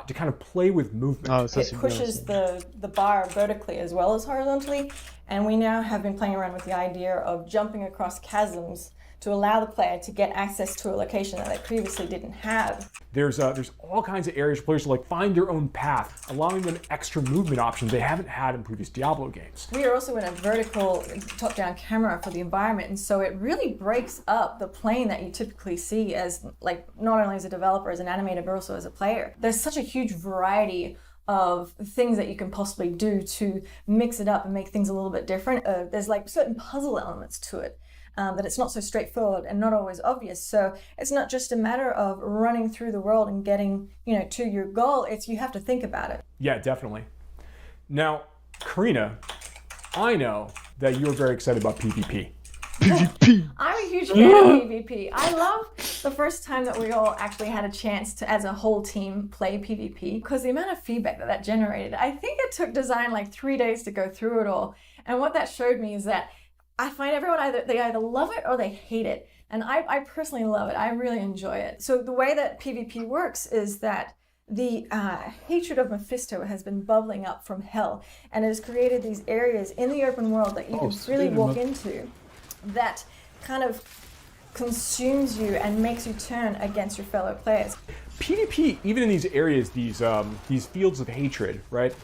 to kind of play with movement. It pushes the bar vertically as well as horizontally, and we now have been playing around with the idea of jumping across chasms to allow the player to get access to a location that they previously didn't have. There's all kinds of areas for players to like find their own path, allowing them extra movement options they haven't had in previous Diablo games. We are also in a vertical top-down camera for the environment, and so it really breaks up the plane that you typically see as like not only as a developer, as an animator, but also as a player. There's such a huge variety of things that you can possibly do to mix it up and make things a little bit different. There's like certain puzzle elements to it. That it's not so straightforward and not always obvious. So it's not just a matter of running through the world and getting, to your goal. It's you have to think about it. Yeah, definitely. Now, Karina, I know that you're very excited about PvP. PvP. I'm a huge fan of PvP. I love the first time that we all actually had a chance to, as a whole team, play PvP, because the amount of feedback that generated. I think it took design like 3 days to go through it all. And what that showed me is that I find everyone they either love it or they hate it. And I personally love it. I really enjoy it. So the way that PvP works is that the hatred of Mephisto has been bubbling up from hell and has created these areas in the open world that you can freely walk into that kind of consumes you and makes you turn against your fellow players. PvP, even in these areas, these fields of hatred, right?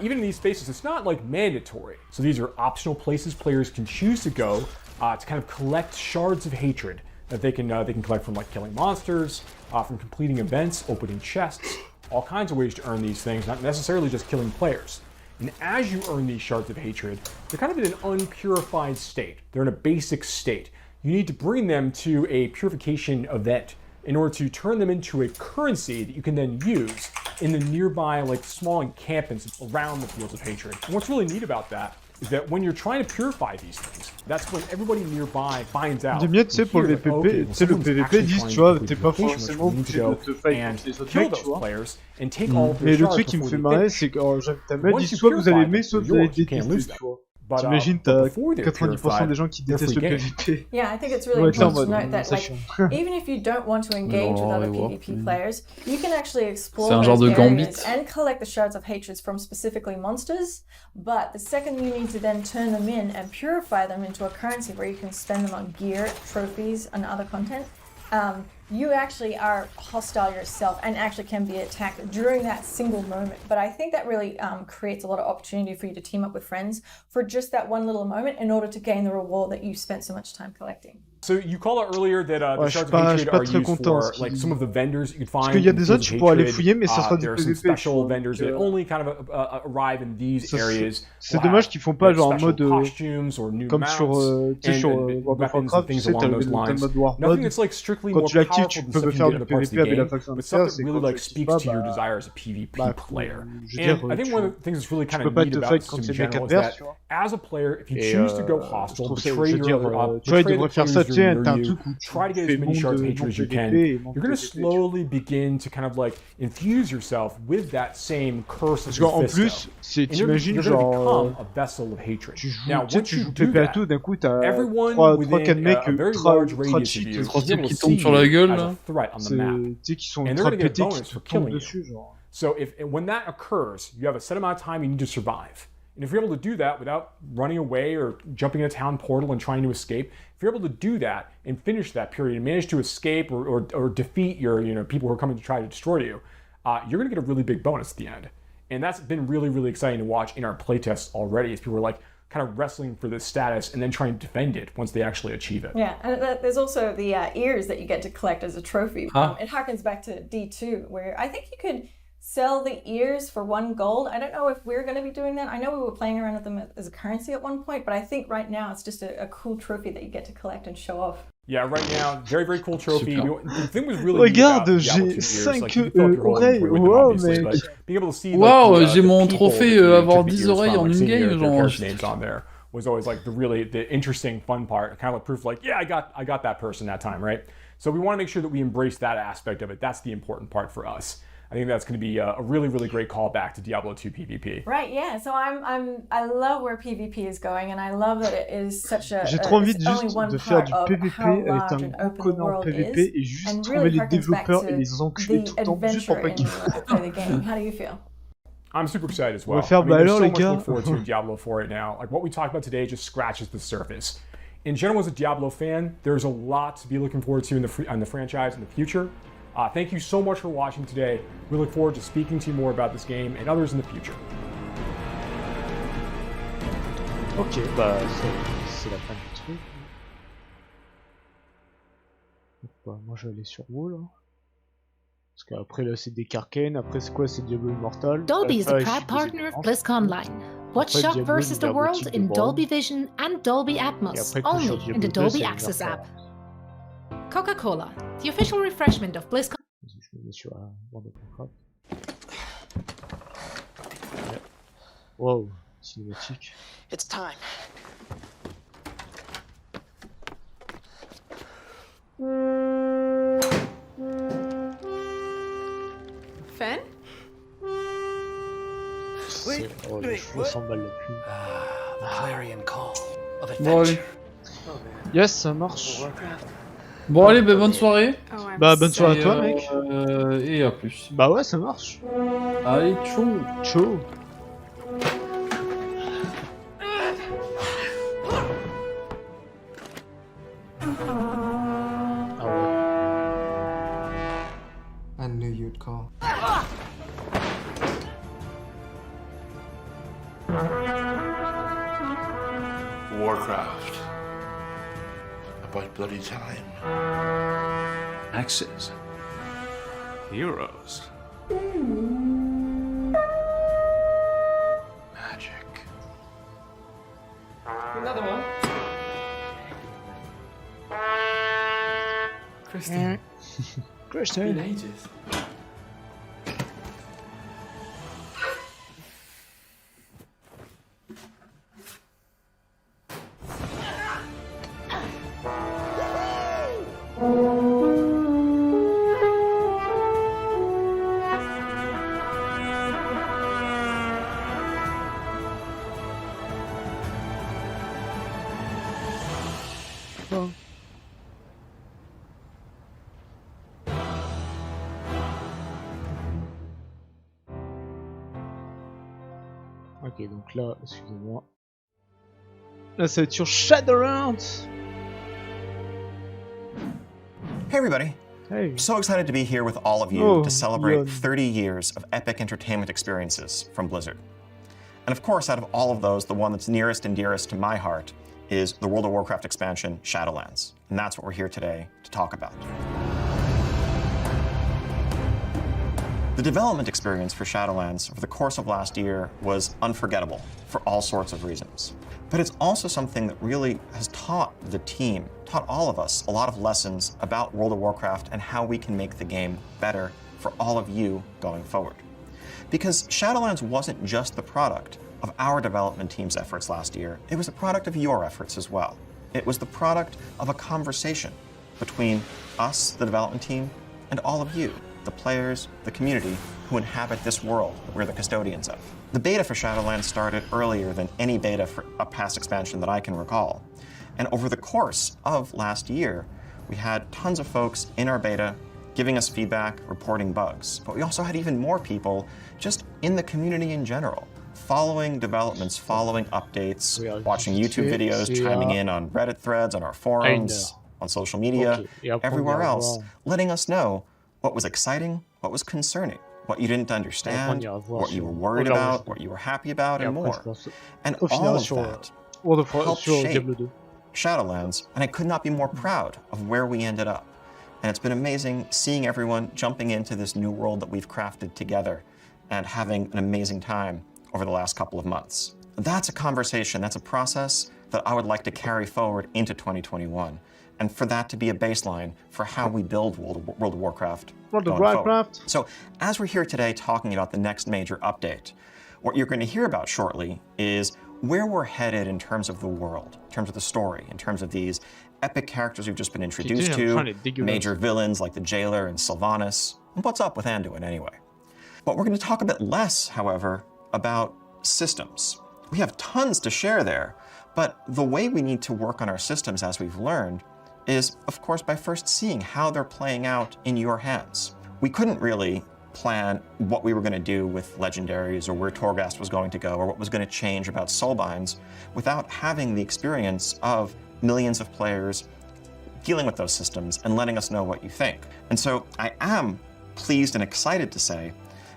Even in these spaces, it's not like mandatory. So these are optional places players can choose to go to kind of collect shards of hatred that they can collect from like killing monsters, from completing events, opening chests, all kinds of ways to earn these things, not necessarily just killing players. And as you earn these shards of hatred, they're kind of in an unpurified state. They're in a basic state. You need to bring them to a purification event in order to turn them into a currency that you can then use in the nearby like small encampments around the fields of hatred. And what's really neat about that is that when you're trying to purify these things, that's when everybody nearby finds out. J'aime bien, tu sais, pour le PvP, tu sais, le PvP dit, tu vois, t'es pas forcément obligé de te fight contre les autres mecs, tu vois. Mais le truc qui me fait marrer, c'est que ta mec dit soit vous allez aimer, soit vous allez détester, tu vois. T'imagines, t'as 90% des gens qui détestent le PvP. Yeah, I think it's really important to note that, like, even if you don't want to engage with other PvP players, you can actually explore those areas and collect the shards of hatred from specifically monsters. But the second you need to then turn them in and purify them into a currency where you can spend them on gear, trophies, and other content, you actually are hostile yourself and actually can be attacked during that single moment. But I think that really creates a lot of opportunity for you to team up with friends for just that one little moment in order to gain the reward that you spent so much time collecting. So you called out earlier that the shards of hatred are used for like some of the vendors you can find. Parce qu'il y a des autres, tu pourras aller fouiller, mais ça sera du there are PvP. some special vendors that only kind of arrive in these areas. C'est dommage qu'ils font pas genre en mode costumes or new comme sur World of Warcraft, tu sais, t'as le mode War mode. Quand tu l'actives, tu peux faire du PvP avec la faction adversaire. C'est really like speaks to your desire as a PvP player. And I think one of the things that's really kind of peux pas neat te about fight this quand in c'est le mec general is adverse, that tu vois. as a player, if you choose to go hostile, betray Tu vois, il devrait faire ça, tu sais, t'as un truc où try to get as many shards of hatred as you can. You're going to slowly begin to kind of like infuse yourself with that same curse of Parce qu'en Mephisto. plus, c'est t'imagines You're genre going to become a vessel of hatred. tu joues, Now, tu sais, once tu you joues do PvP à that, tout, d'un coup t'as everyone 3-4 mecs within a very ultra large radius cheat, of you trois is able types to qui tombent see sur la you gueule, as là. a threat on the map. tu sais, qui sont And they're ultra going to get pétés, a qui bonus te for tombent killing dessus, you. genre. So when that occurs, you have a set amount of time you need to survive. And if you're able to do that without running away or jumping in a town portal and trying to escape, if you're able to do that and finish that period and manage to escape or defeat your people who are coming to try to destroy you, you're going to get a really big bonus at the end. And that's been really, really exciting to watch in our playtests already as people are like kind of wrestling for this status and then trying to defend it once they actually achieve it. Yeah, and there's also the ears that you get to collect as a trophy. It harkens back to D2, where I think you could sell the ears for 1 gold. I don't know if we're going to be doing that. I know we were playing around with them as a currency at one point, but I think right now it's just a cool trophy that you get to collect and show off. Yeah, right now, very, very cool trophy. The thing was really Regarde, j'ai 5 oreilles. Wow, mec. Being able to see wow, j'ai mon trophée avoir 10 oreilles en une-game, genre. Names on there was always like the interesting, fun part. Kind of like proof, like, yeah, I got that person that time, right? So we want to make sure that we embrace that aspect of it. That's the important part for us. I think that's going to be a really, really great callback to Diablo 2 PvP. Right, yeah. So I love where PvP is going, and I love that it is such a. J'ai trop envie juste de faire du PvP avec un gros connard PvP et juste trouver les développeurs et les enculer tout le temps juste pour pas qu'ils How do you feel? I'm super excited as well. On va faire there's alors, so les much gars. to look forward to in Diablo 4 right now. Like what we talked about today just scratches the surface. in general, as a Diablo fan, there's a lot to be looking forward to in the franchise in the future. Thank you so much for watching today. We look forward to speaking to you more about this game and others in the future. Ok, bah c'est la fin du truc. Bah, moi je vais aller sur vous là. Parce qu'après là c'est des Carcanes, après c'est quoi, c'est Diablo Immortal. Dolby is a proud partner of BlizzConline. Watch Shock versus the World in Dolby Vision and Dolby Atmos, only in the Dolby Access app. Coca-Cola, the official refreshment of BlizzCon. Je me mets sur un World of Warcraft. Wow, cinématique. It's time. Fen? Oh, les cheveux s'emballent la pluie. The clarion call of Bon allez. Yes, ça marche. Bon allez, bah, bonne soirée. Bah bonne soirée à toi mec. Et à plus. Bah ouais, ça marche. Allez, ciao. Ciao. I knew you'd call. Warcraft. About bloody time. Axes. Heroes. Magic. Another one. Kristen. Kristen. Been ages. Ok, donc là, excusez-moi. Là, ça va être sur Shadowlands. Hey everybody. Hey. So excited to be here with all of you to celebrate 30 years of epic entertainment experiences from Blizzard. And of course, out of all of those, the one that's nearest and dearest to my heart is the World of Warcraft expansion, Shadowlands. And that's what we're here today to talk about. The development experience for Shadowlands over the course of last year was unforgettable for all sorts of reasons. But it's also something that really has taught the team, taught all of us, a lot of lessons about World of Warcraft and how we can make the game better for all of you going forward. Because Shadowlands wasn't just the product of our development team's efforts last year, it was a product of your efforts as well. It was the product of a conversation between us, the development team, and all of you, the players, the community who inhabit this world that we're the custodians of. The beta for Shadowlands started earlier than any beta for a past expansion that I can recall. And over the course of last year, we had tons of folks in our beta giving us feedback, reporting bugs. But we also had even more people just in the community in general, following developments, following updates, watching YouTube videos, chiming in on Reddit threads, on our forums, on social media, everywhere else, letting us know what was exciting, what was concerning, what you didn't understand, what you were worried about, what you were happy about, and more. And all of that helped shape Shadowlands, and I could not be more proud of where we ended up. And it's been amazing seeing everyone jumping into this new world that we've crafted together and having an amazing time over the last couple of months. That's a conversation, that's a process that I would like to carry forward into 2021. And for that to be a baseline for how we build World of Warcraft. So as we're here today talking about the next major update, what you're going to hear about shortly is where we're headed in terms of the world, in terms of the story, in terms of these epic characters we've just been introduced to, major villains like the Jailer and Sylvanas, and what's up with Anduin anyway. But we're going to talk a bit less, however, about systems. We have tons to share there, but the way we need to work on our systems, as we've learned, is, of course, by first seeing how they're playing out in your hands. We couldn't really plan what we were going to do with legendaries or where Torghast was going to go or what was going to change about soulbinds without having the experience of millions of players dealing with those systems and letting us know what you think. And so I am pleased and excited to say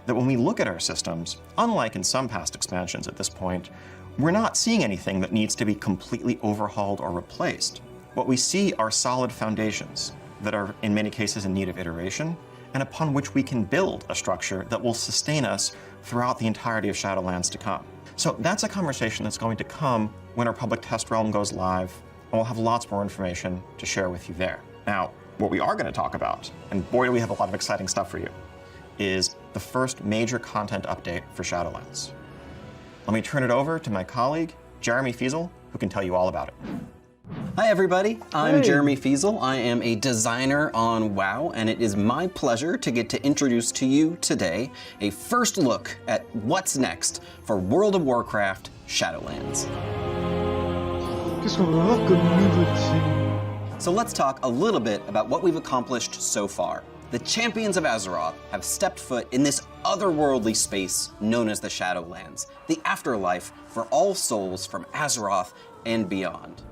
that when we look at our systems, unlike in some past expansions at this point, we're not seeing anything that needs to be completely overhauled or replaced. What we see are solid foundations that are in many cases in need of iteration, and upon which we can build a structure that will sustain us throughout the entirety of Shadowlands to come. So that's a conversation that's going to come when our public test realm goes live, and we'll have lots more information to share with you there. Now, what we are going to talk about, and boy do we have a lot of exciting stuff for you, is the first major content update for Shadowlands. Let me turn it over to my colleague, Jeremy Fiesel, who can tell you all about it. Hi everybody, I'm Jeremy Fiesel. I am a designer on WoW, and it is my pleasure to get to introduce to you today a first look at what's next for World of Warcraft Shadowlands. Qu'est-ce qu'on va voir comme nouveauté? So let's talk a little bit about what we've accomplished so far. The champions of Azeroth have stepped foot in this otherworldly space known as the Shadowlands, the afterlife for all souls from Azeroth and beyond.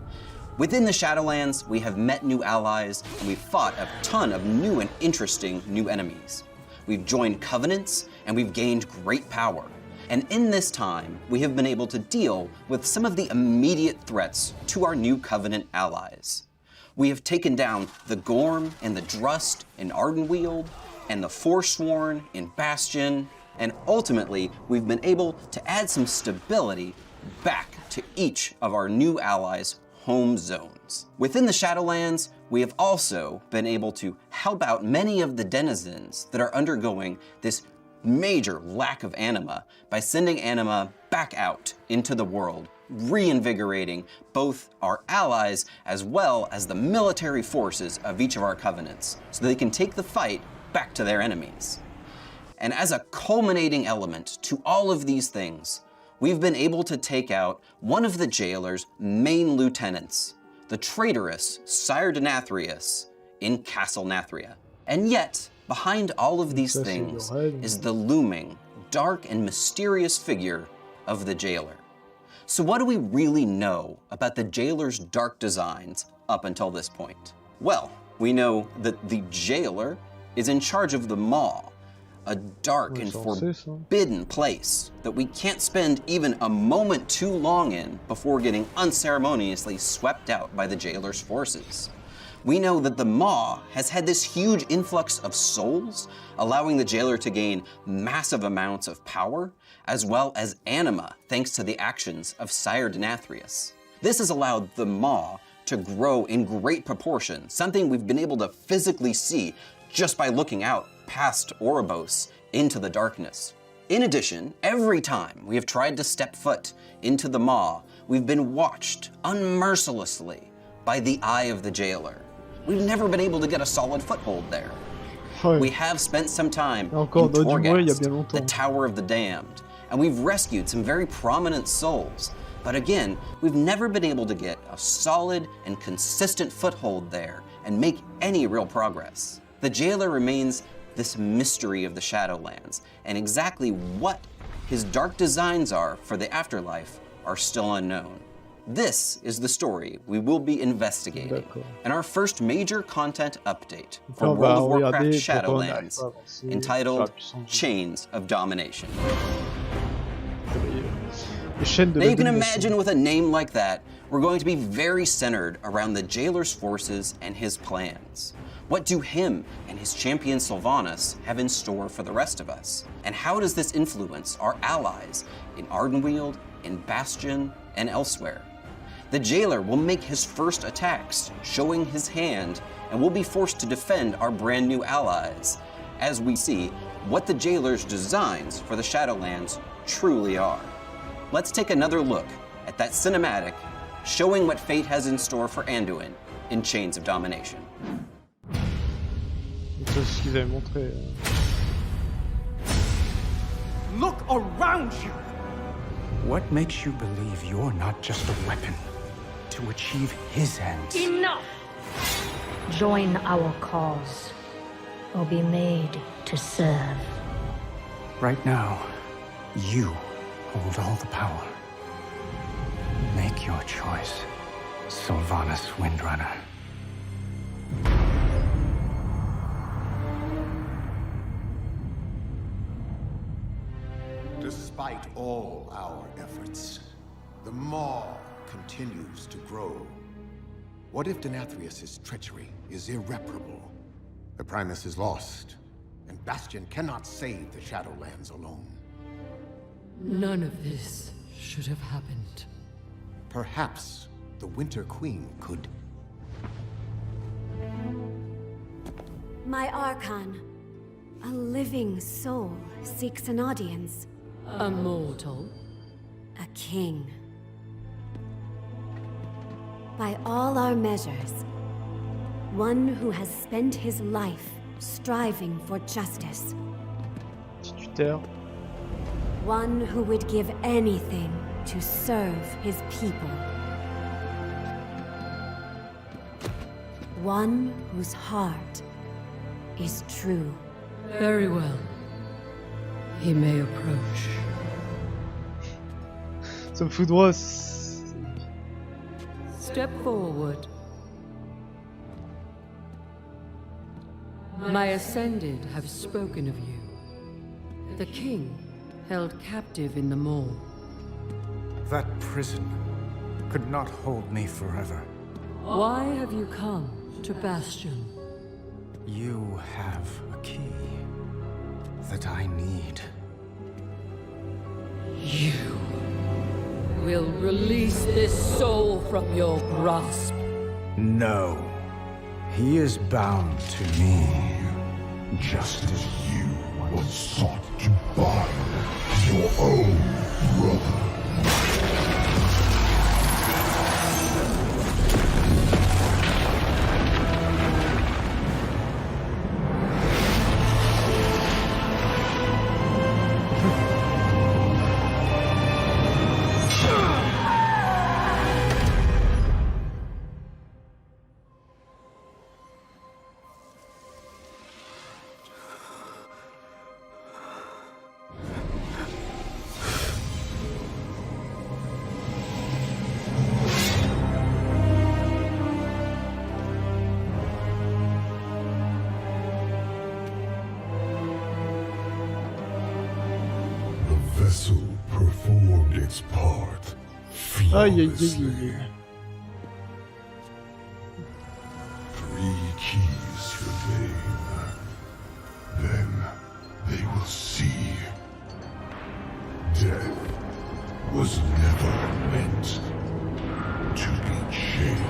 Within the Shadowlands, we have met new allies, and we've fought a ton of new and interesting new enemies. We've joined covenants, and we've gained great power. And in this time, we have been able to deal with some of the immediate threats to our new covenant allies. We have taken down the Gorm and the Drust in Ardenweald, and the Forsworn in Bastion, and ultimately, we've been able to add some stability back to each of our new allies' home zones. Within the Shadowlands, we have also been able to help out many of the denizens that are undergoing this major lack of anima by sending anima back out into the world, reinvigorating both our allies as well as the military forces of each of our covenants so they can take the fight back to their enemies. And as a culminating element to all of these things, we've been able to take out one of the jailer's main lieutenants, the traitorous Sire Denathrius in Castle Nathria. And yet, behind all of these things is the looming, dark and mysterious figure of the jailer. So what do we really know about the jailer's dark designs up until this point? Well, we know that the jailer is in charge of the Maw, a dark and forbidden place that we can't spend even a moment too long in before getting unceremoniously swept out by the jailer's forces. We know that the Maw has had this huge influx of souls, allowing the jailer to gain massive amounts of power, as well as anima, thanks to the actions of Sire Denathrius. This has allowed the Maw to grow in great proportion, something we've been able to physically see just by looking out past Oribos into the darkness. In addition, every time we have tried to step foot into the Maw, we've been watched unmercilessly by the eye of the jailer. We've never been able to get a solid foothold there. We have spent some time in Torghast, the Tower of the Damned, and we've rescued some very prominent souls. But again, we've never been able to get a solid and consistent foothold there and make any real progress. The jailer remains this mystery of the Shadowlands, and exactly what his dark designs are for the afterlife are still unknown. This is the story we will be investigating in our first major content update for World of Warcraft Shadowlands, entitled Chains of Domination. Now you can imagine with a name like that, we're going to be very centered around the jailer's forces and his plans. What do him and his champion Sylvanas have in store for the rest of us? And how does this influence our allies in Ardenweald, in Bastion, and elsewhere? The jailer will make his first attacks, showing his hand, and we'll be forced to defend our brand new allies, as we see what the jailer's designs for the Shadowlands truly are. Let's take another look at that cinematic, showing what fate has in store for Anduin in Chains of Domination. Look around you! What makes you believe you're not just a weapon to achieve his ends? Enough! Join our cause, or be made to serve. Right now, you hold all the power. Make your choice. Sylvanas Windrunner. Despite all our efforts, the Maw continues to grow. What if Denathrius' treachery is irreparable? The Primus is lost, and Bastion cannot save the Shadowlands alone. None of this should have happened. Perhaps the Winter Queen could... My Archon. A living soul seeks an audience. A mortal? A king. By all our measures, one who has spent his life striving for justice. One who would give anything to serve his people. One whose heart is true. Very well. He may approach. Ça me fout droit. Step forward. My Ascended have spoken of you. The king held captive in the Maw. That prison could not hold me forever. Why have you come to Bastion? You have a key that I need. You will release this soul from your grasp. No. He is bound to me. Just as you once sought to bind your own brother. Vessel performed its part flawlessly. 3 keys remain. Then they will see. Death was never meant to be chained.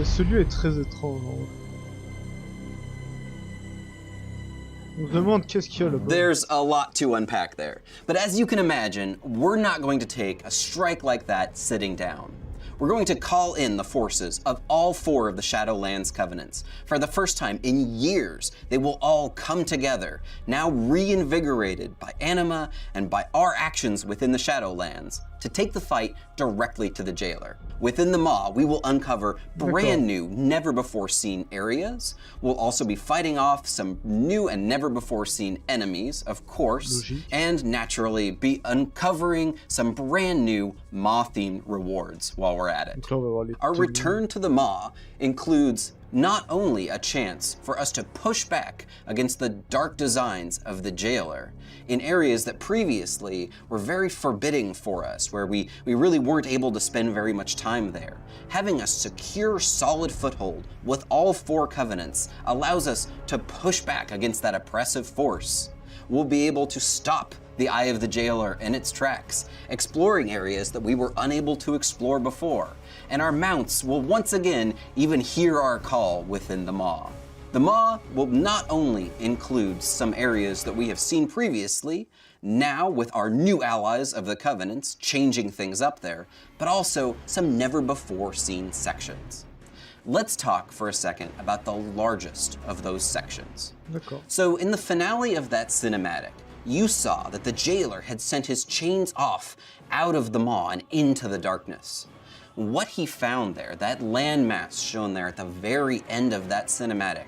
Ce lieu est très étrange. There's a lot to unpack there. But as you can imagine, we're not going to take a strike like that sitting down. We're going to call in the forces of all 4 of the Shadowlands Covenants. For the first time in years, they will all come together, now reinvigorated by anima and by our actions within the Shadowlands, to take the fight directly to the jailer. Within the Maw, we will uncover brand new, never-before-seen areas. We'll also be fighting off some new and never-before-seen enemies, of course, and naturally be uncovering some brand new Maw-themed rewards while we're at it. Our return to the Maw includes not only a chance for us to push back against the dark designs of the jailer in areas that previously were very forbidding for us, where we really weren't able to spend very much time there. Having a secure, solid foothold with all 4 covenants allows us to push back against that oppressive force. We'll be able to stop the Eye of the Jailer in its tracks, exploring areas that we were unable to explore before, and our mounts will once again even hear our call within the Maw. The Maw will not only include some areas that we have seen previously, now with our new allies of the Covenants changing things up there, but also some never-before-seen sections. Let's talk for a second about the largest of those sections. So in the finale of that cinematic, you saw that the jailer had sent his chains off out of the Maw and into the darkness. What he found there, that landmass shown there at the very end of that cinematic,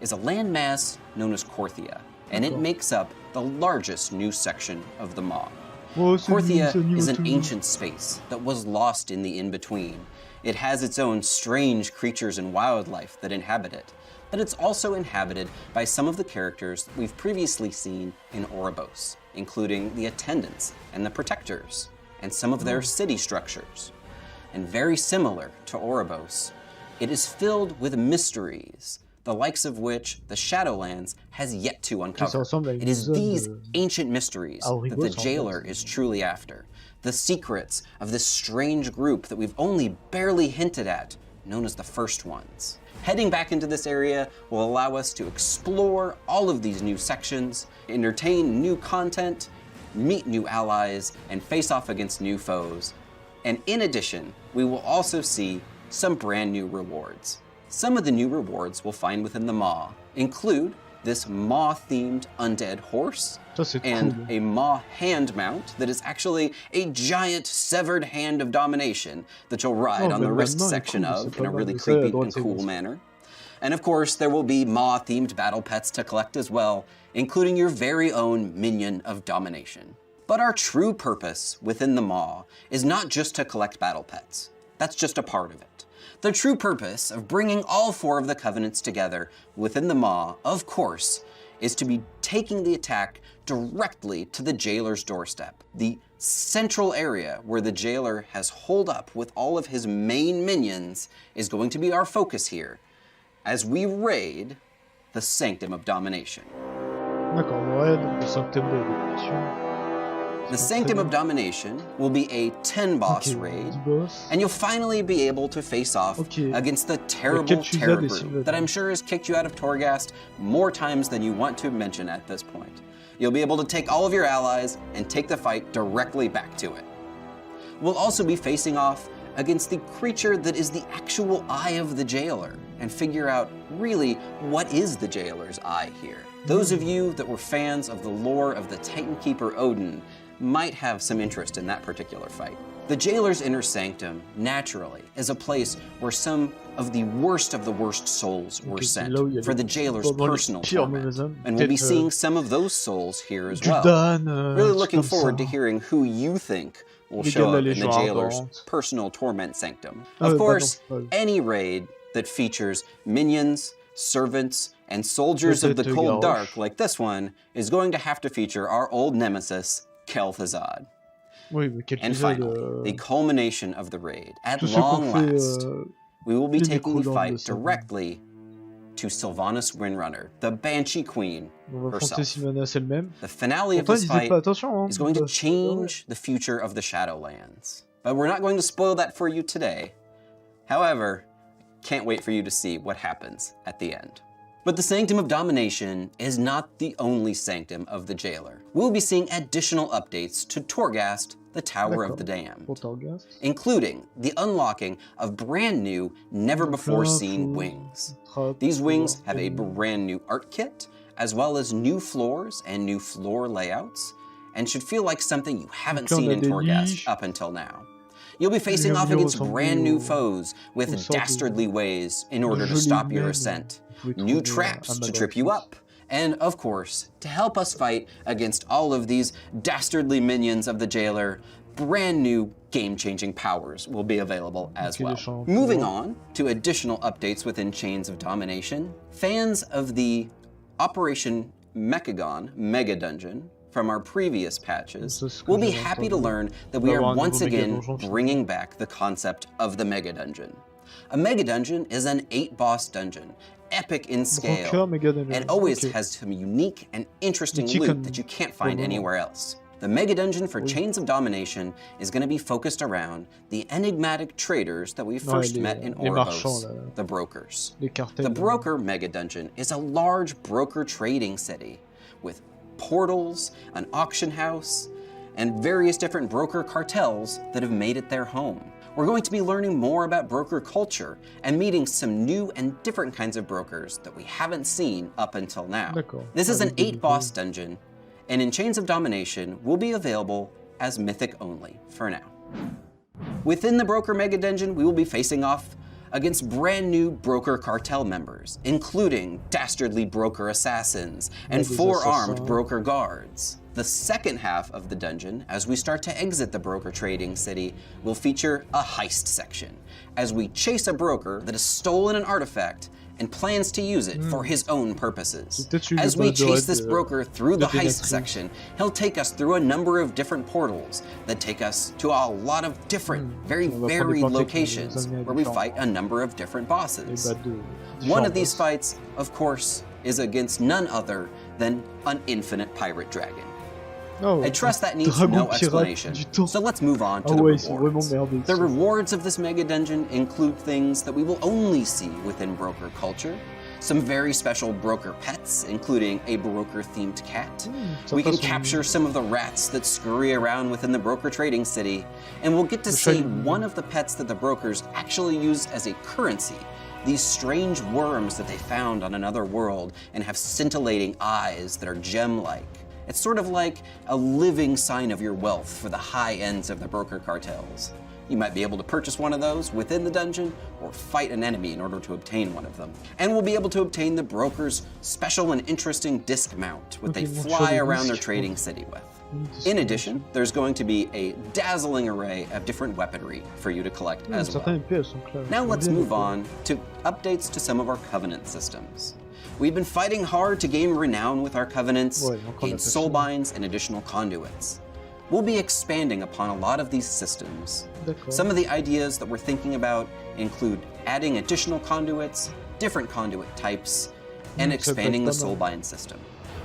is a landmass known as Korthia, and it makes up the largest new section of the Maw. Korthia is an ancient space that was lost in the in-between, It has its own strange creatures and wildlife that inhabit it, but it's also inhabited by some of the characters that we've previously seen in Oribos, including the attendants and the protectors, and some of their city structures. And very similar to Oribos, it is filled with mysteries, the likes of which the Shadowlands has yet to uncover. It is these ancient mysteries that the jailer is truly after, the secrets of this strange group that we've only barely hinted at, known as the First Ones. Heading back into this area will allow us to explore all of these new sections, entertain new content, meet new allies, and face off against new foes. And in addition, we will also see some brand new rewards. Some of the new rewards we'll find within the Maw include this Maw-themed undead horse, and a Maw hand mount that is actually a giant severed hand of domination that you'll ride on the wrist section of in a really creepy and cool manner. And of course, there will be Maw-themed battle pets to collect as well, including your very own minion of domination. But our true purpose within the Maw is not just to collect battle pets. That's just a part of it. The true purpose of bringing all 4 of the Covenants together within the Maw, of course, is to be taking the attack directly to the jailer's doorstep. The central area where the jailer has holed up with all of his main minions is going to be our focus here, as we raid the Sanctum of Domination. The Sanctum of Domination will be a 10-boss raid, and you'll finally be able to face off against the terrible terror group that I'm sure has kicked you out of Torghast more times than you want to mention at this point. You'll be able to take all of your allies and take the fight directly back to it. We'll also be facing off against the creature that is the actual eye of the jailer, and figure out really what is the jailer's eye here. Those of you that were fans of the lore of the Titan Keeper Odin might have some interest in that particular fight. The jailer's inner sanctum, naturally, is a place where some of the worst souls were sent for the jailer's personal torment. And we'll be seeing some of those souls here as well. Really looking forward to hearing who you think will show up in the jailer's personal torment sanctum. Of course, any raid that features minions, servants, and soldiers of the cold dark like this one is going to have to feature our old nemesis, Kel'Thuzad. And finally, the culmination of the raid. At long last, we will be taking the fight directly to Sylvanas Windrunner, the Banshee Queen herself. The finale of this fight is going to change the future of the Shadowlands. But we're not going to spoil that for you today. However, can't wait for you to see what happens at the end. But the Sanctum of Domination is not the only sanctum of the jailer. We'll be seeing additional updates to Torghast, the Tower of the Damned, including the unlocking of brand new, never-before-seen wings. These wings have a brand new art kit, as well as new floors and new floor layouts, and should feel like something you haven't seen in Torghast up until now. You'll be facing off against brand new foes with dastardly ways in order to stop your ascent, new traps to trip you up, and of course, to help us fight against all of these dastardly minions of the jailer, brand new game-changing powers will be available as well. Moving on to additional updates within Chains of Domination, fans of the Operation Mechagon Mega Dungeon from our previous patches will be happy to learn that we are once again bringing back the concept of the Mega Dungeon. A Mega Dungeon is an 8-boss dungeon, epic in scale, and always has some unique and interesting loot that you can't find anywhere else. The Mega Dungeon for Chains of Domination is going to be focused around the enigmatic traders that we first met in Oribos, the brokers. The Broker Mega Dungeon is a large broker trading city with portals, an auction house, and various different broker cartels that have made it their home. We're going to be learning more about broker culture and meeting some new and different kinds of brokers that we haven't seen up until now. This is an 8-boss dungeon, and in Chains of Domination will be available as Mythic only for now. Within the Broker Mega Dungeon, we will be facing off against brand new broker cartel members, including dastardly broker assassins and 4-armed broker guards. The second half of the dungeon, as we start to exit the broker trading city, will feature a heist section, as we chase a broker that has stolen an artifact and plans to use it for his own purposes. As we chase this broker through the heist section, he'll take us through a number of different portals that take us to a lot of different, very varied locations where we fight a number of different bosses. One of these fights, of course, is against none other than an infinite pirate dragon. I trust that needs no explanation, so let's move on to the rewards. The rewards of this mega dungeon include things that we will only see within broker culture, some very special broker pets, including a broker-themed cat. We can capture some of the rats that scurry around within the broker trading city, and we'll get to see one of the pets that the brokers actually use as a currency, these strange worms that they found on another world and have scintillating eyes that are gem-like. It's sort of like a living sign of your wealth for the high ends of the broker cartels. You might be able to purchase one of those within the dungeon or fight an enemy in order to obtain one of them. And we'll be able to obtain the broker's special and interesting disc mount, which they fly around their trading city with. In addition, there's going to be a dazzling array of different weaponry for you to collect as well. Now let's move on to updates to some of our Covenant systems. We've been fighting hard to gain renown with our Covenants, gain soulbinds, and additional conduits. We'll be expanding upon a lot of these systems. Some of the ideas that we're thinking about include adding additional conduits, different conduit types, and expanding the soulbind system.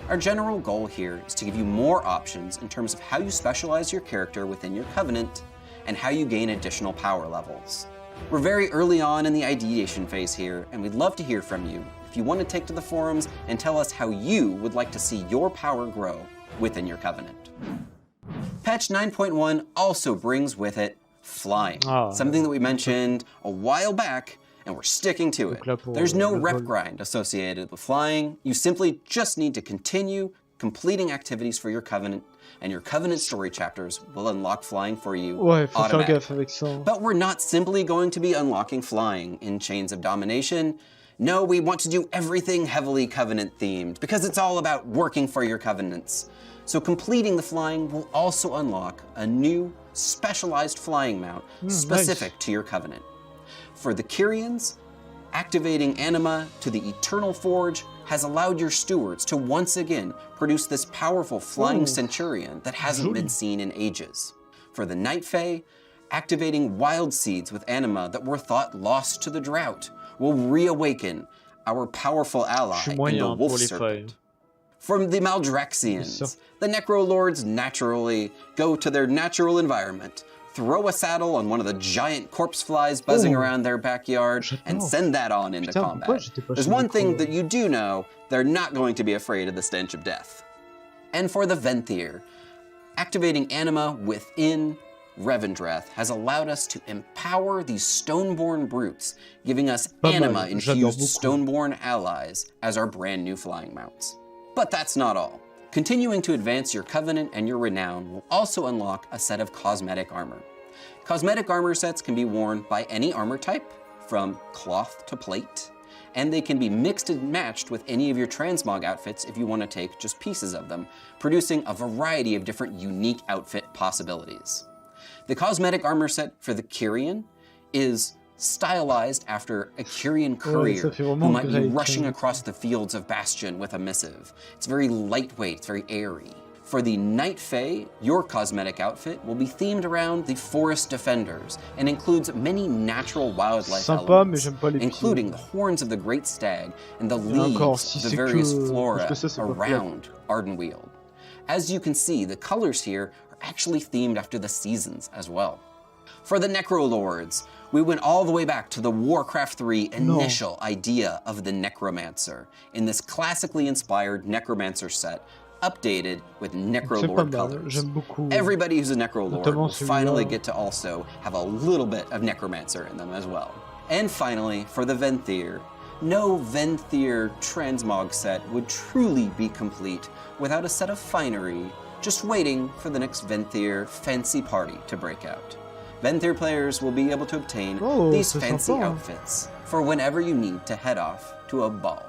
Our general goal here is to give you more options in terms of how you specialize your character within your Covenant and how you gain additional power levels. We're very early on in the ideation phase here, and we'd love to hear from you if you want to take to the forums and tell us how you would like to see your power grow within your Covenant. Patch 9.1 also brings with it flying, something that we mentioned a while back, and we're sticking to it. There's no rep grind associated with flying. You simply just need to continue completing activities for your Covenant, and your Covenant story chapters will unlock flying for you automatically. But we're not simply going to be unlocking flying in Chains of Domination. No, we want to do everything heavily Covenant themed, because it's all about working for your Covenants. So completing the flying will also unlock a new specialized flying mount specific to your Covenant. For the Kyrians, activating Anima to the Eternal Forge has allowed your stewards to once again produce this powerful flying centurion that hasn't been seen in ages. For the Night Fae, activating Wild Seeds with Anima that were thought lost to the drought will reawaken our powerful ally in the Wolf Serpent. From the Maldraxians, the Necrolords naturally go to their natural environment, throw a saddle on one of the giant corpse flies buzzing around their backyard, and send that on into combat. There's one thing that you do know, they're not going to be afraid of the stench of death. And for the Venthyr, activating Anima within Revendreth has allowed us to empower these Stoneborn brutes, giving us Anima-infused Stoneborn allies as our brand new flying mounts. But that's not all. Continuing to advance your Covenant and your renown will also unlock a set of cosmetic armor. Cosmetic armor sets can be worn by any armor type, from cloth to plate, and they can be mixed and matched with any of your transmog outfits if you want to take just pieces of them, producing a variety of different unique outfit possibilities. The cosmetic armor set for the Kyrian is stylized after a Kyrian courier who might be rushing across the fields of Bastion with a missive. It's very lightweight, it's very airy. For the Night Fae, your cosmetic outfit will be themed around the Forest Defenders and includes many natural wildlife elements, including the horns of the Great Stag and the leaves of the various flora around Ardenweald. As you can see, the colors here are actually themed after the seasons as well. For the Necrolords, we went all the way back to the Warcraft 3 initial idea of the Necromancer in this classically inspired Necromancer set, updated with Necrolord colors. Everybody who's a Necrolord will finally get to also have a little bit of Necromancer in them as well. And finally, for the Venthyr, no Venthyr transmog set would truly be complete without a set of finery, just waiting for the next Venthyr fancy party to break out. Venthyr players will be able to obtain these fancy outfits for whenever you need to head off to a ball.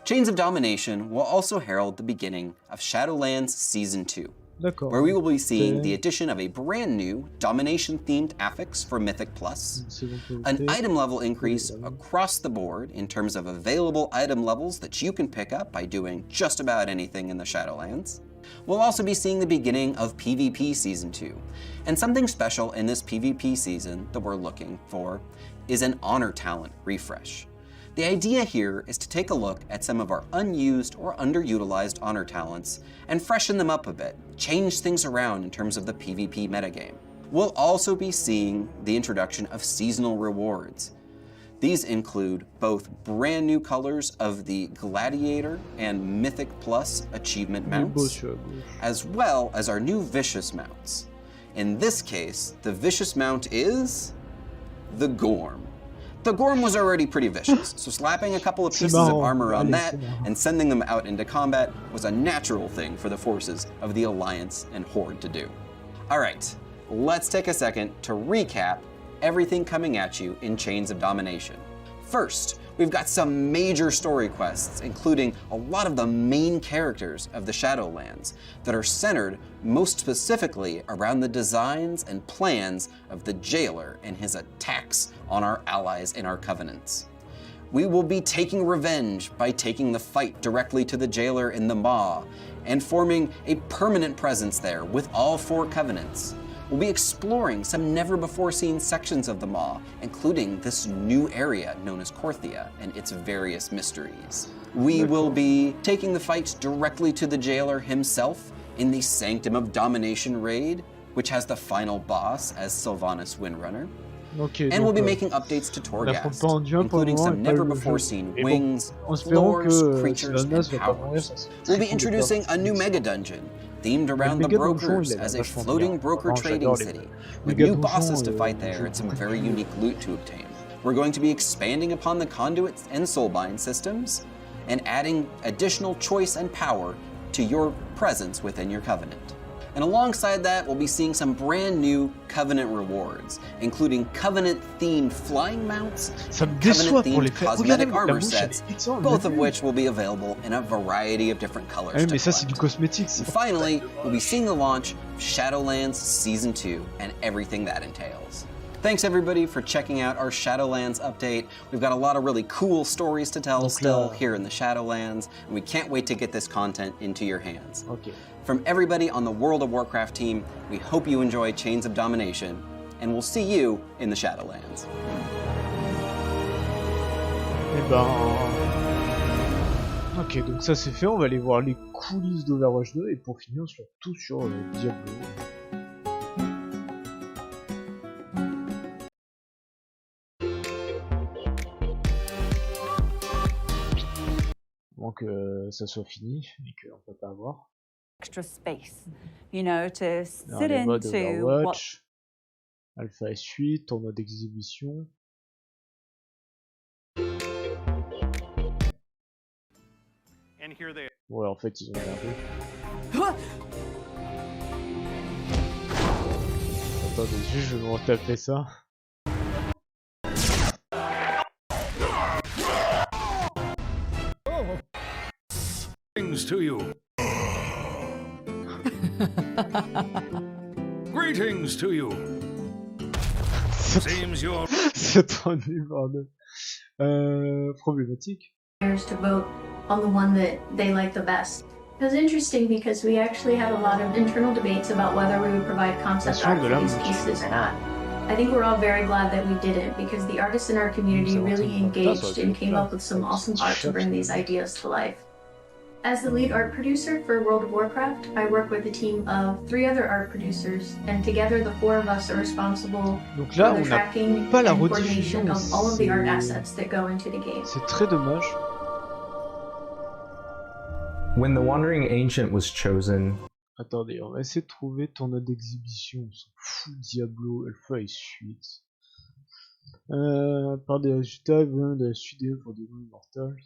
Chains of Domination will also herald the beginning of Shadowlands Season 2, where we will be seeing the addition of a brand new domination-themed affix for Mythic Plus, an item level increase across the board in terms of available item levels that you can pick up by doing just about anything in the Shadowlands. We'll also be seeing the beginning of PvP Season 2, and something special in this PvP season that we're looking for is an honor talent refresh. The idea here is to take a look at some of our unused or underutilized honor talents and freshen them up a bit, change things around in terms of the PvP metagame. We'll also be seeing the introduction of seasonal rewards. These include both brand new colors of the Gladiator and Mythic Plus achievement mounts, as well as our new Vicious mounts. In this case, the Vicious mount is the Gorm. The Gorm was already pretty vicious, so slapping a couple of pieces of armor on that and sending them out into combat was a natural thing for the forces of the Alliance and Horde to do. Alright, let's take a second to recap everything coming at you in Chains of Domination. First, we've got some major story quests, including a lot of the main characters of the Shadowlands that are centered most specifically around the designs and plans of the Jailer and his attacks on our allies in our covenants. We will be taking revenge by taking the fight directly to the Jailer in the Maw and forming a permanent presence there with all 4 covenants. We'll be exploring some never-before-seen sections of the Maw, including this new area known as Korthia and its various mysteries. We will be taking the fight directly to the Jailer himself in the Sanctum of Domination raid, which has the final boss as Sylvanas Windrunner. And we'll be making updates to Torghast, including some never-before-seen wings, floors, creatures, and powers. We'll be introducing a new mega dungeon, themed around the brokers as a floating broker trading city, with new bosses to fight there and some very unique loot to obtain. We're going to be expanding upon the conduits and soulbind systems, and adding additional choice and power to your presence within your covenant. And alongside that, we'll be seeing some brand new Covenant rewards, including Covenant-themed flying mounts, and Covenant-themed cosmetic armor sets, both of which will be available in a variety of different colors to collect. And finally, we'll be seeing the launch of Shadowlands Season 2 and everything that entails. Thanks everybody for checking out our Shadowlands update. We've got a lot of really cool stories to tell still here in the Shadowlands, and we can't wait to get this content into your hands. From everybody on the World of Warcraft team, we hope you enjoy Chains of Domination, and we'll see you in the Shadowlands. Ok, donc ça c'est fait, on va aller voir les coulisses d'Overwatch 2 et pour finir tout sur Diablo. Avant que ça soit fini et qu'on peut pas avoir. Extra space, you know, to sit into Overwatch, Alpha S8, tournoi d'exhibition. Ouais, en fait, ils ont merdé. Attendez, juste, je vais me retaper ça. Greetings to you. Greetings to you. Seems you're... C'est trop nul, bordel. Problématique. To vote on the one that they like the best. It was interesting because we actually had a lot of internal debates about whether we would provide concept art for these pieces or not. I think we're all very glad that we didn't because the artists in our community really engaged and came up with some awesome art to bring these ideas to life. As the lead art producer for World of Warcraft, I work with a team of 3 other art producers, and together the 4 of us are responsible for the tracking and coordination of all of the art assets that go into the game. C'est très dommage. When the Wandering Ancient was chosen... Attendez, on va essayer de trouver tournoi d'exhibition. On s'en fout, Diablo, Alpha et suite. Par des résultats venant de la suite pour des Immortals.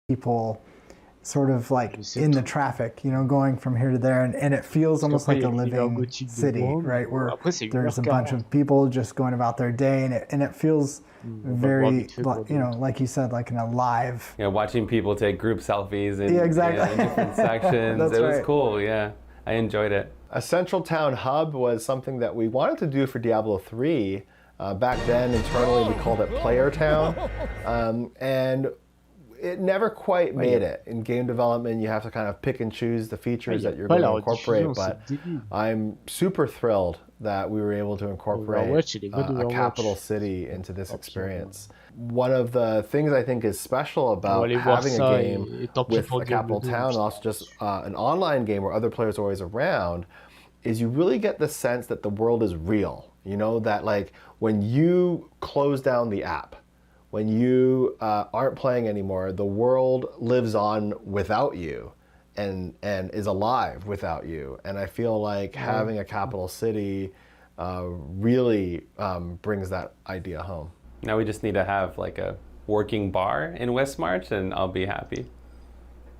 People sort of like in the traffic, you know, going from here to there, and it feels almost like a living city, right? Where there's a bunch of people just going about their day, and it feels very, you know, like you said, like an alive. Yeah, watching people take group selfies in, exactly. In different sections. It was cool, yeah. I enjoyed it. A central town hub was something that we wanted to do for Diablo 3. Back then, internally, we called it Player Town. And it never quite made it. In game development, you have to kind of pick and choose the features that you're going to incorporate, but I'm super thrilled that we were able to incorporate a capital city into this experience. One of the things I think is special about having a game with a capital town, and also just an online game where other players are always around, is you really get the sense that the world is real. You know, that like when you close down the app, when you aren't playing anymore, the world lives on without you and is alive without you. And I feel like having a capital city really brings that idea home. Now we just need to have like a working bar in Westmarch and I'll be happy.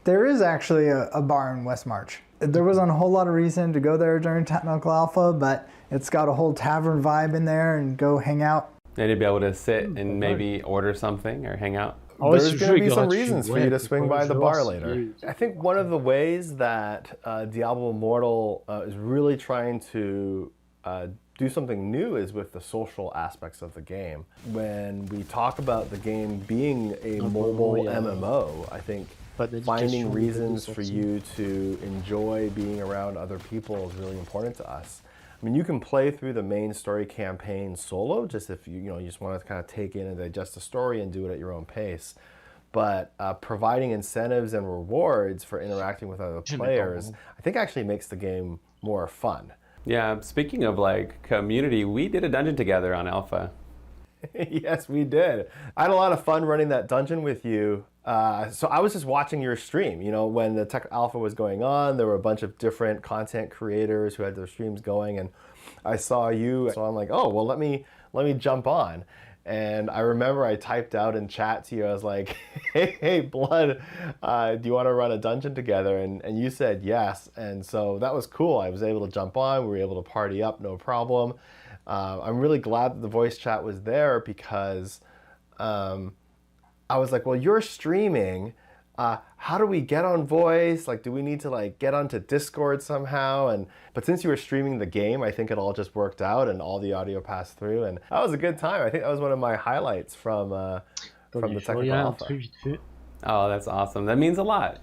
There is actually a bar in Westmarch. There wasn't a whole lot of reason to go there during technical alpha, but it's got a whole tavern vibe in there and go hang out. Maybe be able to sit and maybe order something or hang out. There's going to be some reasons for you to swing by the bar later. I think one of the ways that Diablo Immortal is really trying to do something new is with the social aspects of the game. When we talk about the game being a mobile MMO, I think finding reasons for you to enjoy being around other people is really important to us. I mean, you can play through the main story campaign solo, just if you just want to kind of take in and digest the story and do it at your own pace. But providing incentives and rewards for interacting with other players, I think actually makes the game more fun. Yeah, speaking of like community, we did a dungeon together on Alpha. Yes, we did. I had a lot of fun running that dungeon with you. So I was just watching your stream. You know, when the Tech Alpha was going on, there were a bunch of different content creators who had their streams going, and I saw you. So I'm like, oh, well, let me jump on. And I remember I typed out in chat to you. I was like, hey, Blood, do you want to run a dungeon together? And you said yes. And so that was cool. I was able to jump on. We were able to party up, no problem. I'm really glad that the voice chat was there because I was like, well, you're streaming. How do we get on voice? Like, do we need to like get onto Discord somehow? But since you were streaming the game, I think it all just worked out and all the audio passed through. And that was a good time. I think that was one of my highlights from the technical alpha. Oh, that's awesome. That means a lot.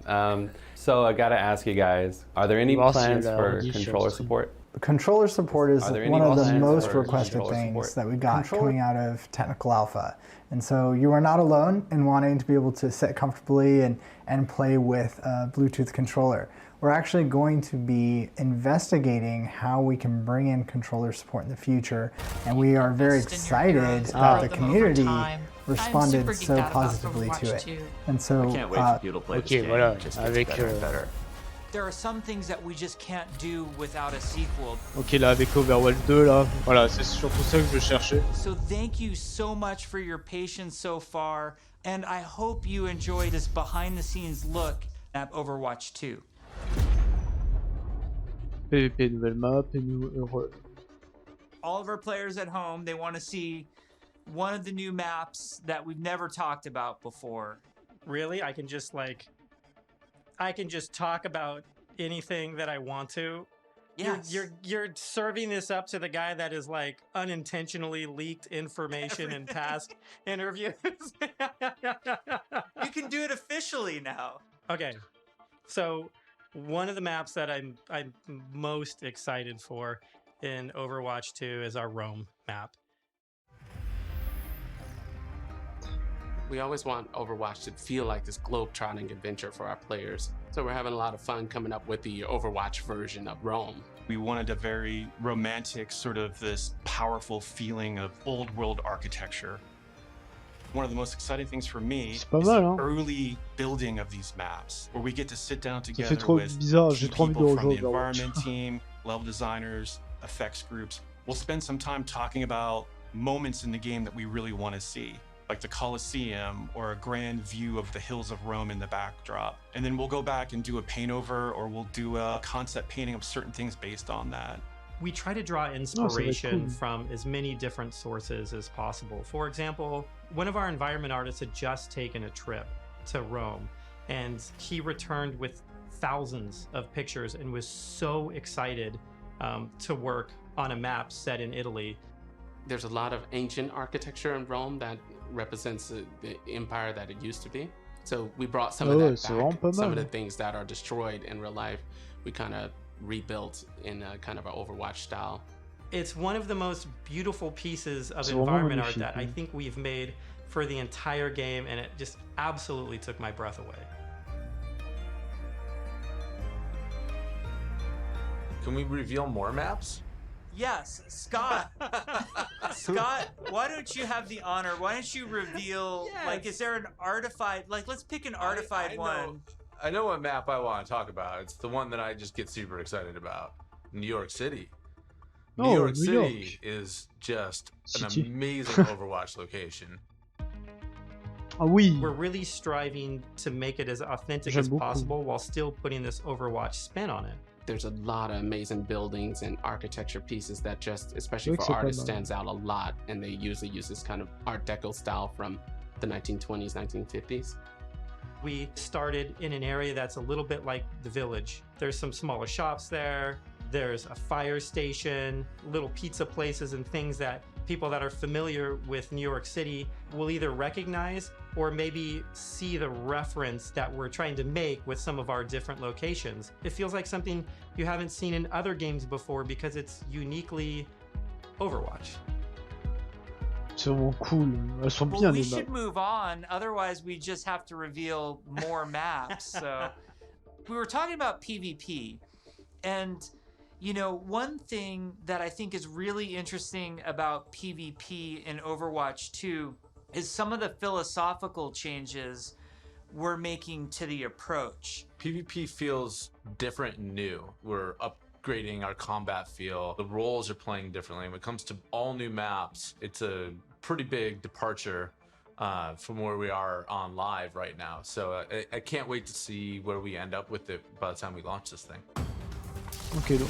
So I got to ask you guys, are there any plans for controller support? Controller support is one of the most requested things that we got coming out of technical alpha. And so you are not alone in wanting to be able to sit comfortably and play with a Bluetooth controller. We're actually going to be investigating how we can bring in controller support in the future. And we are very excited that the community responded so positively to it. And so, I can't wait for you to play this game. It just gets better and better. There are some things that we just can't do without a sequel. Ok, là avec Overwatch 2 là, voilà, c'est surtout ça que je cherchais. So thank you so much for your patience so far, and I hope you enjoy this behind-the-scenes look at Overwatch 2. PvP, nouvelle map, et heureux. All of our players at home, they want to see one of the new maps that we've never talked about before. Really? I can just talk about anything that I want to. Yes. You're serving this up to the guy that is like unintentionally leaked information in past interviews. You can do it officially now. Okay. So one of the maps that I'm most excited for in Overwatch 2 is our Rome map. We always want Overwatch to feel like this globe-trotting adventure for our players. So we're having a lot of fun coming up with the Overwatch version of Rome. We wanted a very romantic, sort of this powerful feeling of old world architecture. One of the most exciting things for me is the early building of these maps, where we get to sit down together with people from the environment team, level designers, effects groups. We'll spend some time talking about moments in the game that we really want to see. like the Colosseum or a grand view of the hills of Rome in the backdrop. And then we'll go back and do a paint over, or we'll do a concept painting of certain things based on that. We try to draw inspiration from as many different sources as possible. For example, one of our environment artists had just taken a trip to Rome, and he returned with thousands of pictures and was so excited to work on a map set in Italy. There's a lot of ancient architecture in Rome that represents the empire that it used to be. So we brought some of that back. Some of the things that are destroyed in real life, we kind of rebuilt in a kind of an Overwatch style. It's one of the most beautiful pieces of environment art that I think we've made for the entire game, and it just absolutely took my breath away. Can we reveal more maps? Yes, Scott. Scott, why don't you have the honor? Why don't you reveal, like, is there an artified, like, let's pick an artified one. I know what map I want to talk about. It's the one that I just get super excited about. New York City. New York City is just an amazing Overwatch location. We're really striving to make it as authentic as possible while still putting this Overwatch spin on it. There's a lot of amazing buildings and architecture pieces that just, especially for artists, stands out a lot. And they usually use this kind of Art Deco style from the 1920s, 1950s. We started in an area that's a little bit like the Village. There's some smaller shops there. There's a fire station, little pizza places and things that people that are familiar with New York City will either recognize or maybe see the reference that we're trying to make with some of our different locations. It feels like something you haven't seen in other games before because it's uniquely Overwatch. Sûrement cool. Elles sont bien, we should move on, otherwise we just have to reveal more maps. So we were talking about PvP, and you know, one thing that I think is really interesting about PvP in Overwatch 2 is some of the philosophical changes we're making to the approach. PvP feels different and new. We're upgrading our combat feel. The roles are playing differently. When it comes to all new maps, it's a pretty big departure from where we are on live right now. So I can't wait to see where we end up with it by the time we launch this thing. Ok, donc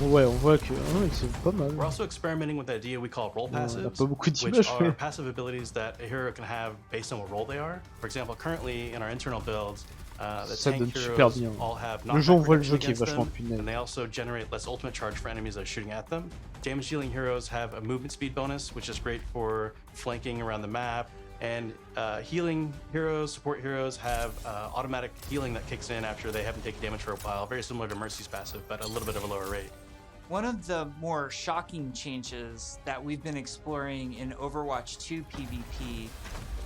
ouais, on voit que c'est pas mal. We're also experimenting with the idea we call role passives, which are passive abilities that a hero can have based on what role they are. For example, currently in our internal builds, the tank heroes all have knockback protection against them, and they also generate less ultimate charge for enemies that are shooting at them. Damage dealing heroes have a movement speed bonus, which is great for flanking around the map. And healing heroes, support heroes have automatic healing that kicks in after they haven't taken damage for a while, very similar to Mercy's passive, but a little bit of a lower rate. One of the more shocking changes that we've been exploring in Overwatch 2 PvP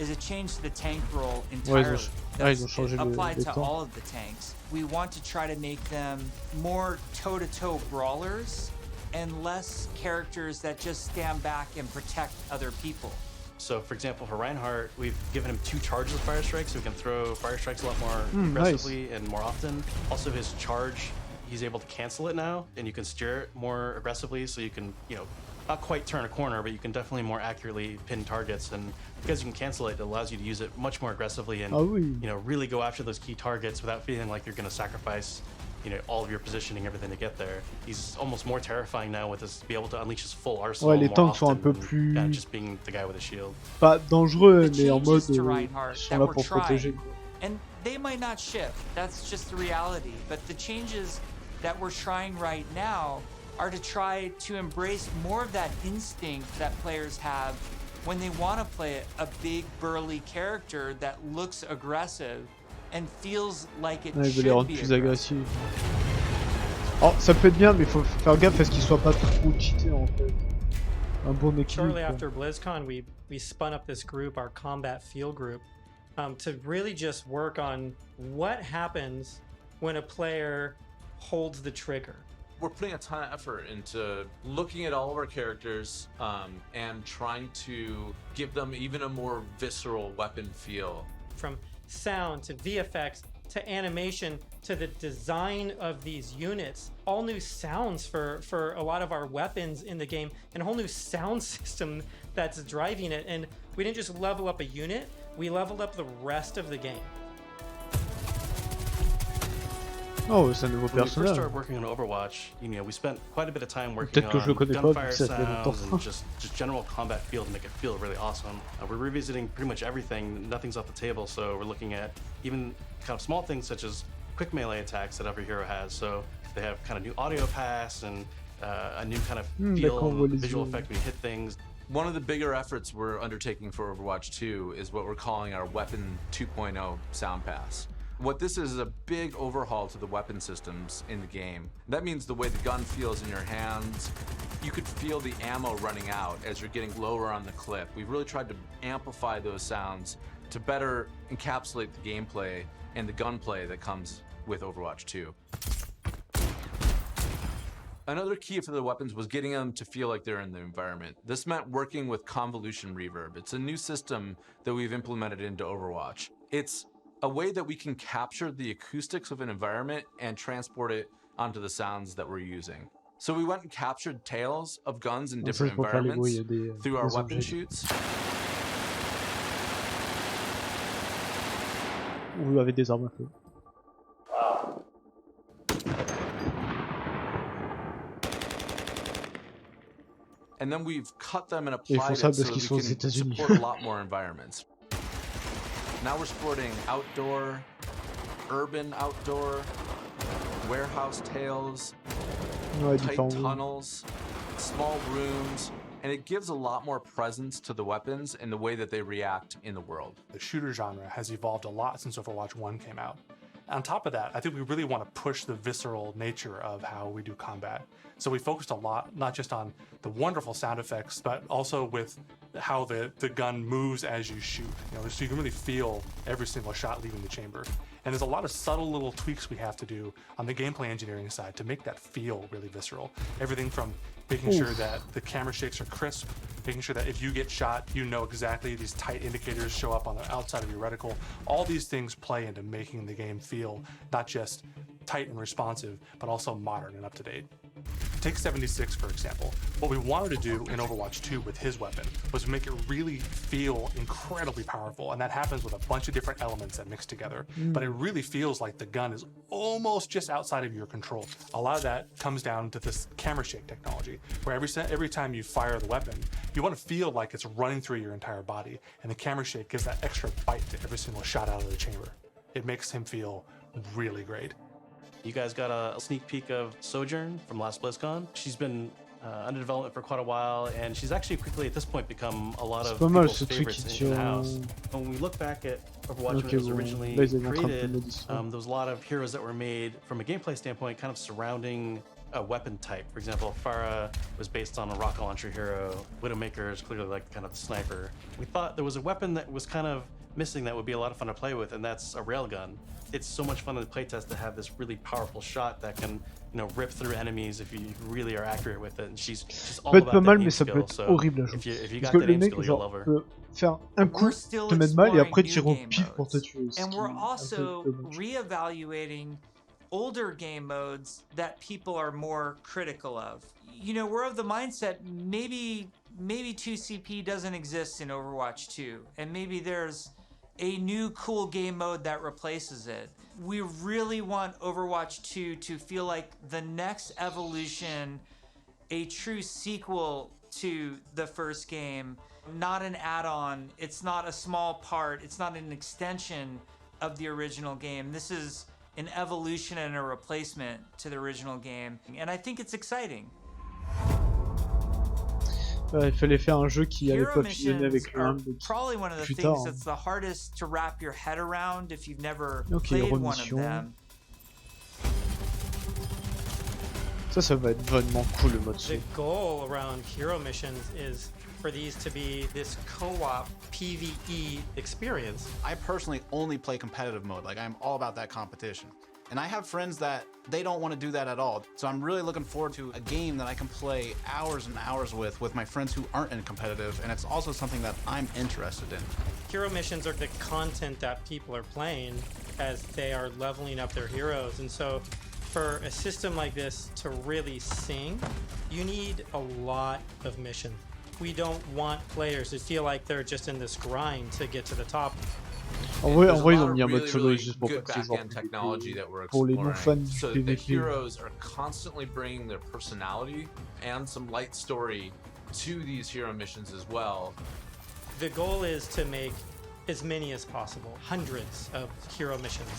is a change to the tank role entirely. That's applied to all of the tanks. We want to try to make them more toe-to-toe brawlers and less characters that just stand back and protect other people. So, for example, for Reinhardt, we've given him 2 charges of Fire Strike, so he can throw Fire Strikes a lot more aggressively and more often. Also, his charge, he's able to cancel it now, and you can steer it more aggressively, so you can, you know, not quite turn a corner, but you can definitely more accurately pin targets. And because you can cancel it, it allows you to use it much more aggressively and, you know, really go after those key targets without feeling like you're going to sacrifice, you know, all of your positioning, everything to get there. He's almost more terrifying now with this, to be able to unleash his full arsenal. Ouais, les tanks sont un peu plus just being the guy with a shield. Pas dangereux, mais en mode ils sont là pour protéger. And they might not ship. That's just the reality. But the changes that we're trying right now are to try to embrace more of that instinct that players have when they want to play a big burly character that looks aggressive and feels like it should be plus agressif. Alors ça peut être bien, mais il faut faire gaffe à ce qu'il soit pas trop cheaté en fait. Un bon équilibre. Shortly after BlizzCon, we spun up this group, our combat field group, to really just work on what happens when a player holds the trigger. We're putting a ton of effort into looking at all of our characters and trying to give them even a more visceral weapon feel. From sound to VFX, to animation to the design of these units, all new sounds for a lot of our weapons in the game, and a whole new sound system that's driving it. And we didn't just level up a unit, we leveled up the rest of the game. Oh, c'est un nouveau When we first personnage. started working on Overwatch, we spent quite a bit of time working on gunfire sounds and just general combat feel to make it feel really awesome. We're revisiting pretty much everything. Nothing's off the table, so we're looking at even kind of small things such as quick melee attacks that every hero has. So they have kind of new audio pass and a new kind of feel, visual effect when you hit things. One of the bigger efforts we're undertaking for Overwatch 2 is what we're calling our Weapon 2.0 Sound Pass. What this is a big overhaul to the weapon systems in the game. That means the way the gun feels in your hands. You could feel the ammo running out as you're getting lower on the clip. We've really tried to amplify those sounds to better encapsulate the gameplay and the gunplay that comes with Overwatch 2. Another key for the weapons was getting them to feel like they're in the environment. This meant working with convolution reverb. It's a new system that we've implemented into Overwatch. It's a way that we can capture the acoustics of an environment and transport it onto the sounds that we're using. So we went and captured tales of guns in different environments through our weapon shoots. Vous avez des armes à feu. And then we've cut them and applied it so that we can support a lot more environments. Now we're supporting outdoor, urban outdoor, warehouse tales, tight tunnels, small rooms, and it gives a lot more presence to the weapons and the way that they react in the world. The shooter genre has evolved a lot since Overwatch 1 came out. On top of that, I think we really want to push the visceral nature of how we do combat. So we focused a lot, not just on the wonderful sound effects, but also with how the gun moves as you shoot. So you can really feel every single shot leaving the chamber. And there's a lot of subtle little tweaks we have to do on the gameplay engineering side to make that feel really visceral. Everything from making sure that the camera shakes are crisp, making sure that if you get shot, you know exactly these tight indicators show up on the outside of your reticle. All these things play into making the game feel not just tight and responsive, but also modern and up to date. Take 76, for example. What we wanted to do in Overwatch 2 with his weapon was make it really feel incredibly powerful, and that happens with a bunch of different elements that mix together. But it really feels like the gun is almost just outside of your control. A lot of that comes down to this camera shake technology, where every time you fire the weapon, you want to feel like it's running through your entire body, and the camera shake gives that extra bite to every single shot out of the chamber. It makes him feel really great. You guys got a sneak peek of Sojourn from last BlizzCon. She's been under development for quite a while, and she's actually quickly at this point become a lot of people's favorites in the house. When we look back at Overwatch when it was originally created, there was a lot of heroes that were made from a gameplay standpoint kind of surrounding a weapon type. For example, Pharah was based on a rocket launcher hero. Widowmaker is clearly like kind of the sniper. We thought there was a weapon that was kind of missing that would be a lot of fun to play with, and that's a railgun. It's so much fun in the playtest to have this really powerful shot that can, rip through enemies if you really are accurate with it. And she's all about that aim skill. So if you got that aim skill, you'll love her. Faire un coup, te mettre mal et après tirer au pif pour te tuer. And we're also reevaluating older game modes that people are more critical of. We're of the mindset maybe 2CP doesn't exist in Overwatch 2, and maybe there's a new cool game mode that replaces it. We really want Overwatch 2 to feel like the next evolution, a true sequel to the first game, not an add-on. It's not a small part. It's not an extension of the original game. This is an evolution and a replacement to the original game, and I think it's exciting. Il fallait faire un jeu qui allait pas fusionner avec le 1 probably one of the plus things tard. that's the hardest to wrap your head around if you've never played one of them. Ça va être vraiment cool le mode. The goal around hero missions is for these to be this co-op PvE experience. I personally only play competitive mode. Like, I'm all about that competition. And I have friends that they don't want to do that at all. So I'm really looking forward to a game that I can play hours and hours with my friends who aren't in competitive, and it's also something that I'm interested in. Hero missions are the content that people are playing. as they are leveling up their heroes. And so for a system like this to really sing, you need a lot of missions. We don't want players to feel like they're just in this grind to get to the top. En vrai, ils ont mis un mode solo really juste pour good pas que ces back-end technology that we're pour les non-fans exploring. du So the PvP. heroes are constantly bringing their personality and some light story to these hero missions as well. The goal is to make as many as possible, hundreds of hero missions.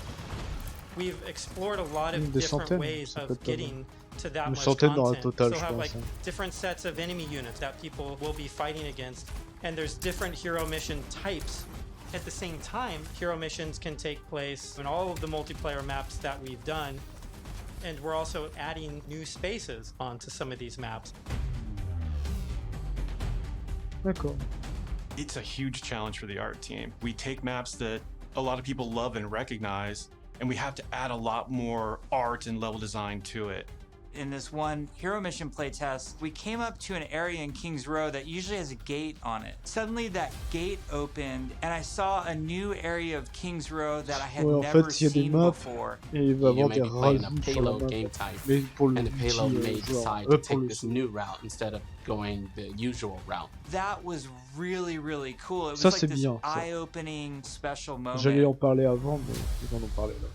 We've explored a lot of different ways of getting to that much content. So have like different sets of enemy units that people will be fighting against, and there's different hero mission types. At the same time, hero missions can take place in all of the multiplayer maps that we've done, and we're also adding new spaces onto some of these maps. D'accord. It's a huge challenge for the art team. We take maps that a lot of people love and recognize, and we have to add a lot more art and level design to it. In this one hero mission playtest, we came up to an area in King's Row that usually has a gate on it. Suddenly that gate opened and I saw a new area of King's Row that I had never seen before. Et il va You avoir may des be playing a rajouts sur la payload map. game type, Mais pour le and the payload may multi, decide to take this new route instead of going the usual route. That was really, really cool. It was Ça, like c'est this bien, ça. eye-opening special moment. J'allais en parler avant, mais ils en ont parlé là.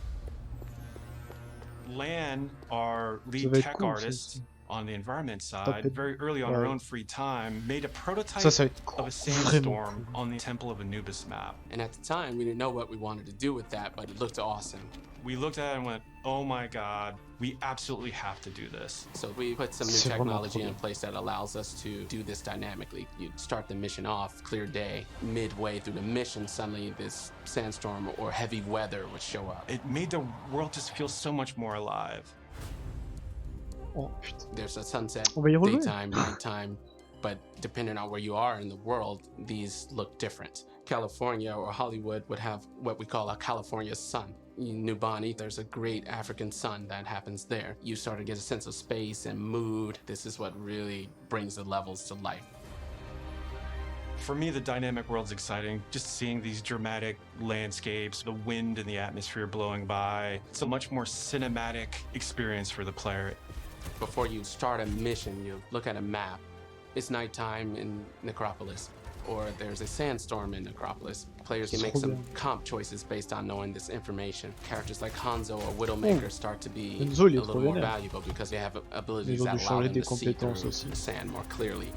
Lan, our lead tech cool, artist on the environment side, very early on our own free time, made a prototype cool. of a sandstorm on the Temple of Anubis map. And at the time, we didn't know what we wanted to do with that, but it looked awesome. We looked at it and went, oh my God, we absolutely have to do this. So we put some new technology in place that allows us to do this dynamically. You start the mission off, clear day. Midway through the mission, suddenly this sandstorm or heavy weather would show up. It made the world just feel so much more alive. Oh, putain. There's a sunset, On va y rejouer. daytime, nighttime, but depending on where you are in the world, these look different. California or Hollywood would have what we call a California sun. In New Bonny, there's a great African sun that happens there. You start to get a sense of space and mood. This is what really brings the levels to life. For me, the dynamic world's exciting. Just seeing these dramatic landscapes, the wind and the atmosphere blowing by. It's a much more cinematic experience for the player. Before you start a mission, you look at a map. It's nighttime in Necropolis, or there's a sandstorm in Necropolis. Players can make some comp choices based on knowing this information. Characters like Hanzo or Widowmaker start to be a little more valuable because they have abilities that allow them to see through the sand more clearly.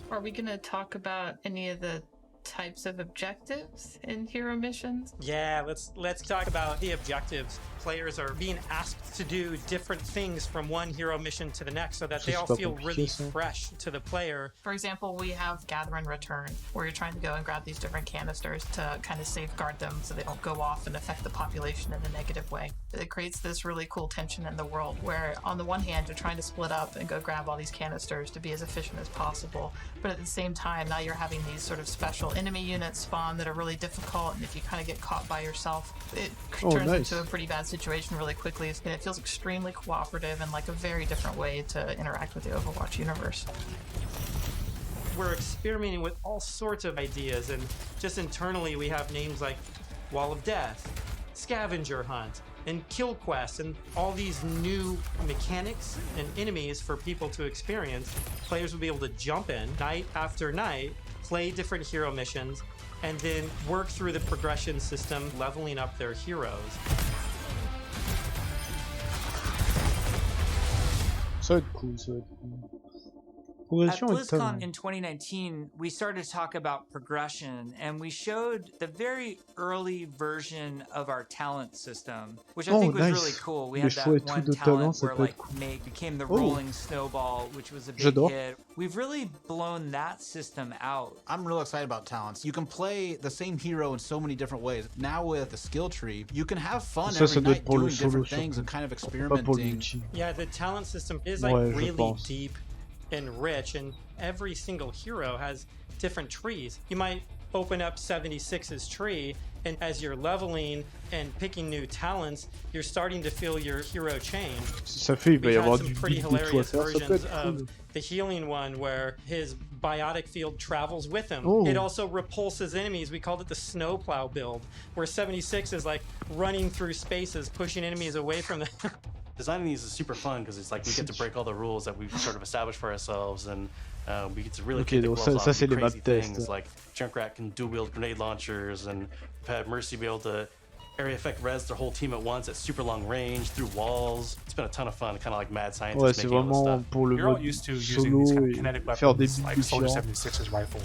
Are we going to talk about any of the types of objectives in hero missions? Yeah, let's talk about the objectives. Players are being asked to do different things from one hero mission to the next so that they all feel really fresh to the player. For example, we have Gather and Return, where you're trying to go and grab these different canisters to kind of safeguard them so they don't go off and affect the population in a negative way. It creates this really cool tension in the world where on the one hand, you're trying to split up and go grab all these canisters to be as efficient as possible. But at the same time, now you're having these sort of special enemy units spawn that are really difficult, and if you kind of get caught by yourself, it turns into a pretty bad situation really quickly, and it feels extremely cooperative and like a very different way to interact with the Overwatch universe. We're experimenting with all sorts of ideas, and just internally we have names like Wall of Death, Scavenger Hunt, and Kill Quest, and all these new mechanics and enemies for people to experience. Players will be able to jump in night after night, play different hero missions, and then work through the progression system, leveling up their heroes. Ça va être cool, ça va être cool. At BlizzCon in 2019, we started to talk about progression, and we showed the very early version of our talent system, which I think was really cool. We had that one talent where like May became the rolling snowball, which was a big hit. We've really blown that system out. I'm real excited about talents. You can play the same hero in so many different ways. Now with the skill tree, you can have fun every night doing different things and kind of experimenting. Yeah, the talent system is like really deep and rich, and every single hero has different trees. You might open up 76's tree, and as you're leveling and picking new talents, you're starting to feel your hero change. Ça fait, il va y avoir some pretty hilarious versions of the healing one where his biotic field travels with him. It also repulses enemies. We called it the snowplow build, where 76 is like running through spaces, pushing enemies away from them. Designing these is super fun because it's like we get to break all the rules that we've sort of established for ourselves, and we get to really kick the gloves off and do crazy things. Like Junkrat can dual-wield grenade launchers, and we've had Mercy be able to area effect res their whole team at once at super long range through walls. It's been a ton of fun, kind of like mad scientists making all this stuff. You're all used to using these kind of kinetic weapons like Soldier 76's rifle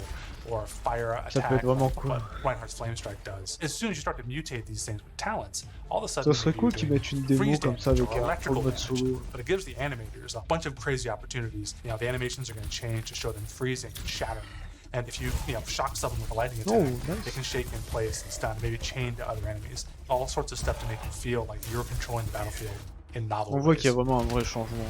or fire attack, like what Reinhardt's Flame Strike does. As soon as you start to mutate these things with talents, all of a sudden ça serait cool qu'ils mettent une démo comme ça avec un mode solo. But it gives the animators a bunch of crazy opportunities. You know, the animations are going to change to show them freezing and shattering. And if you shock someone with a lightning attack, they can shake in place and stun, maybe chain to other enemies. All sorts of stuff to make you feel like you're controlling the battlefield in novel ways. On voit qu'il y a vraiment un vrai changement.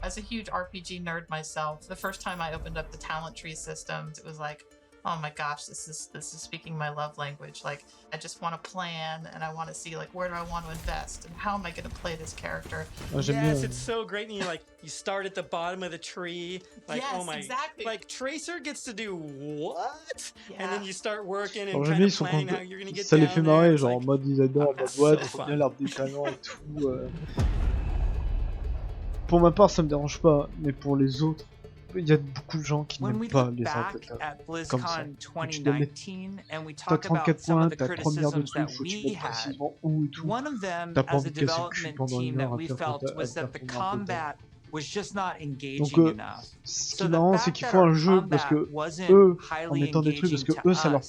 As a huge RPG nerd myself, the first time I opened up the talent tree system, it was like, oh my gosh, this is speaking my love language. Like, I just want to plan, and I want to see, like, where do I want to invest, and how am I going to play this character? Yes, it's so great. And you start at the bottom of the tree. Like, yes, oh my, exactly. Like, Tracer gets to do what? Yeah. And then you start working and Alors, kind of planning how you're going to get ça down les fait there. marrer, It's genre en mode ils adorent, en mode ouais, trop bien l'arbre des talents et tout. Pour ma part, ça me dérange pas, mais pour les autres, il y a beaucoup de gens qui n'aiment pas les arbres comme ça. Tu dois mettre, t'as 34 points, t'as 3 milliards de trucs, faut que tu montres précisément où et tout. T'as pas envie de casser le cul pendant une heure à faire ton was just not engaging donc, enough. Ce qui est marrant, c'est qu'il faut un jeu parce que eux, en mettant des trucs, parce que eux, ça leur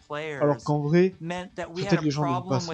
plaît, alors qu'en vrai, peut-être les gens n'aiment pas ça.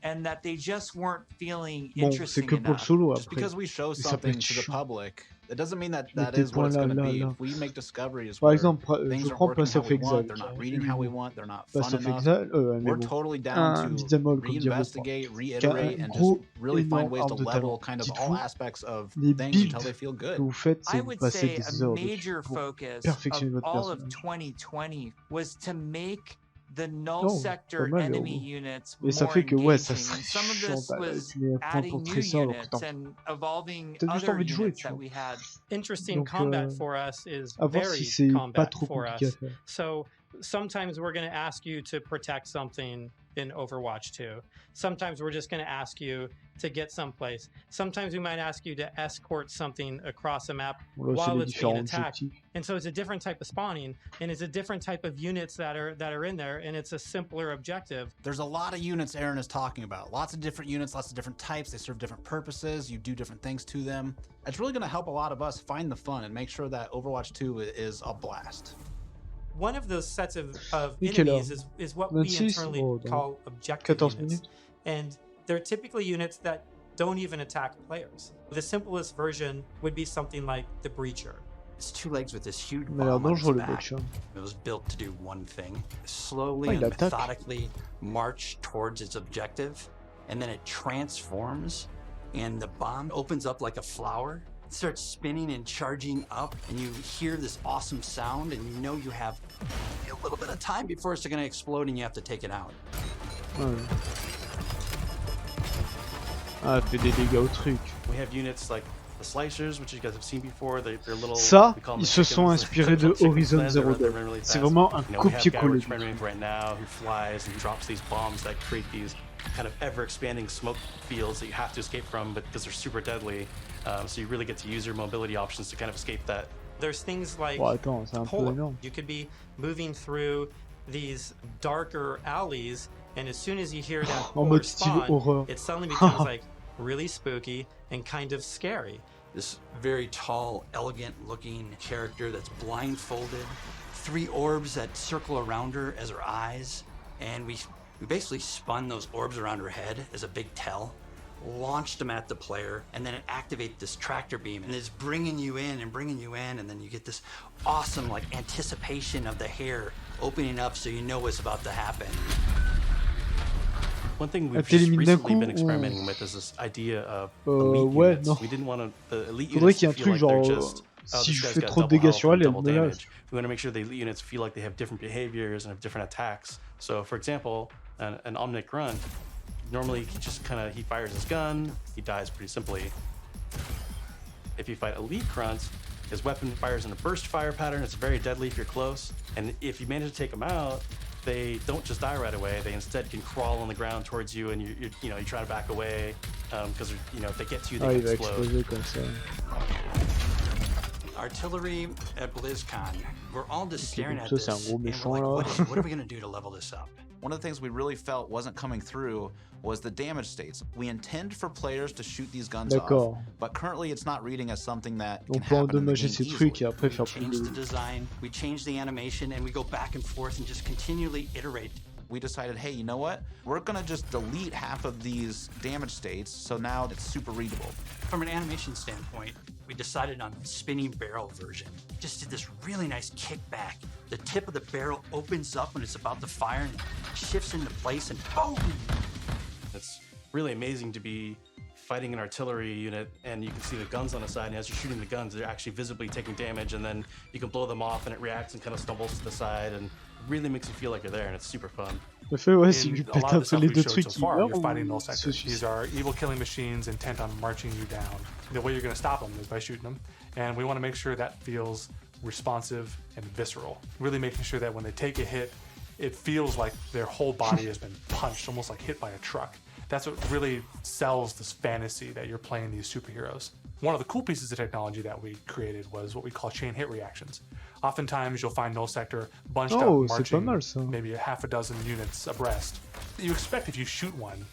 And that they just weren't feeling Bon, c'est que pour le solo après. Just because we show something to the public, it doesn't mean that that is what it's going to be. If we make discoveries where things aren't working how we want, they're not reading how we want, they're not fun enough, we're totally down to reinvestigate, reiterate, and just really find ways to level kind of all aspects of things until they feel good. I would say a major focus of all of 2020 was to make the null sector enemy units more engaging. Some of this was adding new units and evolving other units that we had. Interesting combat for us is very combat for us. So sometimes we're going to ask you to protect something in Overwatch 2. Sometimes we're just going to ask you to get someplace. Sometimes we might ask you to escort something across a map while it's being attacked. And so it's a different type of spawning, and it's a different type of units that are in there, and it's a simpler objective. There's a lot of units Aaron is talking about. Lots of different units, lots of different types. They serve different purposes. You do different things to them. It's really going to help a lot of us find the fun and make sure that Overwatch 2 is a blast. One of those sets of enemies is what we internally call objective units. And they're typically units that don't even attack players. The simplest version would be something like the Breacher. It's two legs with this huge bomb on its back. It was built to do one thing. Slowly and methodically march towards its objective, and then it transforms, and the bomb opens up like a flower. It starts spinning and charging up, and you hear this awesome sound, and you know you have a little bit of time before it's going to explode and you have to take it out. Ah, fait des dégâts au truc. We have units like the slicers, which you guys have seen before. They're little. Ça, ils se sont inspirés de Horizon Zero Dawn. C'est vraiment un copier-coller. Right now, who flies and drops these bombs that create these kind of ever-expanding smoke fields that you have to escape from, but because they're super deadly, so you really get to use your mobility options to kind of escape that. There's things like Polar. You could be moving through these darker alleys, and as soon as you hear that Polar spawn, it suddenly becomes like really spooky and kind of scary. This very tall, elegant-looking character that's blindfolded, 3 orbs that circle around her as her eyes, and we basically spun those orbs around her head as a big tell, launched them at the player, and then it activates this tractor beam, and it's bringing you in, and then you get this awesome like anticipation of the hair opening up so you know what's about to happen. One thing we've just recently been experimenting with is this idea of elite units. We didn't want the elite units to feel like they're just, si je fais trop de dégâts sur elle, elle me lâche. We want to make sure the elite units feel like they have different behaviors and have different attacks. So, for example, an Omnic Grunt, normally he fires his gun, he dies pretty simply. If you fight elite grunts, His weapon fires in a burst fire pattern. It's very deadly if you're close. And if you manage to take him out, they don't just die right away. They instead can crawl on the ground towards you, and you try to back away because if they get to you, they can explode. Artillery at BlizzCon. We're all just staring at this, and we're like, what are we going to do to level this up? One of the things we really felt wasn't coming through was the damage states. We intend for players to shoot these guns off, but currently it's not reading as something that can happen in the game easily. We change the design, we change the animation, and we go back and forth and just continually iterate. We decided, hey, you know what? We're gonna just delete half of these damage states, so now it's super readable. From an animation standpoint, we decided on the spinning barrel version. Just did this really nice kickback. The tip of the barrel opens up when it's about to fire and shifts into place and boom! It's really amazing to be fighting an artillery unit and you can see the guns on the side, and as you're shooting the guns, they're actually visibly taking damage, and then you can blow them off and it reacts and kind of stumbles to the side, and really makes you feel like you're there, and it's super fun. Le fait, ouais, c'est que je pète un peu les deux trucs qui meurent. You're fighting null sectors. These are evil killing machines intent on marching you down. The way you're going to stop them is by shooting them, and we want to make sure that feels responsive and visceral. Really making sure that when they take a hit, it feels like their whole body has been punched, almost like hit by a truck. That's what really sells this fantasy that you're playing these superheroes. One of the cool pieces of technology that we created was what we call chain hit reactions. Oftentimes you'll find null sector bunched up marching maybe a half a dozen units abreast. You expect if you shoot one,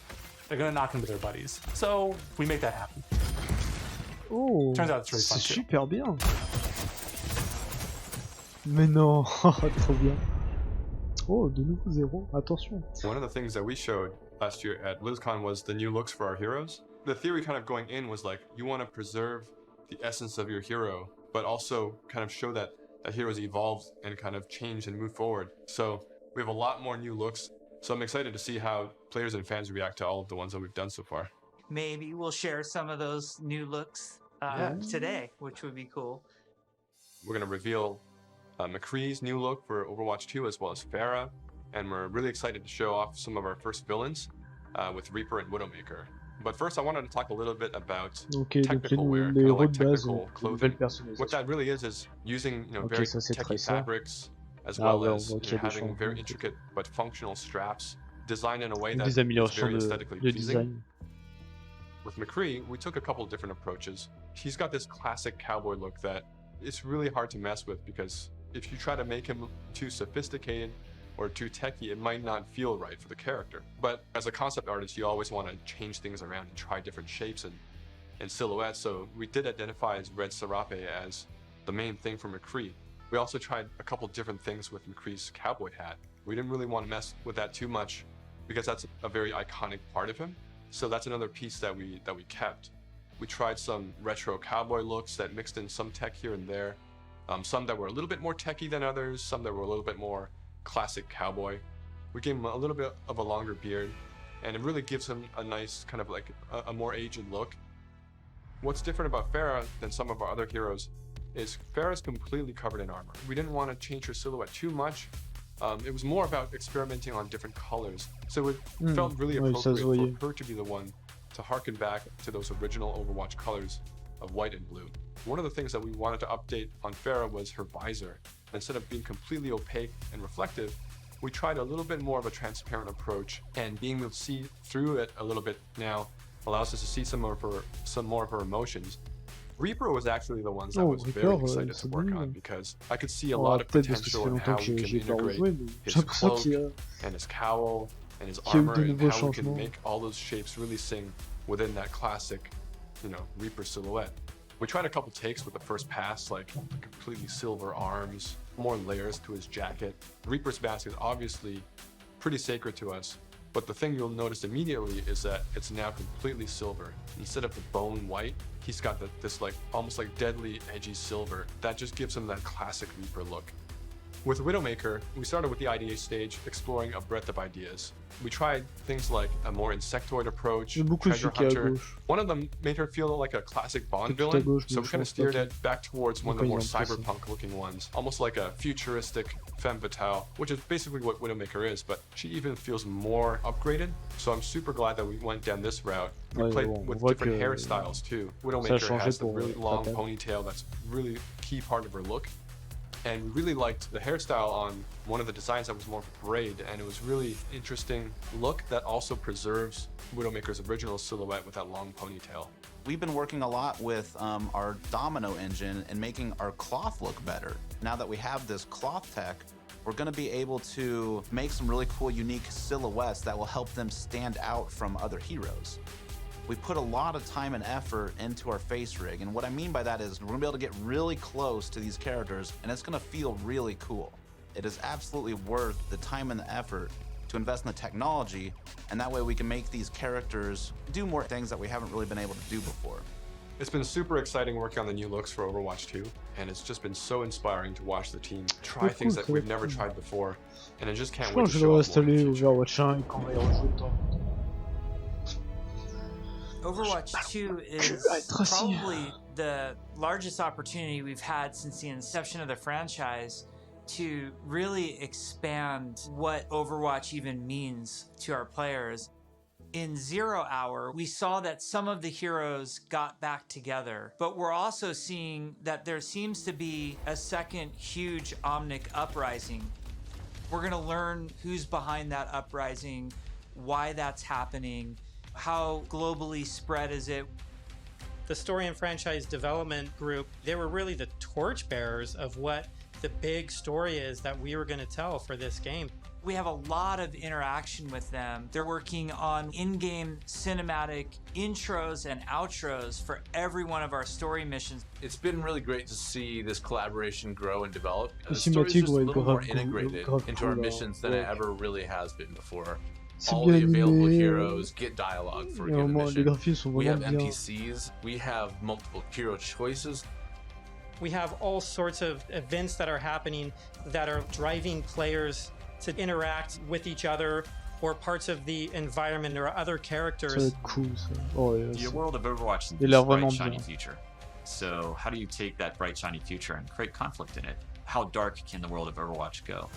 they're gonna knock into their buddies. So we make that happen. Oh, turns out it's really fun c'est too. Super bien. Mais non, trop bien. Oh, de nouveau zéro. Attention. One of the things that we showed last year at BlizzCon was the new looks for our heroes. The theory kind of going in was like, you want to preserve the essence of your hero, but also kind of show that that hero's evolved and kind of changed and moved forward. So we have a lot more new looks. So I'm excited to see how players and fans react to all of the ones that we've done so far. Maybe we'll share some of those new looks today, which would be cool. We're going to reveal McCree's new look for Overwatch 2 as well as Pharah, and we're really excited to show off some of our first villains with Reaper and Widowmaker. But first I wanted to talk a little bit about technical wear, kind of like technical clothing. What that really is using very techy fabrics as well as having very intricate but functional straps designed in a way that is very aesthetically pleasing. With McCree, we took a couple of different approaches. He's got this classic cowboy look that it's really hard to mess with, because if you try to make him too sophisticated or too techy, it might not feel right for the character. But as a concept artist, you always want to change things around and try different shapes and silhouettes. So we did identify as Red Serape as the main thing for McCree. We also tried a couple different things with McCree's cowboy hat. We didn't really want to mess with that too much because that's a very iconic part of him. So that's another piece that we kept. We tried some retro cowboy looks that mixed in some tech here and there. Some that were a little bit more techy than others, some that were a little bit more classic cowboy. We gave him a little bit of a longer beard, and it really gives him a nice kind of like a more aged look. What's different about Pharah than some of our other heroes is Pharah's completely covered in armor. We didn't want to change her silhouette too much. It was more about experimenting on different colors. So it felt really appropriate for her to be the one to harken back to those original Overwatch colors of white and blue. One of the things that we wanted to update on Pharah was her visor. Instead of being completely opaque and reflective, we tried a little bit more of a transparent approach, and being able to see through it a little bit now allows us to see some more of her emotions. Reaper was actually the ones that I was very excited to work on, because I could see a lot of potential in how we can integrate his cloak and his cowl and his armor, and how we can make all those shapes really sing within that classic, Reaper silhouette. We tried a couple takes with the first pass, like completely silver arms, more layers to his jacket. Reaper's mask is obviously pretty sacred to us, but the thing you'll notice immediately is that it's now completely silver. Instead of the bone white, he's got this like almost like deadly edgy silver that just gives him that classic Reaper look. With Widowmaker, we started with the idea stage, exploring a breadth of ideas. We tried things like a more insectoid approach, treasure hunter. One of them made her feel like a classic Bond villain, so we kind of steered it back towards one of the more cyberpunk looking ones, almost like a futuristic femme fatale, which is basically what Widowmaker is, but she even feels more upgraded. So I'm super glad that we went down this route. We played with different hairstyles too. Widowmaker has the really long ponytail that's really key part of her look. And we really liked the hairstyle on one of the designs that was more braid, and it was really interesting look that also preserves Widowmaker's original silhouette with that long ponytail. We've been working a lot with our domino engine and making our cloth look better. Now that we have this cloth tech, we're going to be able to make some really cool, unique silhouettes that will help them stand out from other heroes. We put a lot of time and effort into our face rig, and what I mean by that is we're gonna be able to get really close to these characters, and it's gonna feel really cool. It is absolutely worth the time and the effort to invest in the technology, and that way we can make these characters do more things that we haven't really been able to do before. It's been super exciting working on the new looks for Overwatch 2, and it's just been so inspiring to watch the team try things that we've never tried before, and I just can't wait to show off more. Overwatch 2 is probably the largest opportunity we've had since the inception of the franchise to really expand what Overwatch even means to our players. In 0 Hour, we saw that some of the heroes got back together, but we're also seeing that there seems to be a second huge Omnic uprising. We're gonna learn who's behind that uprising, why that's happening, how globally spread is it. The story and franchise development group, they were really the torchbearers of what the big story is that we were going to tell for this game. We have a lot of interaction with them. They're working on in-game cinematic intros and outros for every one of our story missions. It's been really great to see this collaboration grow and develop. The story is just a little more integrated into our missions than it ever really has been before. All the available heroes get dialogue for a given mission. We have NPCs, we have multiple hero choices. We have all sorts of events that are happening that are driving players to interact with each other or parts of the environment or other characters. The world of Overwatch is a bright, shiny future. So how do you take that bright, shiny future and create conflict in it? How dark can the world of Overwatch go?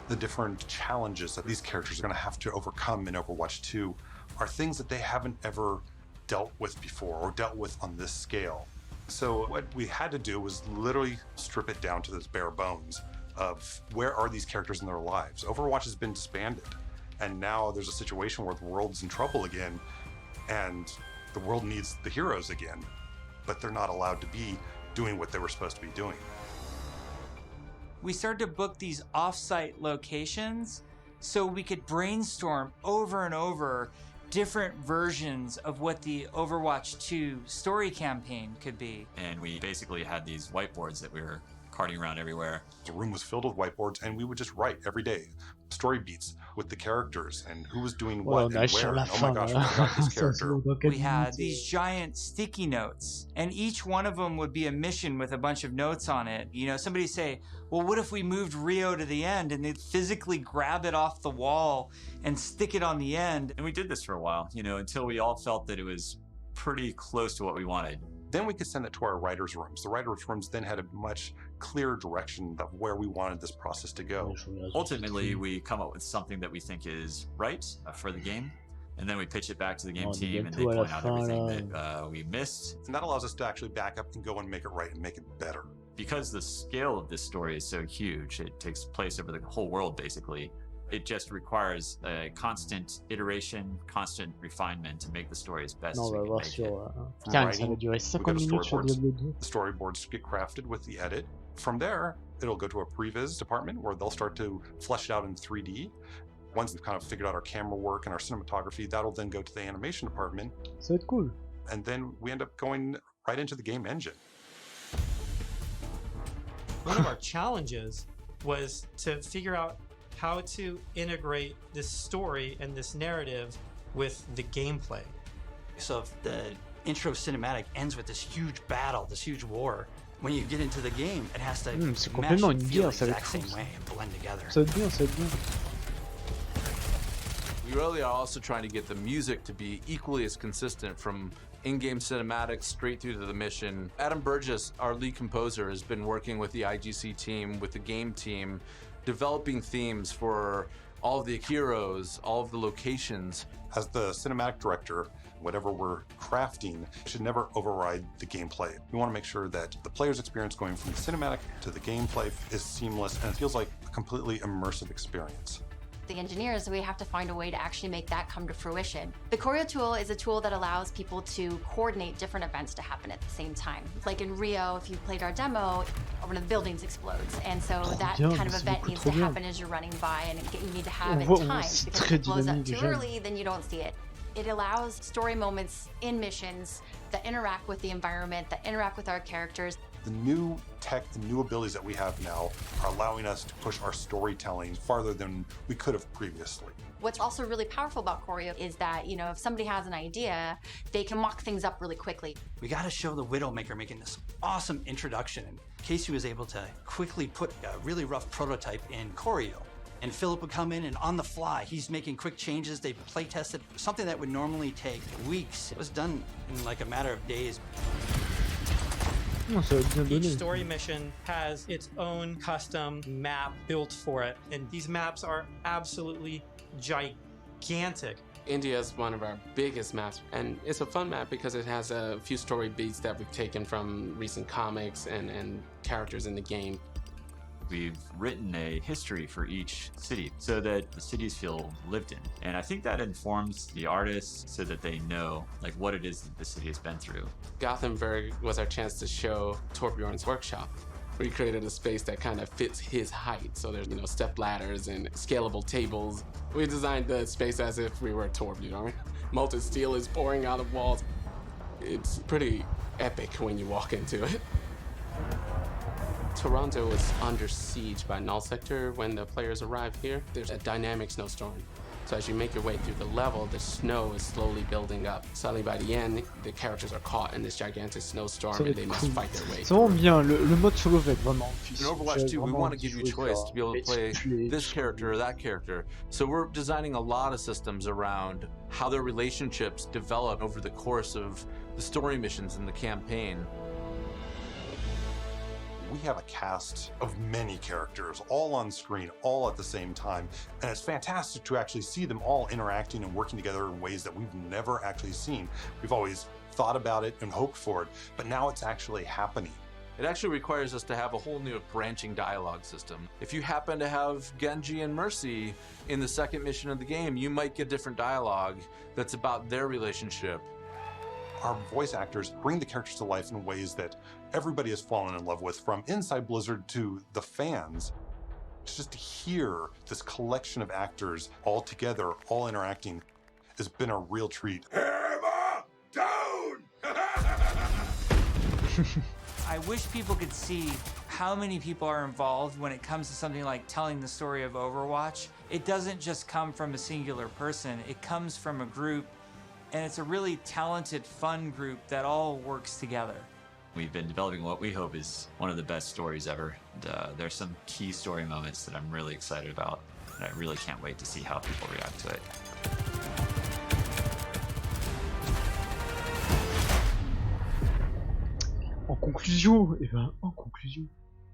The different challenges that these characters are going to have to overcome in Overwatch 2 are things that they haven't ever dealt with before or dealt with on this scale. So what we had to do was literally strip it down to those bare bones of where are these characters in their lives. Overwatch has been disbanded, and now there's a situation where the world's in trouble again, and the world needs the heroes again, but they're not allowed to be doing what they were supposed to be doing. We started to book these off-site locations so we could brainstorm over and over different versions of what the Overwatch 2 story campaign could be. And we basically had these whiteboards that we were carting around everywhere. The room was filled with whiteboards, and we would just write every day story beats with the characters and who was doing what and where. And, oh my gosh, we forgot this character. We had these giant sticky notes, and each one of them would be a mission with a bunch of notes on it. You know, somebody say, well, what if we moved Rio to the end, and they'd physically grab it off the wall and stick it on the end. And we did this for a while, you know, until we all felt that it was pretty close to what we wanted. Then we could send it to our writers' rooms. The writers' rooms then had a much clearer direction of where we wanted this process to go. Ultimately, we come up with something that we think is right for the game, and then we pitch it back to the game team, and they point out everything that we missed. And that allows us to actually back up and go and make it right and make it better. Because the scale of this story is so huge, it takes place over the whole world, basically. It just requires a constant iteration, constant refinement to make the story as best as we can make it. Putain, ça va durer 50 minutes sur Diablo 2. The storyboards get crafted with the edit. From there, it'll go to a previs department where they'll start to flesh it out in 3D. Once we've kind of figured out our camera work and our cinematography, that'll then go to the animation department. Ça va être cool. And then we end up going right into the game engine. One of our challenges was to figure out how to integrate this story and this narrative with the gameplay. So if the intro cinematic ends with this huge battle, this huge war, when you get into the game, it has to mesh and feel the exact same way and blend together. Ça va être bien, ça va être bien. We really are also trying to get the music to be equally as consistent from in-game cinematics straight through to the mission. Adam Burgess, our lead composer, has been working with the IGC team, with the game team, developing themes for all of the heroes, all of the locations. As the cinematic director, whatever we're crafting should never override the gameplay. We want to make sure that the player's experience going from the cinematic to the gameplay is seamless and it feels like a completely immersive experience. The engineers, we have to find a way to actually make that come to fruition. The choreo tool is a tool that allows people to coordinate different events to happen at the same time. Like in Rio, if you played our demo, one of the buildings explodes. And so that kind of event needs to happen as you're running by, and you need to have it timed, because if it blows up too early, then you don't see it. It allows story moments in missions that interact with the environment, that interact with our characters. The new tech, the new abilities that we have now are allowing us to push our storytelling farther than we could have previously. What's also really powerful about choreo is that, you know, if somebody has an idea, they can mock things up really quickly. We got to show the Widowmaker making this awesome introduction. And Casey was able to quickly put a really rough prototype in choreo. And Philip would come in and on the fly, he's making quick changes. They play tested something that would normally take weeks. It was done in like a matter of days. Each story mission has its own custom map built for it, and these maps are absolutely gigantic. India is one of our biggest maps, and it's a fun map because it has a few story beats that we've taken from recent comics and characters in the game. We've written a history for each city so that the cities feel lived in. And I think that informs the artists so that they know like what it is that the city has been through. Gothenburg was our chance to show Torbjorn's workshop. We created a space that kind of fits his height. So there's, you know, step ladders and scalable tables. We designed the space as if we were Torbjorn. Molten steel is pouring out of walls. It's pretty epic when you walk into it. Toronto was under siege by Null Sector when the players arrive here. There's a dynamic snowstorm. So as you make your way through the level, the snow is slowly building up. Suddenly by the end, the characters are caught in this gigantic snowstorm and they must fight their way. C'est vraiment bien, le mode solo va être vraiment In Overwatch 2, we want to give you choice to be able to play this character or that character. So we're designing a lot of systems around how their relationships develop over the course of the story missions in the campaign. We have a cast of many characters, all on screen, all at the same time. And it's fantastic to actually see them all interacting and working together in ways that we've never actually seen. We've always thought about it and hoped for it, but now it's actually happening. It actually requires us to have a whole new branching dialogue system. If you happen to have Genji and Mercy in the second mission of the game, you might get different dialogue that's about their relationship. Our voice actors bring the characters to life in ways that everybody has fallen in love with, from inside Blizzard to the fans. It's just to hear this collection of actors all together, all interacting, has been a real treat. Hammer down! I wish people could see how many people are involved when it comes to something like telling the story of Overwatch. It doesn't just come from a singular person, it comes from a group. And it's a really talented, fun group that all works together. We've been developing what we hope is one of the best stories ever. There's some key story moments that I'm really excited about, and I really can't wait to see how people react to it. En conclusion, en conclusion.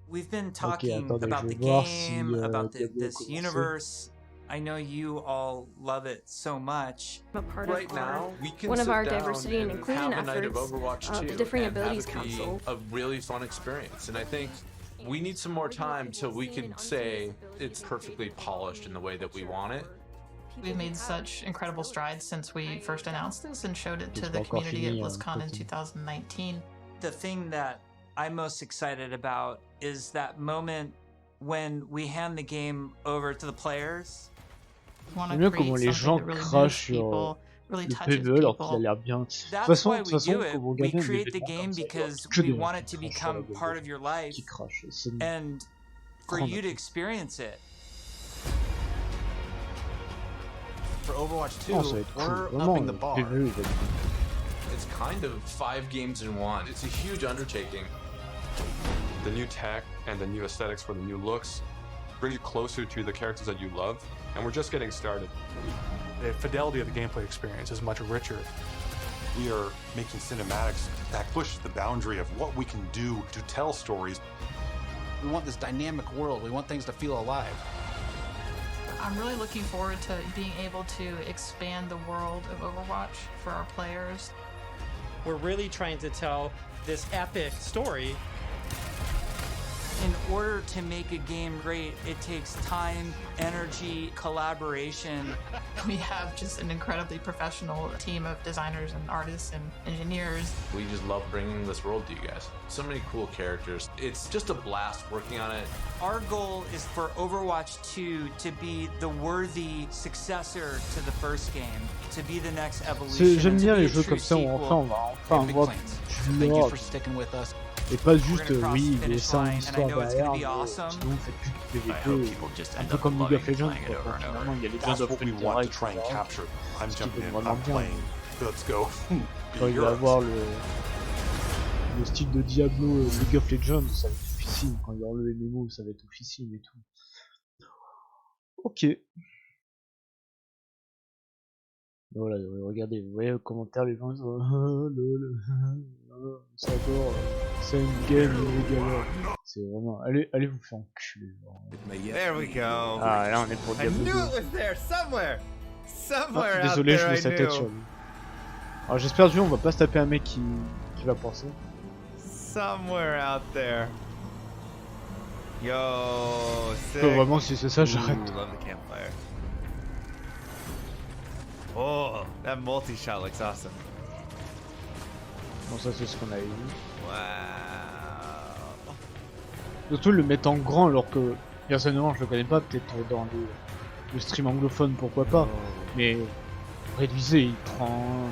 We've been talking about the game, about this universe. I know you all love it so much. A part right of now, we can one of sit our down diversity and inclusion have a night of efforts, Overwatch 2 the Differing and Abilities have it be Council. a really fun experience. And I think we need some more time till we can say it's perfectly polished in the way that we want it. We've made such incredible strides since we first announced this and showed it to the community at BlizzCon in 2019. The thing that I'm most excited about is that moment when we hand the game over to the players. J'aime bien comment les gens crachent sur le PvE alors qu'il a l'air bien. De toute façon, quand vous regardez un événement because we want it to become part of your life and for you to experience it. For Overwatch 2, we're upping the bar. It's kind of 5 games in one. It's a huge undertaking. The new tech and the new aesthetics for the new looks bring you closer to the characters that you love, and we're just getting started. The fidelity of the gameplay experience is much richer. We are making cinematics that push the boundary of what we can do to tell stories. We want this dynamic world. We want things to feel alive. I'm really looking forward to being able to expand the world of Overwatch for our players. We're really trying to tell this epic story. In order to make a game great, it takes time, energy, collaboration. We have just an incredibly professional team of designers and artists and engineers. We just love bringing this world to you guys. So many cool characters. It's just a blast working on it. Our goal is for Overwatch 2 to be the worthy successor to the first game, to be the next evolution. J'aime bien les jeux comme ça où enfin on va enfin avoir du lore. Et pas juste, oui, il est sans histoire derrière, mais sinon vous faites plus de PVP, un peu comme League of Legends, quoi. Finalement, il y a les gens d'offre intérêt, etc. Ce qui peut vraiment bien. Quand il va avoir le style de Diablo League of Legends, ça va être difficile. Quand il y aura le MMO, ça va être difficile et tout. Ok. Voilà, regardez, vous voyez le commentaire, les gens ça adore, c'est une game, c'est vraiment, allez vous faire enculer. There we go. Ah là on est pour Diablo 2. Somewhere désolé, je mets sa tête sur lui. Alors j'espère que on va pas se taper un mec qui va penser. Somewhere out there. Yo, sick. Vraiment si c'est ça, j'arrête. Love the campfire. Oh, that multi-shot looks awesome. Bon, ça c'est ce qu'on avait vu. Wow. Surtout le mettre en grand alors que personnellement je le connais pas, peut-être dans le stream anglophone pourquoi pas. Mais réduisé, il prend.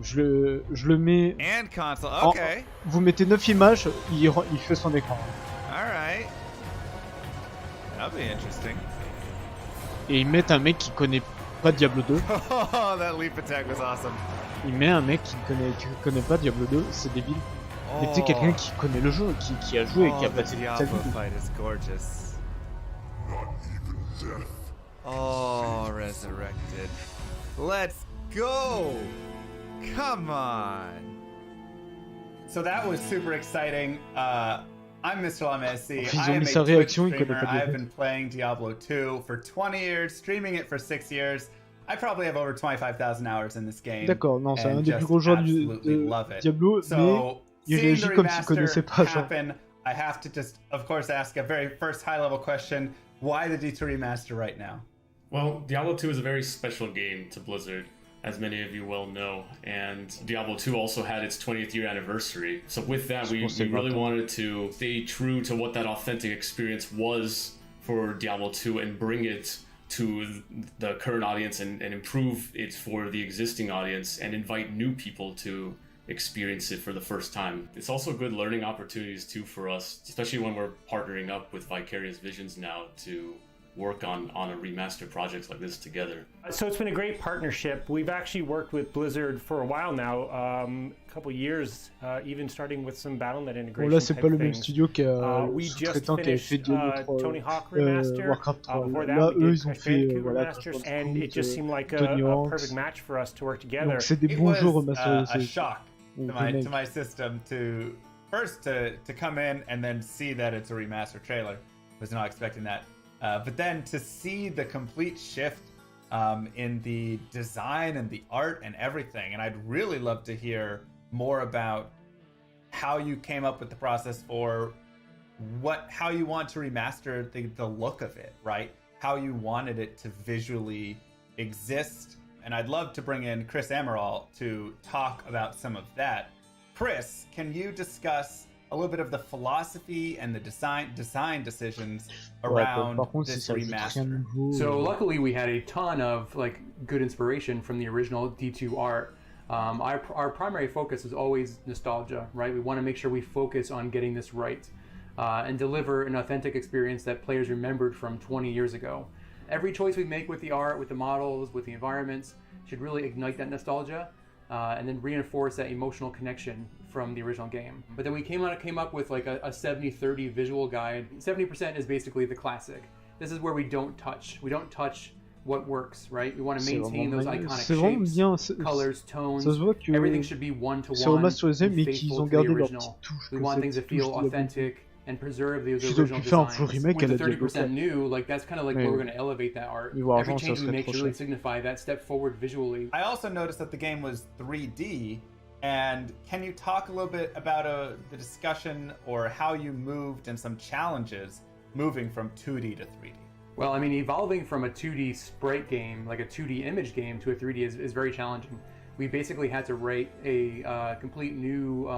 Je le mets. And console, okay. Vous mettez 9 images, il fait son écran. Alright. That'll be interesting. Et ils mettent un mec qui connaît pas Diablo 2. Oh, that leap attack was awesome. Il met un mec qui connaît pas Diablo 2, c'est débile. Mais tu sais, quelqu'un qui connaît le jeu, qui a joué et qui a passé toute sa vie. Fight is gorgeous. Oh, resurrected. Let's go! Come on! So that was super exciting. I'm Mr. Lamessi. Ils ont mis sa réaction, il connaît pas Diablo. I've been playing Diablo 2 for 20 years, streaming it for 6 years. I probably have over 25,000 hours in this game. D'accord, non, c'est un des plus gros joueurs de Diablo, mais il réagit comme s'il connaissait pas. I have to just, of course, ask a very first high-level question. Why the D2 remaster right now? Well, Diablo 2 is a very special game to Blizzard, as many of you well know, and Diablo 2 also had its 20th year anniversary. So with that, we really wanted to stay true to what that authentic experience was for Diablo 2 and bring it to the current audience and improve it for the existing audience and invite new people to experience it for the first time. It's also good learning opportunities too for us, especially when we're partnering up with Vicarious Visions now to work on a remaster projects like this together. So it's been a great partnership. We've actually worked with Blizzard for a while now, a couple years, even starting with some Battle.net integration. Bon, là, c'est pas le même studio qui a sous-traitant qui avait fait Diablo 3, Tony Hawk remaster. Warcraft 3. Before that, là, we eux, did ils ont fait voilà, and it just seemed like a perfect match for us to work together. Donc c'est des bons jeux remasterisés. A shock to my system to first to come in and then see that it's a remaster trailer. Was not expecting that. But then to see the complete shift in the design and the art and everything, and I'd really love to hear more about how you came up with the process for how you want to remaster the look of it, right? How you wanted it to visually exist. And I'd love to bring in Chris Amaral to talk about some of that. Chris, can you discuss a little bit of the philosophy and the design decisions around this remaster? So luckily we had a ton of good inspiration from the original D2 art. Our primary focus is always nostalgia, right? We want to make sure we focus on getting this right and deliver an authentic experience that players remembered from 20 years ago. Every choice we make with the art, with the models, with the environments should really ignite that nostalgia and then reinforce that emotional connection from the original game. But then we came up with like a 70-30 visual guide. 70% is basically the classic. This is where we don't touch. We don't touch what works, right? We want to maintain those iconic shapes, colors, tones. Everything should be one-to-one in face with the original. We want things to feel authentic and preserve those original designs. With the 30% new, like that's kind of like where we're going to elevate that art. Every change we make should really signify that step forward visually. I also noticed that the game was 3D, and can you talk a little bit about the discussion or how you moved and some challenges moving from 2D to 3D? Well, I mean, evolving from a 2D sprite game, like a 2D image game, to a 3D is very challenging. We basically had to write a complete new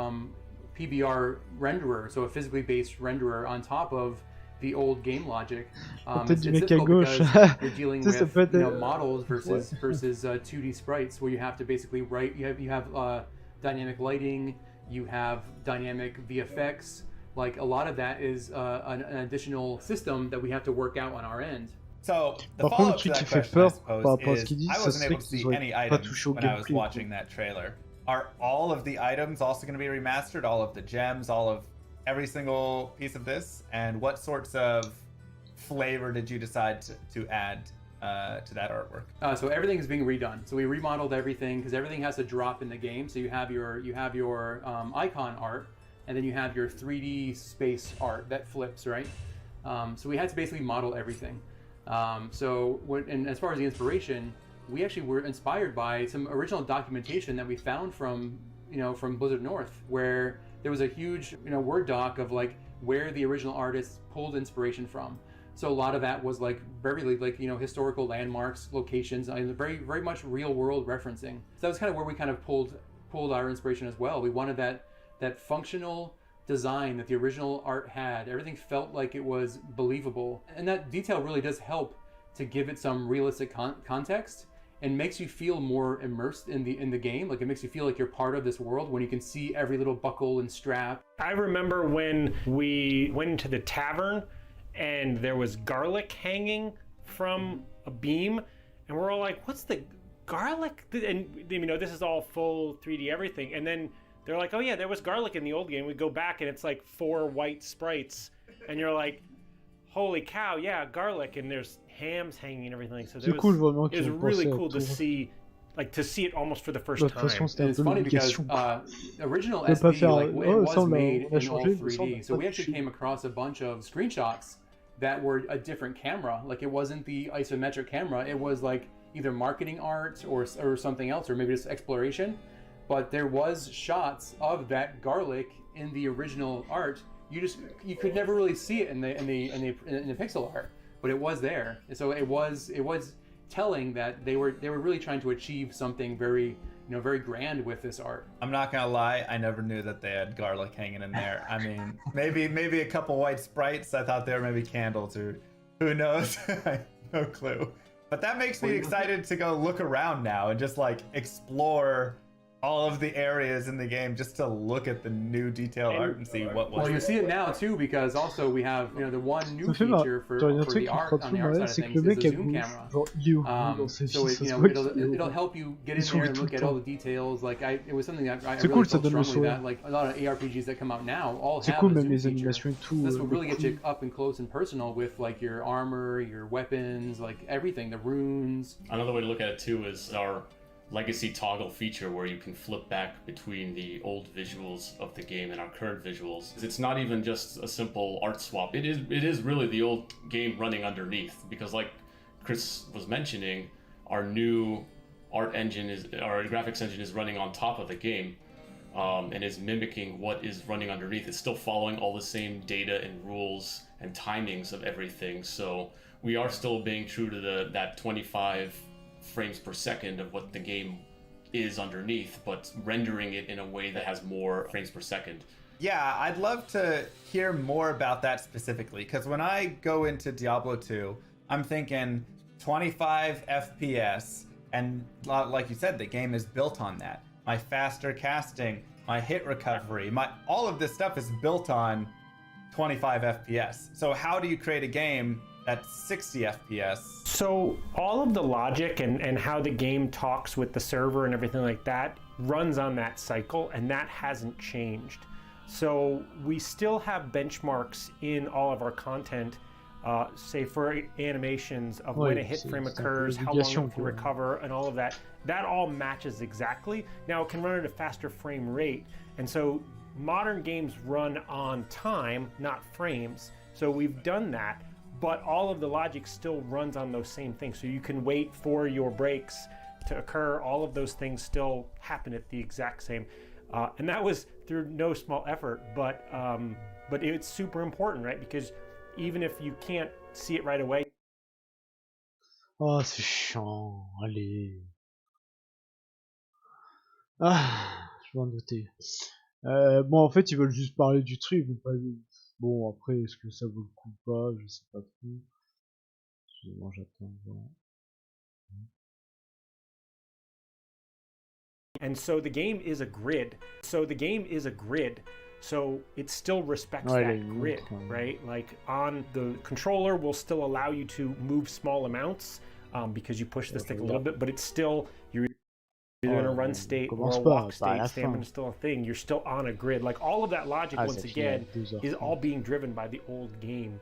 PBR renderer, so a physically based renderer on top of the old game logic. It's difficult because you're dealing with models versus 2D sprites, where you have to basically write. You have dynamic lighting, you have dynamic VFX. Like a lot of that is an additional system that we have to work out on our end. So the follow-up to that question, I suppose, is I wasn't able to see any items when I was watching that trailer. Are all of the items also going to be remastered? All of the gems, all of every single piece of this? And what sorts of flavor did you decide to add to that artwork? So everything is being redone. So we remodeled everything because everything has to drop in the game. So you have your icon art, and then you have your 3D space art that flips, right? So we had to basically model everything. And as far as the inspiration, we actually were inspired by some original documentation that we found from Blizzard North, where there was a huge Word doc of like where the original artists pulled inspiration from. So a lot of that was like very like historical landmarks, locations, and very very much real world referencing. So that was kind of where we kind of pulled our inspiration as well. We wanted that functional design that the original art had. Everything felt like it was believable, and that detail really does help to give it some realistic context and makes you feel more immersed in the game. Like it makes you feel like you're part of this world when you can see every little buckle and strap. I remember when we went into the tavern and there was garlic hanging from a beam, and we're all like, what's the garlic? And this is all full 3D everything, and then they're like, oh yeah, there was garlic in the old game. We go back and it's like 4 white sprites, and you're like, holy cow, yeah, garlic, and there's hams hanging and everything. So it was really cool to see, it almost for the first time. It's funny because original SD, it was made in all 3D. So we actually came across a bunch of screenshots that were a different camera. Like it wasn't the isometric camera. It was like either marketing art or something else, or maybe just exploration. But there was shots of that garlic in the original art. You could never really see it in the pixel art, but it was there. So it was telling that they were really trying to achieve something very very grand with this art. I'm not gonna lie, I never knew that they had garlic hanging in there. I mean, maybe a couple white sprites. I thought they were maybe candles, or who knows? No clue. But that makes me excited to go look around now and just like explore all of the areas in the game, just to look at the new detailed art and see what was. Well, you see it now too, because also we have the one new feature for the art on the art side of things is the zoom camera. So it'll help you get in there and look at all the details. Like it was something that I really felt strongly that like a lot of ARPGs that come out now all have a zoom feature. This will really get you up and close and personal with like your armor, your weapons, like everything, the runes. Another way to look at it too is our legacy toggle feature, where you can flip back between the old visuals of the game and our current visuals. It's not even just a simple art swap. It is really the old game running underneath, because like Chris was mentioning, our new art engine our graphics engine is running on top of the game, and is mimicking what is running underneath. It's still following all the same data and rules and timings of everything. So we are still being true to that 25 frames per second of what the game is underneath, but rendering it in a way that has more frames per second. Yeah, I'd love to hear more about that specifically, because when I go into Diablo 2, I'm thinking 25 FPS, and like you said, the game is built on that. My faster casting, my hit recovery, all of this stuff is built on 25 FPS. So how do you create a game at 60 FPS? So all of the logic and how the game talks with the server and everything like that runs on that cycle, and that hasn't changed. So we still have benchmarks in all of our content, say for animations of when a hit frame occurs, how long it can recover, and all of that. That all matches exactly. Now it can run at a faster frame rate, and so modern games run on time, not frames. So we've done that, but all of the logic still runs on those same things. So you can wait for your breaks to occur. All of those things still happen at the exact same. And that was through no small effort, but it's super important, right? Because even if you can't see it right away. Oh, c'est chiant, allez. Ah, je m'en doutais. Bon, en fait, ils veulent juste parler du truc, ils vont pas... Bon, après, est-ce que ça vaut le coup ou pas, je sais pas trop. Excusez-moi, j'attends. And so the game is a grid. So it still respects that grid, right? Like on the controller will still allow you to move small amounts because you push the stick a little bit, but it's still, you're either in a run state or a walk state, stamina is still a thing. You're still on a grid. Like all of that logic, once again, is all being driven by the old game.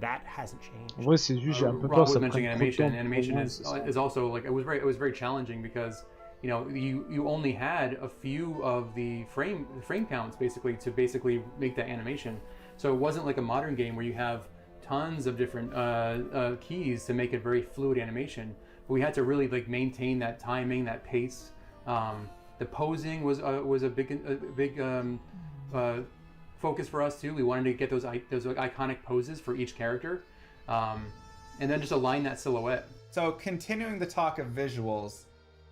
That hasn't changed. En vrai, c'est juste, j'ai un peu peur, ça prenne trop de temps. Animation is also like, it was very challenging because you know, you only had a few of the frame counts basically to make that animation. So it wasn't like a modern game where you have tons of different keys to make it very fluid animation. But we had to really like maintain that timing, that pace. The posing was a big focus for us too. We wanted to get those iconic poses for each character, and then just align that silhouette. So continuing the talk of visuals,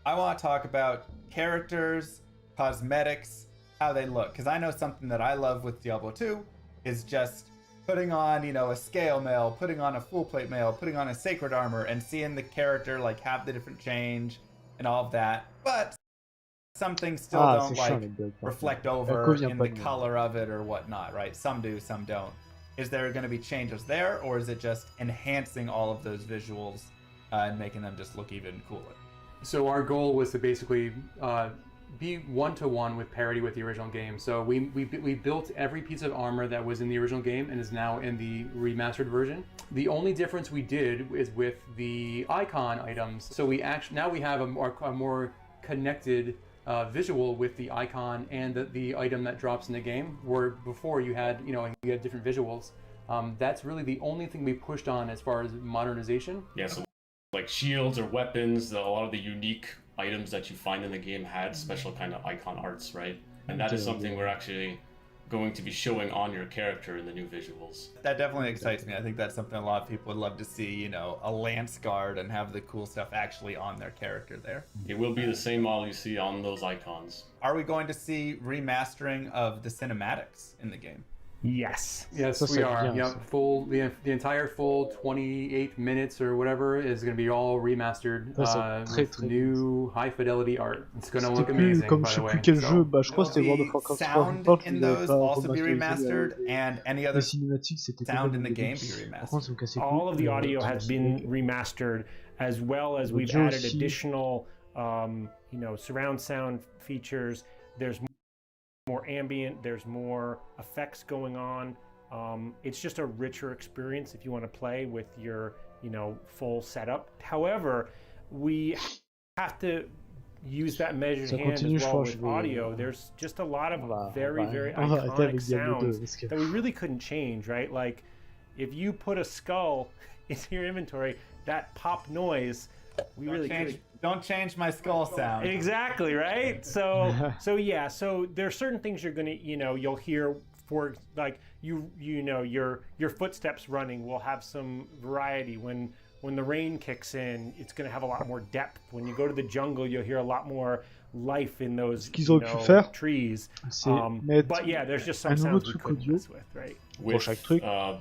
I want to talk about characters, cosmetics, how they look. Because I know something that I love with Diablo 2 is just putting on, you know, a scale mail, putting on a full plate mail, putting on a sacred armor, and seeing the character like have the different change and all of that. But some things still don't like reflect over in the color of it or whatnot, right? Some do, some don't. Is there going to be changes there, or is it just enhancing all of those visuals and making them just look even cooler? So our goal was to basically be one-to-one with parity with the original game. So we built every piece of armor that was in the original game and is now in the remastered version. The only difference we did is with the icon items. So now we have a more connected visual with the icon and the item that drops in the game, where before you had different visuals. That's really the only thing we pushed on as far as modernization. Yeah, so like shields or weapons, a lot of the unique items that you find in the game had special kind of icon arts, right? And that is something we're actually going to be showing on your character in the new visuals. That definitely excites me. I think that's something a lot of people would love to see, you know, a lance guard and have the cool stuff actually on their character there. It will be the same model you see on those icons. Are we going to see remastering of the cinematics in the game? Yes. Yes, we are. Yep, the entire full 28 minutes or whatever is going to be all remastered with new high fidelity art. It's going to look amazing, by the way. Sound in those also be remastered, and any other sound in the game be remastered. All of the audio has been remastered, as well as we've added additional, surround sound features. There's more ambient, there's more effects going on. It's just a richer experience if you want to play with your, full setup. However, we have to use that measured hand as well with audio. There's just a lot of very iconic sounds that we really couldn't change, right? Like, if you put a skull into your inventory, that pop noise, we really don't change my skull sound. Exactly, right? So there are certain things you're gonna, you'll hear, for like your footsteps running will have some variety. When the rain kicks in, it's gonna have a lot more depth. When you go to the jungle, you'll hear a lot more life in those trees. But yeah, there's just some sounds we couldn't mess with, right? With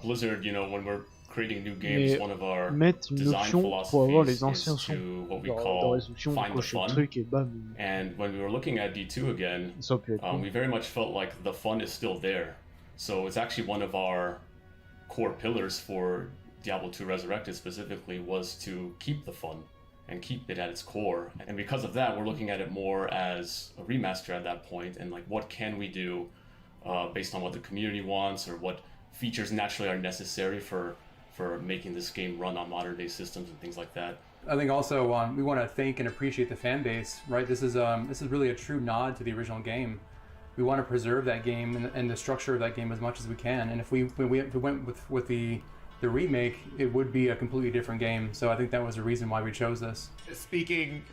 Blizzard, when we're creating new games, one of our design philosophies is to what we call find the fun. And when we were looking at D2 again, we very much felt like the fun is still there. So it's actually one of our core pillars for Diablo 2 Resurrected specifically was to keep the fun and keep it at its core. And because of that, we're looking at it more as a remaster at that point, and like, what can we do based on what the community wants, or what features naturally are necessary for making this game run on modern day systems and things like that. I think also we want to thank and appreciate the fan base, right? This is really a true nod to the original game. we want to preserve that game and the structure of that game as much as we can. And if we went with the remake, it would be a completely different game. So I think that was the reason why we chose this. Speaking,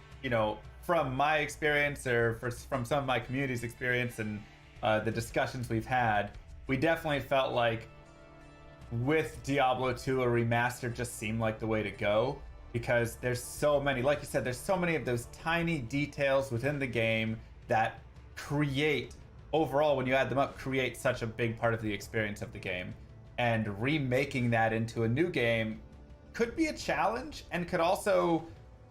from my experience or from some of my community's experience and the discussions we've had, we definitely felt like with Diablo 2, a remaster just seemed like the way to go, because there's so many, like you said, there's so many of those tiny details within the game that create, overall, when you add them up, create such a big part of the experience of the game. And remaking that into a new game could be a challenge, and could also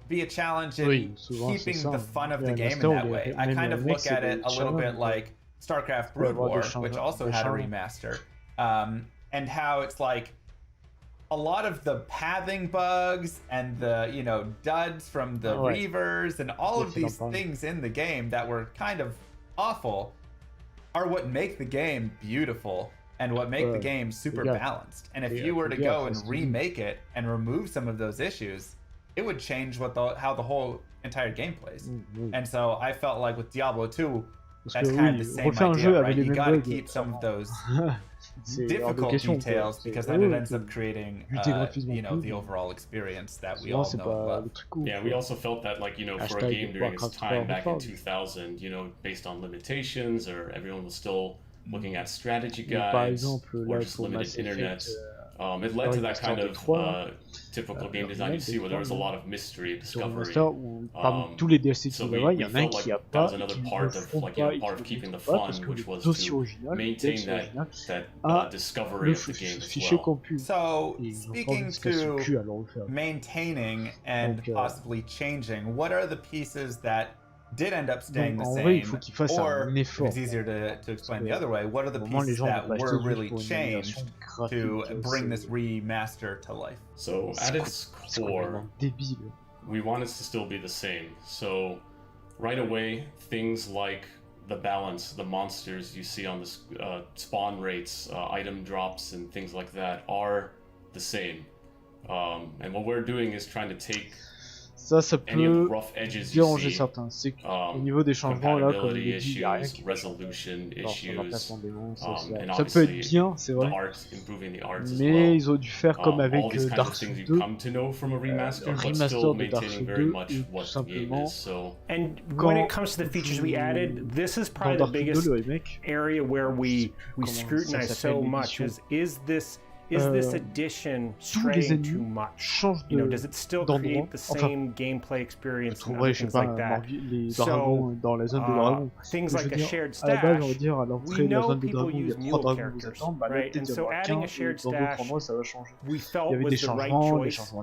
be a challenge in keeping the fun of the game in that way. I kind of look at it a little bit like StarCraft Brood War, which also had a remaster, and how it's like a lot of the pathing bugs and the duds from the Reavers and all of these things in the game that were kind of awful are what make the game beautiful and what make the game super balanced. And if you were to go and remake it and remove some of those issues, it would change how the whole entire game plays. And so I felt like with Diablo 2, that's kind of the same idea, right? You gotta keep some of those difficult details, because then it ends up creating the overall experience that we all know and love. Yeah, we also felt that, like, for a game during its time back in 2000, based on limitations, or everyone was still looking at strategy guides, or just limited internet, it led to that kind of typical game design you see, where there was a lot of mystery, discovery. So we felt like that was another part of, part of keeping the fun, which was to maintain that discovery of the game as well. So speaking to maintaining and possibly changing, what are the pieces that did end up staying the same, or if it's easier to explain the other way, what are the pieces that were really changed to bring this remaster to life? So at its core, we want it to still be the same. So right away, things like the balance, the monsters you see on the spawn rates, item drops and things like that are the same. And what we're doing is trying to take ça peut déranger certains. C'est qu'au niveau des changements, là, comme je l'ai dit, il n'y a rien qui change. Sur l'emplacement des monstres, ça peut être bien, c'est vrai. Mais ils ont dû faire comme avec Dark Souls 2, remaster de Dark Souls 2, tout simplement. And when it comes to the features we added, this is probably the biggest area where we scrutinize so much. Is this addition straying too much? Does it still create the same gameplay experience and other things like that? So, things like a shared stash, we know people use mule characters, right? And so adding a shared stash, we felt was the right choice.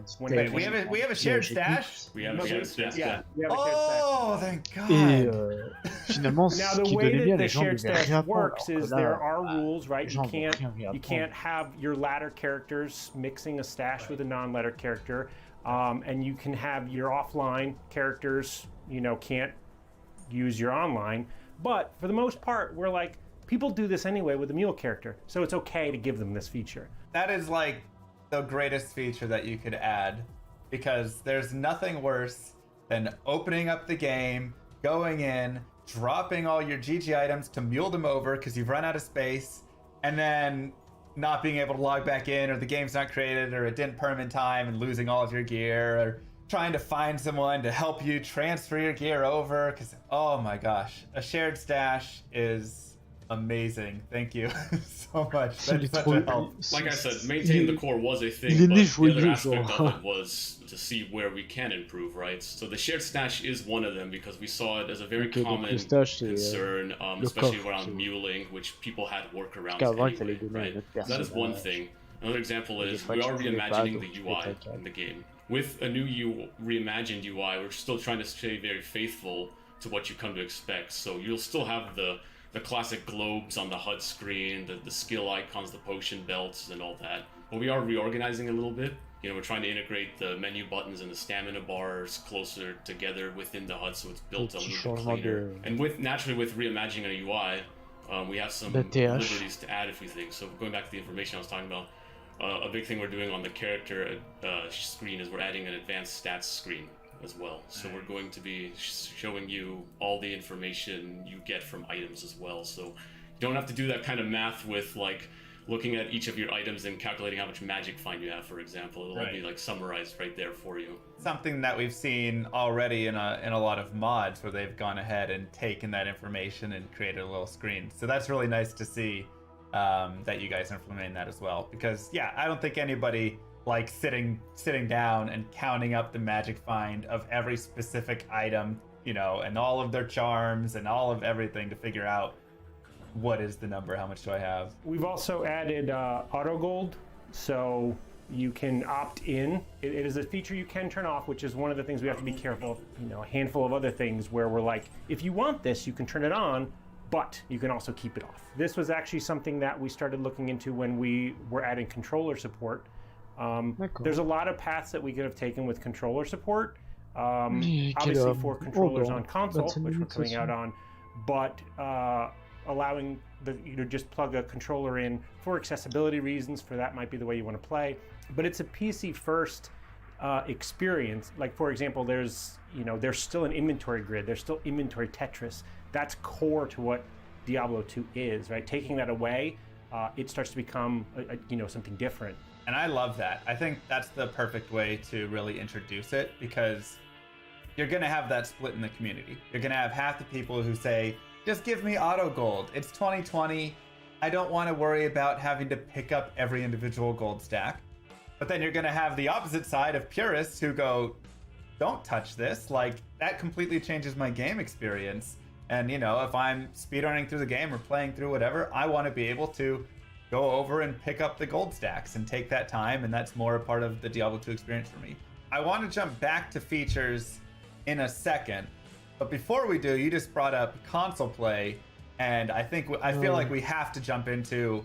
We have a shared stash? We have a shared stash, yeah. Oh, thank God. Finalement, now, the way that the shared stash works is there are rules, right? You can't have your ladder characters mixing a stash with a non-ladder character, and you can have your offline characters, can't use your online. But for the most part, we're like, people do this anyway with a mule character, so it's okay to give them this feature. That is like the greatest feature that you could add, because there's nothing worse than opening up the game, going in, dropping all your GG items to mule them over because you've run out of space, and then not being able to log back in, or the game's not created, or it didn't perm in time, and losing all of your gear, or trying to find someone to help you transfer your gear over, because, oh my gosh, a shared stash is amazing. Thank you so much. That's such a help. Like I said, maintaining the core was a thing, but the other aspect of it was to see where we can improve, right? So the shared stash is one of them, because we saw it as a very common concern, especially around muling, which people had workarounds anyway, right? So that is one thing. Another example is we are reimagining the UI in the game. With a new reimagined UI, we're still trying to stay very faithful to what you come to expect. So you'll still have the classic globes on the HUD screen, the skill icons, the potion belts, and all that. But we are reorganizing a little bit. We're trying to integrate the menu buttons and the stamina bars closer together within the HUD, so it's built a little bit cleaner. And naturally with reimagining a UI, we have some liberties to add a few things. So going back to the information I was talking about, a big thing we're doing on the character screen is we're adding an advanced stats screen. as well. So we're going to be showing you all the information you get from items as well. So you don't have to do that kind of math with like looking at each of your items and calculating how much magic find you have, for example. It'll all be like summarized right there for you. Something that we've seen already in a lot of mods where they've gone ahead and taken that information and created a little screen. So that's really nice to see that you guys are implementing that as well. Because yeah, I don't think anybody like sitting down and counting up the magic find of every specific item, you know, and all of their charms and all of everything to figure out what is the number, how much do I have. We've also added auto gold, so you can opt in. It is a feature you can turn off, which is one of the things we have to be careful of. You know, a handful of other things where we're like, if you want this, you can turn it on, but you can also keep it off. This was actually something that we started looking into when we were adding controller support. There's a lot of paths that we could have taken with controller support. Obviously for controllers on console, which we're coming out on, but allowing just plug a controller in for accessibility reasons, for that might be the way you want to play. But it's a PC first experience. Like for example, there's still an inventory grid, there's still inventory Tetris. That's core to what Diablo 2 is, right? Taking that away, it starts to become something different. And I love that. I think that's the perfect way to really introduce it, because you're going to have that split in the community. You're going to have half the people who say, just give me auto gold. It's 2020. I don't want to worry about having to pick up every individual gold stack. But then you're going to have the opposite side of purists who go, don't touch this. Like, that completely changes my game experience. And, you know, if I'm speedrunning through the game or playing through whatever, I want to be able to go over and pick up the gold stacks and take that time, and that's more a part of the Diablo 2 experience for me. I want to jump back to features in a second, but before we do, you just brought up console play, and I feel like we have to jump into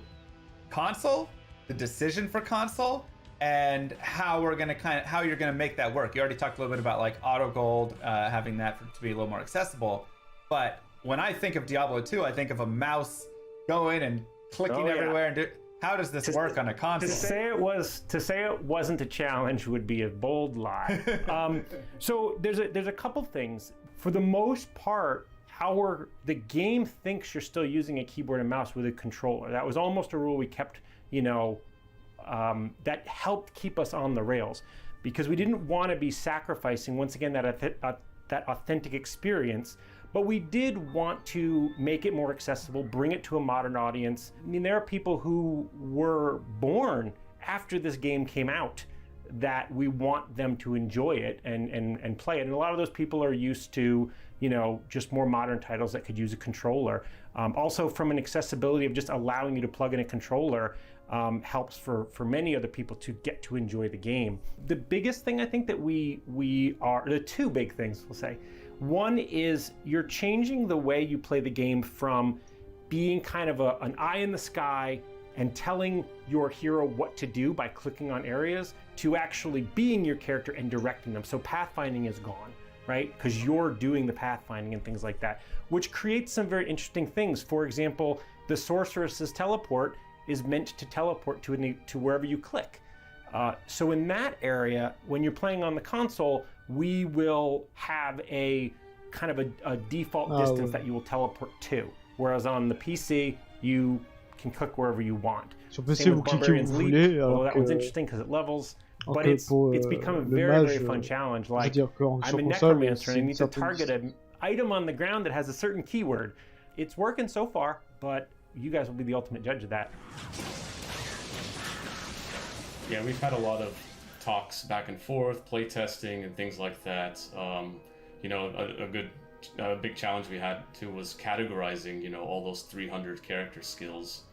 console, the decision for console, and how you're gonna make that work. You already talked a little bit about like auto gold, having that to be a little more accessible, but when I think of Diablo 2, I think of a mouse going and clicking everywhere and how does this work on a console? To say it wasn't a challenge would be a bold lie. So there's a couple things. For the most part, the game thinks you're still using a keyboard and mouse with a controller. That was almost a rule we kept, that helped keep us on the rails, because we didn't want to be sacrificing once again that authentic experience. But we did want to make it more accessible, bring it to a modern audience. I mean, there are people who were born after this game came out that we want them to enjoy it and play it. And a lot of those people are used to, just more modern titles that could use a controller. Also, from an accessibility of just allowing you to plug in a controller, helps for many other people to get to enjoy the game. The biggest thing I think that the two big things we'll say. One is you're changing the way you play the game from being kind of an eye in the sky and telling your hero what to do by clicking on areas to actually being your character and directing them. So pathfinding is gone, right? Because you're doing the pathfinding and things like that, which creates some very interesting things. For example, the sorceress's teleport is meant to teleport to wherever you click. So in that area, when you're playing on the console, we will have a kind of a default distance that you will teleport to. Whereas on the PC, you can click wherever you want. Sur PC, vous cliquez où vous voulez. Well, that one's interesting because it levels. But it's become a very, very fun challenge. Like, I'm a necromancer and I need to target an item on the ground that has a certain keyword. It's working so far, but you guys will be the ultimate judge of that. Yeah, we've had a lot of talks back and forth, play testing and things like that. A big challenge we had too was categorizing, all those 300 character skills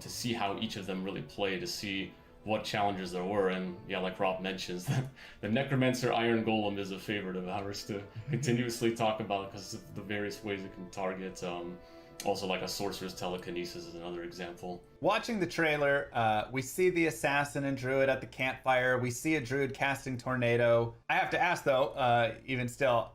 to see how each of them really play, to see what challenges there were. And yeah, like Rob mentions, the Necromancer Iron Golem is a favorite of ours to continuously talk about because of the various ways it can target. Also, like a sorcerer's telekinesis is another example. Watching the trailer, we see the assassin and druid at the campfire. We see a druid casting tornado. I have to ask though, even still,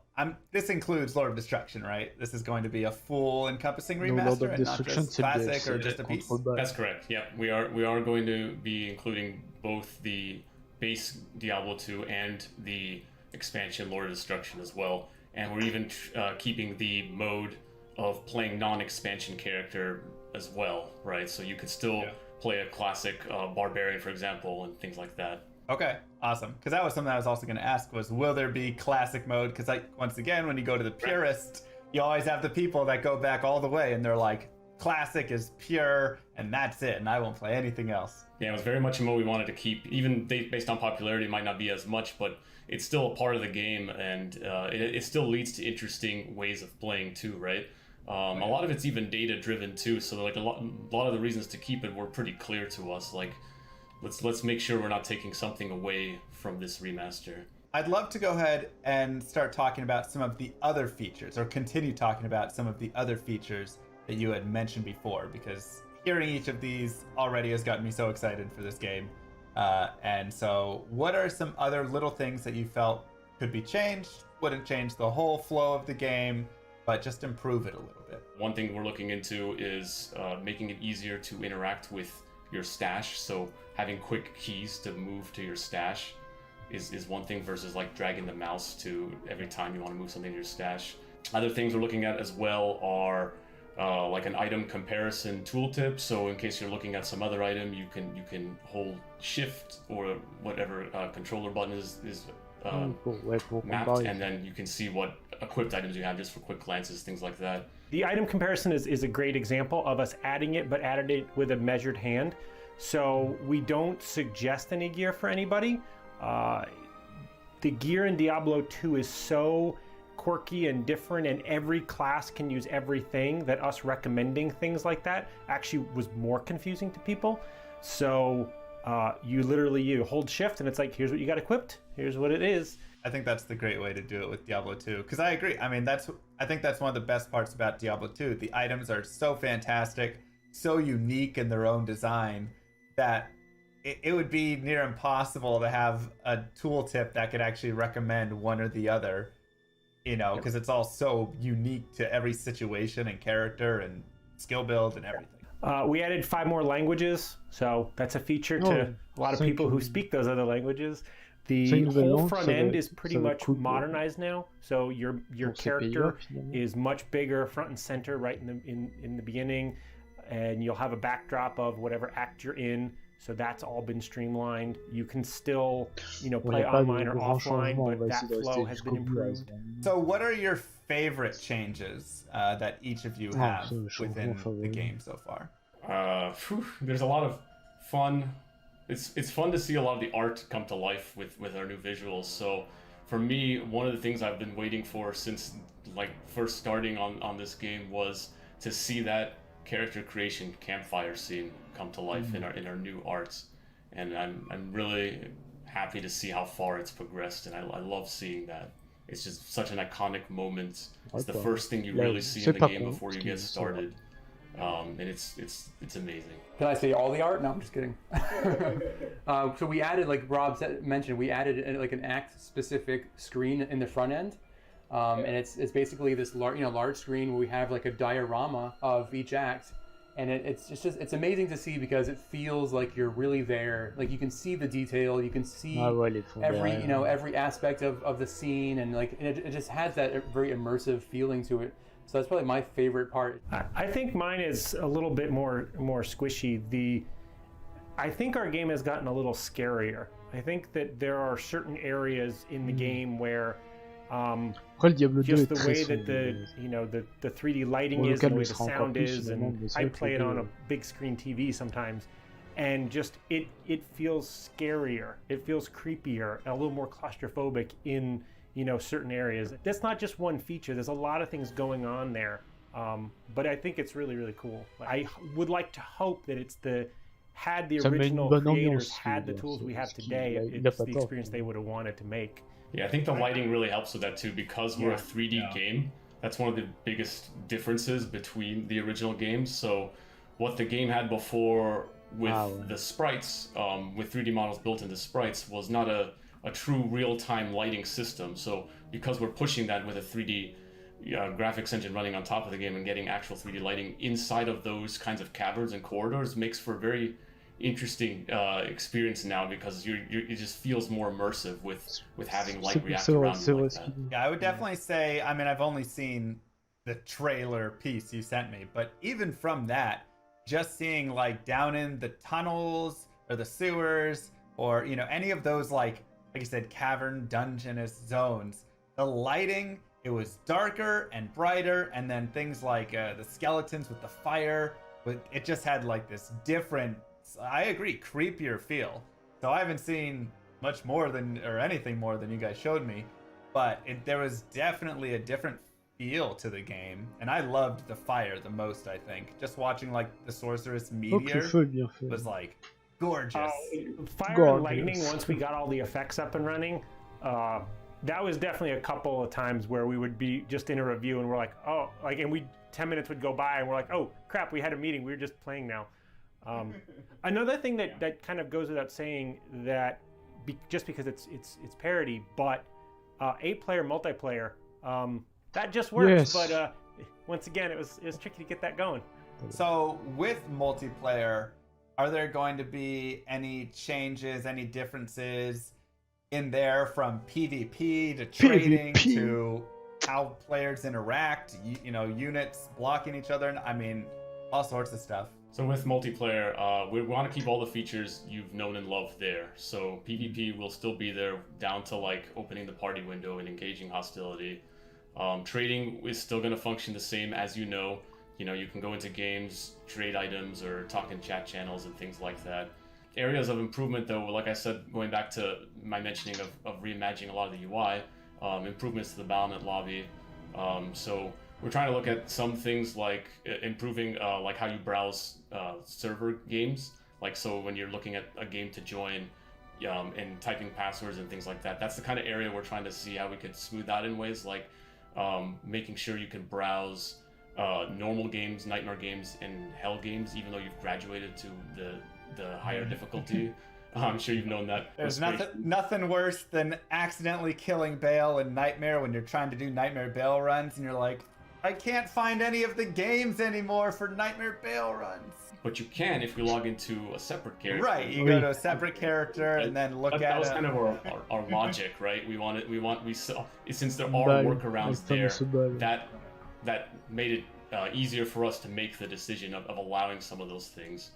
this includes Lord of Destruction, right? This is going to be a full encompassing remaster and not just classic or just a piece? That's correct. Yeah, we are going to be including both the base Diablo 2 and the expansion, Lord of Destruction as well. And we're even keeping the mode of playing non-expansion character as well, right? So you could still play a classic barbarian, for example, and things like that. Okay, awesome. Because that was something I was also going to ask was, will there be classic mode? Because once again, when you go to the purist, you always have the people that go back all the way and they're like, classic is pure and that's it, and I won't play anything else. Yeah, it was very much a mode we wanted to keep. Even based on popularity, it might not be as much, but it's still a part of the game, and it still leads to interesting ways of playing too, right? A lot of it's even data driven too, so like a lot of the reasons to keep it were pretty clear to us. Like, let's make sure we're not taking something away from this remaster. I'd love to go ahead and start talking about some of the other features, or continue talking about some of the other features that you had mentioned before, because hearing each of these already has gotten me so excited for this game. And so what are some other little things that you felt could be changed, wouldn't change the whole flow of the game, but just improve it a little bit? One thing we're looking into is making it easier to interact with your stash. So having quick keys to move to your stash is one thing, versus like dragging the mouse to every time you want to move something to your stash. Other things we're looking at as well are like an item comparison tooltip. So in case you're looking at some other item, you can hold shift or whatever controller button is mapped, and then you can see what equipped items you have just for quick glances, things like that. The item comparison is a great example of us adding it, but added it with a measured hand. So we don't suggest any gear for anybody. The gear in Diablo 2 is so quirky and different, and every class can use everything, that us recommending things like that actually was more confusing to people. So you hold shift and it's like, here's what you got equipped, here's what it is. I think that's the great way to do it with Diablo 2, because I agree. I mean, I think that's one of the best parts about Diablo 2. The items are so fantastic, so unique in their own design, that it would be near impossible to have a tooltip that could actually recommend one or the other, you know, because it's all so unique to every situation and character and skill build and everything. We added 5 more languages, so that's a feature to a lot of people who speak those other languages. The whole front end is pretty much modernized now, so your character is much bigger front and center right in the beginning, and you'll have a backdrop of whatever act you're in. So that's all been streamlined. You can still, play online or offline, but that flow has been improved. So what are your favorite changes that each of you have within the game so far? There's a lot of fun. It's fun to see a lot of the art come to life with our new visuals. So for me, one of the things I've been waiting for since first starting on this game was to see that character creation campfire scene come to life in our new arts, and I'm really happy to see how far it's progressed, and I love seeing that. It's just such an iconic moment. It's the first thing you really see in the game before you get started, and it's amazing. Can I say all the art? No, I'm just kidding. So we added, like Rob mentioned, we added an act-specific screen in the front end. And it's basically this large screen where we have like a diorama of each act, and it's amazing to see, because it feels like you're really there. Like you can see the detail, you can see every aspect of the scene, and it just has that very immersive feeling to it. So that's probably my favorite part. I think mine is a little bit more squishy. I think our game has gotten a little scarier. I think that there are certain areas in the game where just the way that the 3D lighting is, and the way the sound is, and I play it on a big screen TV sometimes, and just it feels scarier, it feels creepier, and a little more claustrophobic in certain areas. That's not just one feature, there's a lot of things going on there, but I think it's really, really cool. I would like to hope that had the original creators had the tools we have today, it's the experience they would have wanted to make. Yeah, I think the lighting really helps with that too, because we're a 3D game. That's one of the biggest differences between the original games. So what the game had before with the sprites, with 3D models built into sprites, was not a true real-time lighting system. So because we're pushing that with a 3D graphics engine running on top of the game and getting actual 3D lighting inside of those kinds of caverns and corridors, makes for very interesting experience now because it just feels more immersive with having light react around you like that. Yeah, I would definitely say, I mean, I've only seen the trailer piece you sent me, but even from that, just seeing like down in the tunnels or the sewers or, you know, any of those like you said, cavern, dungeonous zones, the lighting, it was darker and brighter, and then things like the skeletons with the fire, it just had like this different, I agree, creepier feel. So I haven't seen much more than, or anything more than you guys showed me, but there was definitely a different feel to the game, and I loved the fire the most. I think just watching like the sorceress meteor was like gorgeous. Fire and lightning, once we got all the effects up and running, that was definitely a couple of times where we would be just in a review and we're like, oh, like, and 10 minutes would go by and we're like, oh crap, we had a meeting, we were just playing now. Another thing that kind of goes without saying, that just because it's parody, but 8-player multiplayer, that just works. Yes. But once again, it was tricky to get that going. So with multiplayer, are there going to be any changes, any differences in there from PvP to trading to how players interact, you know, units blocking each other? I mean, all sorts of stuff. So with multiplayer, we want to keep all the features you've known and loved there. So PvP will still be there, down to like opening the party window and engaging hostility. Trading is still going to function the same as you know. You know, you can go into games, trade items, or talk in chat channels and things like that. Areas of improvement, though, like I said, going back to my mentioning of reimagining a lot of the UI, improvements to the battlement lobby. So we're trying to look at some things like improving like how you browse server games. Like, so when you're looking at a game to join and typing passwords and things like that, that's the kind of area we're trying to see how we could smooth out in ways like making sure you can browse normal games, nightmare games, and hell games, even though you've graduated to the higher difficulty. I'm sure you've known that. There's nothing worse than accidentally killing Bale in Nightmare when you're trying to do Nightmare Bale runs and you're like, I can't find any of the games anymore for Nightmare Bale runs. But you can if you log into a separate character. Right, you go to a separate character and then look at it. That was kind of our logic, right? Since there are workarounds there, that made it easier for us to make the decision of allowing some of those things.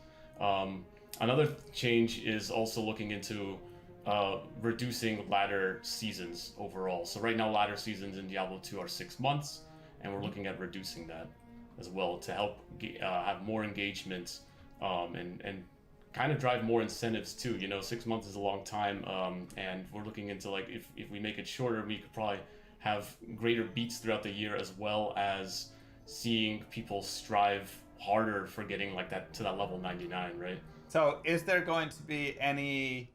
Another change is also looking into reducing ladder seasons overall. So right now, ladder seasons in Diablo 2 are 6 months, and we're looking at reducing that as well to help have more engagement and kind of drive more incentives too. You know, 6 months is a long time, and we're looking into like if we make it shorter, we could probably have greater beats throughout the year, as well as seeing people strive harder for getting like that to that level 99, right? So is there going to be any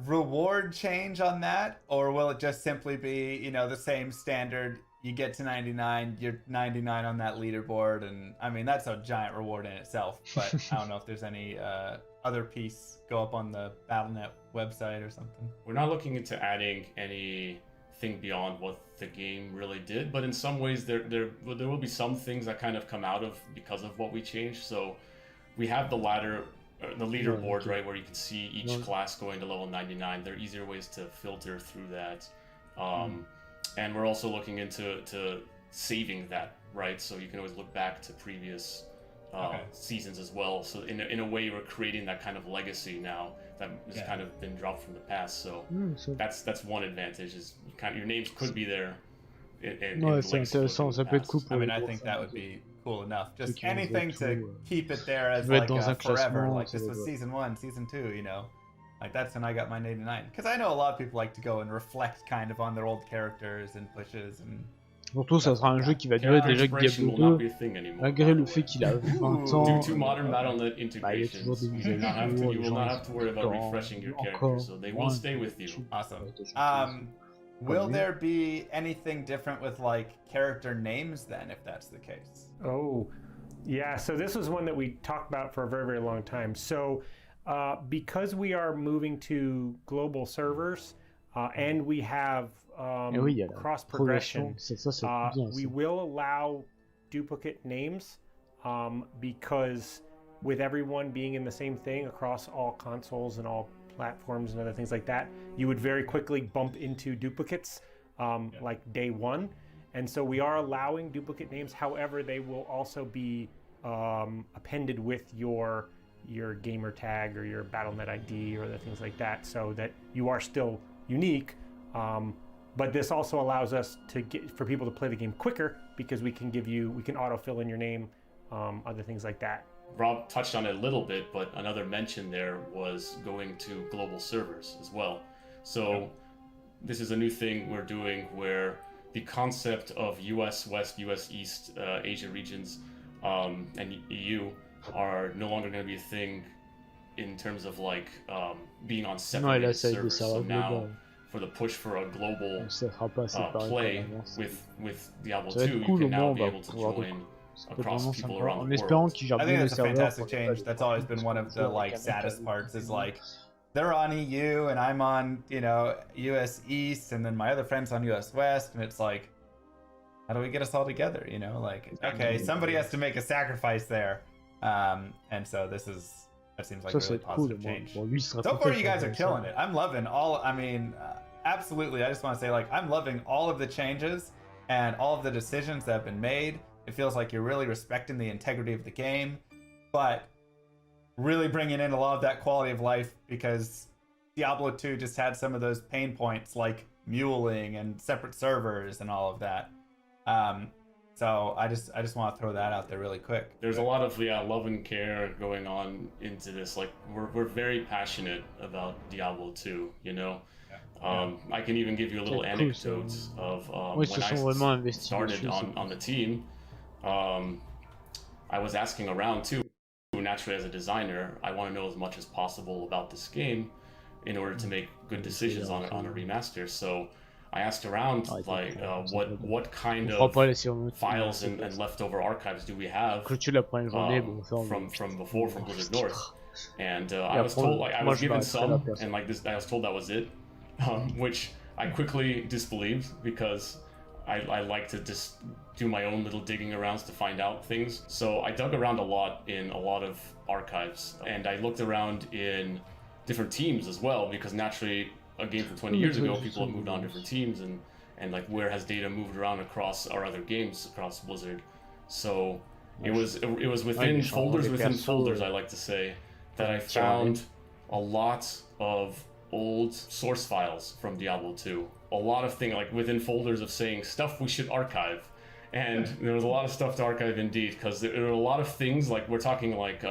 reward change on that, or will it just simply be, you know, the same standard? You get to 99, you're 99 on that leaderboard, and I mean that's a giant reward in itself. But I don't know if there's any other piece go up on the Battle.net website or something. We're not looking into adding anything beyond what the game really did, but in some ways there will be some things that kind of come out of because of what we changed. So we have the ladder, the leaderboard, right, where you can see each class going to level 99. There are easier ways to filter through that. And we're also looking into saving that, right? So you can always look back to previous seasons as well. So in a way, we're creating that kind of legacy now that has kind of been dropped from the past. So that's one advantage, is your names could be there. Ouais, c'est intéressant, ça peut être cool. I mean, I think that would be cool enough. Just anything to keep it there as like forever. Like this was season 1, season 2, you know. Like that's when I got my 89. Because I know a lot of people like to go and reflect kind of on their old characters and pushes and... Surtout, ça sera un jeu qui va durer déjà que Diablo 2, malgré le fait qu'il a 20 ans. Due to modern Battle.net integrations, you will not have to worry about refreshing your characters, so they will stay with you. Awesome. Will there be anything different with like character names then, if that's the case? Oh, yeah. So this was one that we talked about for a very, very long time. So because we are moving to global servers and we have cross progression, we will allow duplicate names because with everyone being in the same thing across all consoles and all platforms and other things like that, you would very quickly bump into duplicates like day one. And so we are allowing duplicate names. However, they will also be appended with your gamer tag or your Battle.net ID or other things like that, so that you are still unique. But this also allows us for people to play the game quicker, because we can autofill in your name, other things like that. Rob touched on it a little bit, but another mention there was going to global servers as well. So this is a new thing we're doing, where the concept of US West, US East, Asia regions, and EU are no longer going to be a thing in terms of like being on separate servers. So now, for the push for a global play with Diablo 2, you can now be able to join across people around the world. I think that's a fantastic change. That's always been one of the like saddest parts, is like they're on EU and I'm on, you know, US East, and then my other friend's on US West, and it's like, how do we get us all together? You know, like, okay, somebody has to make a sacrifice there. And so that seems like a really positive change. So far, you guys are killing it. I'm loving absolutely. I just want to say, like, I'm loving all of the changes and all of the decisions that have been made. It feels like you're really respecting the integrity of the game, but really bringing in a lot of that quality of life, because Diablo 2 just had some of those pain points like muling and separate servers and all of that. So I just want to throw that out there really quick. There's a lot of love and care going on into this. Like we're very passionate about Diablo 2, you know. I can even give you a little anecdote of when I started on the team. I was asking around too. Naturally, as a designer, I want to know as much as possible about this game in order to make good decisions on a remaster. So I asked around, like, what kind of files and leftover archives do we have from before, from Blizzard North? And I was told, like, I was given some, and like this, I was told that was it, which I quickly disbelieved, because I like to just do my own little digging arounds to find out things. So I dug around a lot in a lot of archives, and I looked around in different teams as well, because naturally, a game from 20 years ago, people have moved on different teams, and like, where has data moved around across our other games across Blizzard? So it was within folders within folders, I like to say, that I found a lot of old source files from Diablo 2. A lot of things, like within folders of saying stuff we should archive. And there was a lot of stuff to archive indeed, because there are a lot of things, like we're talking like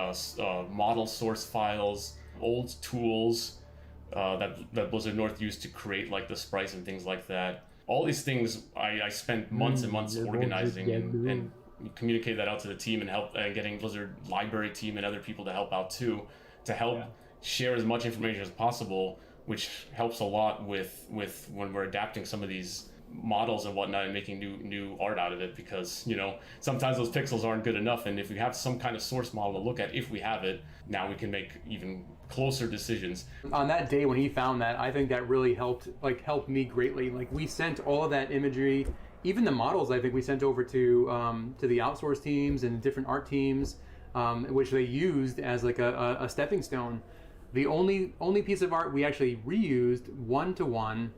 model source files, old tools, that Blizzard North used to create like the sprites and things like that. All these things I spent months and months organizing and communicate that out to the team, and help getting Blizzard library team and other people to help out too, to help share as much information as possible, which helps a lot with when we're adapting some of these models and whatnot and making new art out of it, because, you know, sometimes those pixels aren't good enough, and if we have some kind of source model to look at, if we have it, now we can make even closer decisions. On that day when he found that, I think that really helped me greatly. Like, we sent all of that imagery, even the models, I think we sent over to the outsource teams and different art teams, which they used as like a stepping stone. The only piece of art we actually reused one-to-one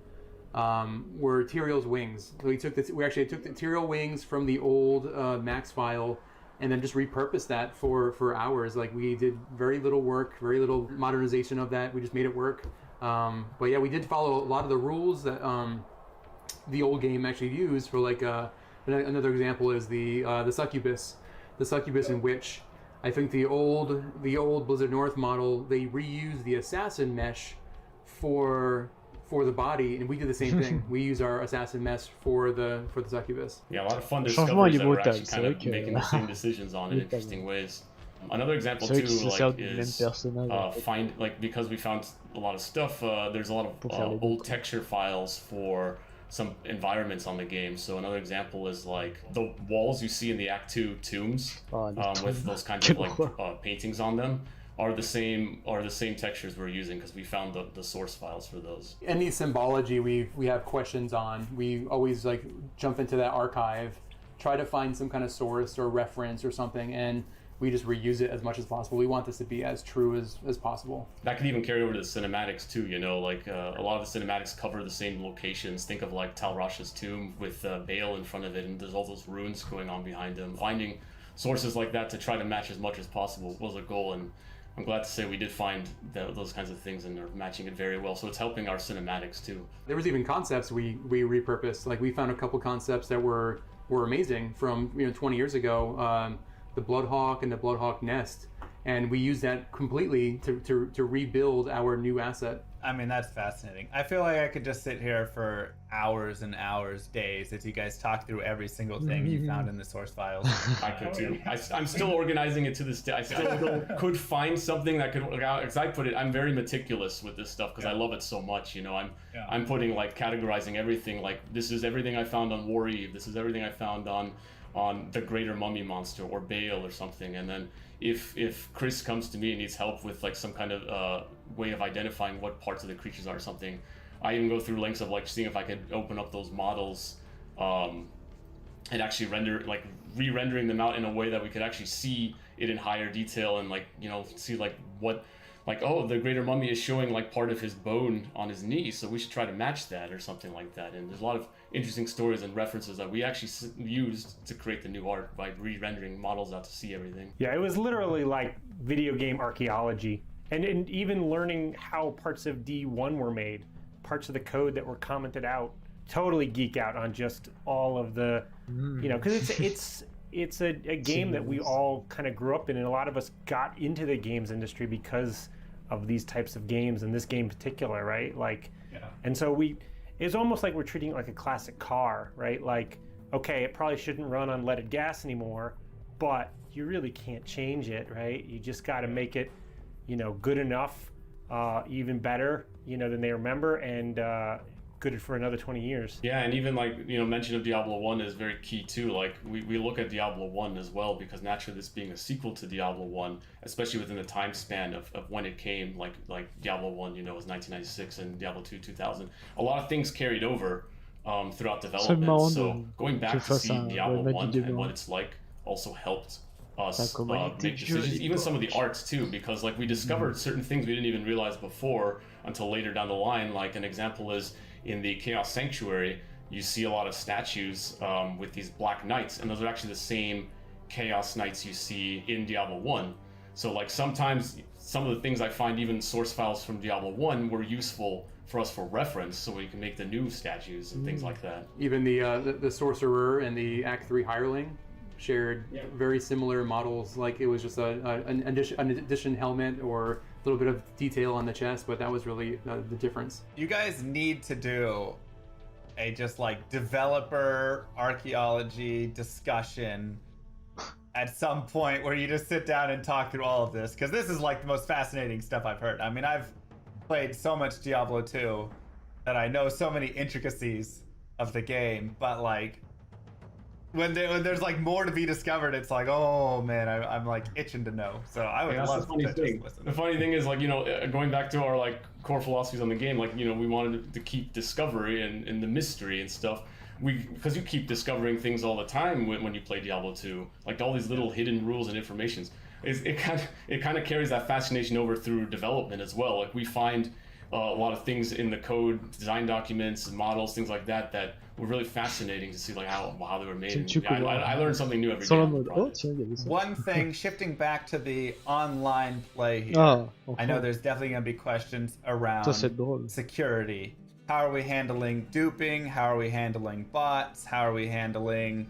were Tyrael's wings. So we actually took the Tyrael wings from the old Max file, and then just repurposed that for hours. Like, we did very little work, very little modernization of that. We just made it work. But yeah, we did follow a lot of the rules that the old game actually used. For like another example is the succubus, in which I think the old Blizzard North model, they reused the assassin mesh for the body, and we did the same thing. We use our assassin mesh for the succubus. Yeah, a lot of fun discoveries that we're actually kind of making the same decisions on in interesting ways. Another example too, like, is because we found a lot of stuff. There's a lot of old texture files for some environments on the game. So another example is like the walls you see in the Act 2 tombs with those kinds of like paintings on them are the same textures we're using, because we found the source files for those. Any symbology we have questions on, we always like jump into that archive, try to find some kind of source or reference or something, and we just reuse it as much as possible. We want this to be as true as possible. That could even carry over to the cinematics too, you know, like a lot of the cinematics cover the same locations. Think of like Tal Rasha's tomb with Bale in front of it, and there's all those ruins going on behind him. Finding sources like that to try to match as much as possible was a goal, and I'm glad to say we did find those kinds of things and are matching it very well. So it's helping our cinematics too. There was even concepts we repurposed. Like we found a couple concepts that were amazing from 20 years ago. The Bloodhawk and the Bloodhawk nest, and we used that completely to rebuild our new asset. I mean, that's fascinating. I feel like I could just sit here for hours and hours, days, as you guys talk through every single thing you found in the source files. I could too. I'm still organizing it to this day. I still could find something that could work out. As I put it, I'm very meticulous with this stuff because I love it so much. You know, I'm putting like categorizing everything. Like this is everything I found on War Eve. This is everything I found on the greater mummy monster or Bale or something. And then if Chris comes to me and needs help with like some kind of way of identifying what parts of the creatures are or something, I even go through lengths of like seeing if I could open up those models and actually re-rendering them out in a way that we could actually see it in higher detail and like, you know, see like what, like, oh, the greater mummy is showing like part of his bone on his knee, so we should try to match that or something like that. And there's a lot of interesting stories and references that we actually used to create the new art by re-rendering models out to see everything. Yeah, it was literally like video game archaeology, and even learning how parts of D1 were made, parts of the code that were commented out. Totally geek out on just all of the, you know, because it's a game that we all kind of grew up in, and a lot of us got into the games industry because of these types of games, and this game in particular, right? Like, and so it's almost like we're treating it like a classic car, right? Like, okay, it probably shouldn't run on leaded gas anymore, but you really can't change it, right? You just got to make it, you know, good enough, even better, you know, than they remember, and good for another 20 years. Yeah, and even like, you know, mention of Diablo 1 is very key too. Like we look at Diablo 1 as well, because naturally this being a sequel to Diablo 1, especially within the time span of when it came, like Diablo 1, you know, was 1996 and Diablo 2 2000. A lot of things carried over throughout development. So going back to see Diablo 1 and what it's like also helped us make decisions, even some of the arts too, because like we discovered certain things we didn't even realize before until later down the line. Like an example is in the Chaos Sanctuary, you see a lot of statues with these black knights, and those are actually the same Chaos Knights you see in Diablo 1. So like sometimes some of the things I find even source files from Diablo 1 were useful for us for reference, so we can make the new statues and things like that. Even the Sorcerer and the Act 3 Hireling shared very similar models. Like it was just an addition helmet or a little bit of detail on the chest, but that was really the difference. You guys need to do a just like developer archaeology discussion at some point where you just sit down and talk through all of this, because this is like the most fascinating stuff I've heard. I mean, I've played so much Diablo 2 that I know so many intricacies of the game, but like when there's like more to be discovered, it's like, oh man, I'm like itching to know. So I would love to just listen. The funny thing is, like, you know, going back to our like core philosophies on the game, like, you know, we wanted to keep discovery and the mystery and stuff. Because you keep discovering things all the time when you play Diablo 2, like all these little hidden rules and informations. It kind of carries that fascination over through development as well. Like we find a lot of things in the code, design documents, models, things like that were really fascinating to see, like how they were made. I learned something new every day. One thing, shifting back to the online play here, I know there's definitely going to be questions around security. How are we handling duping? How are we handling bots? How are we handling,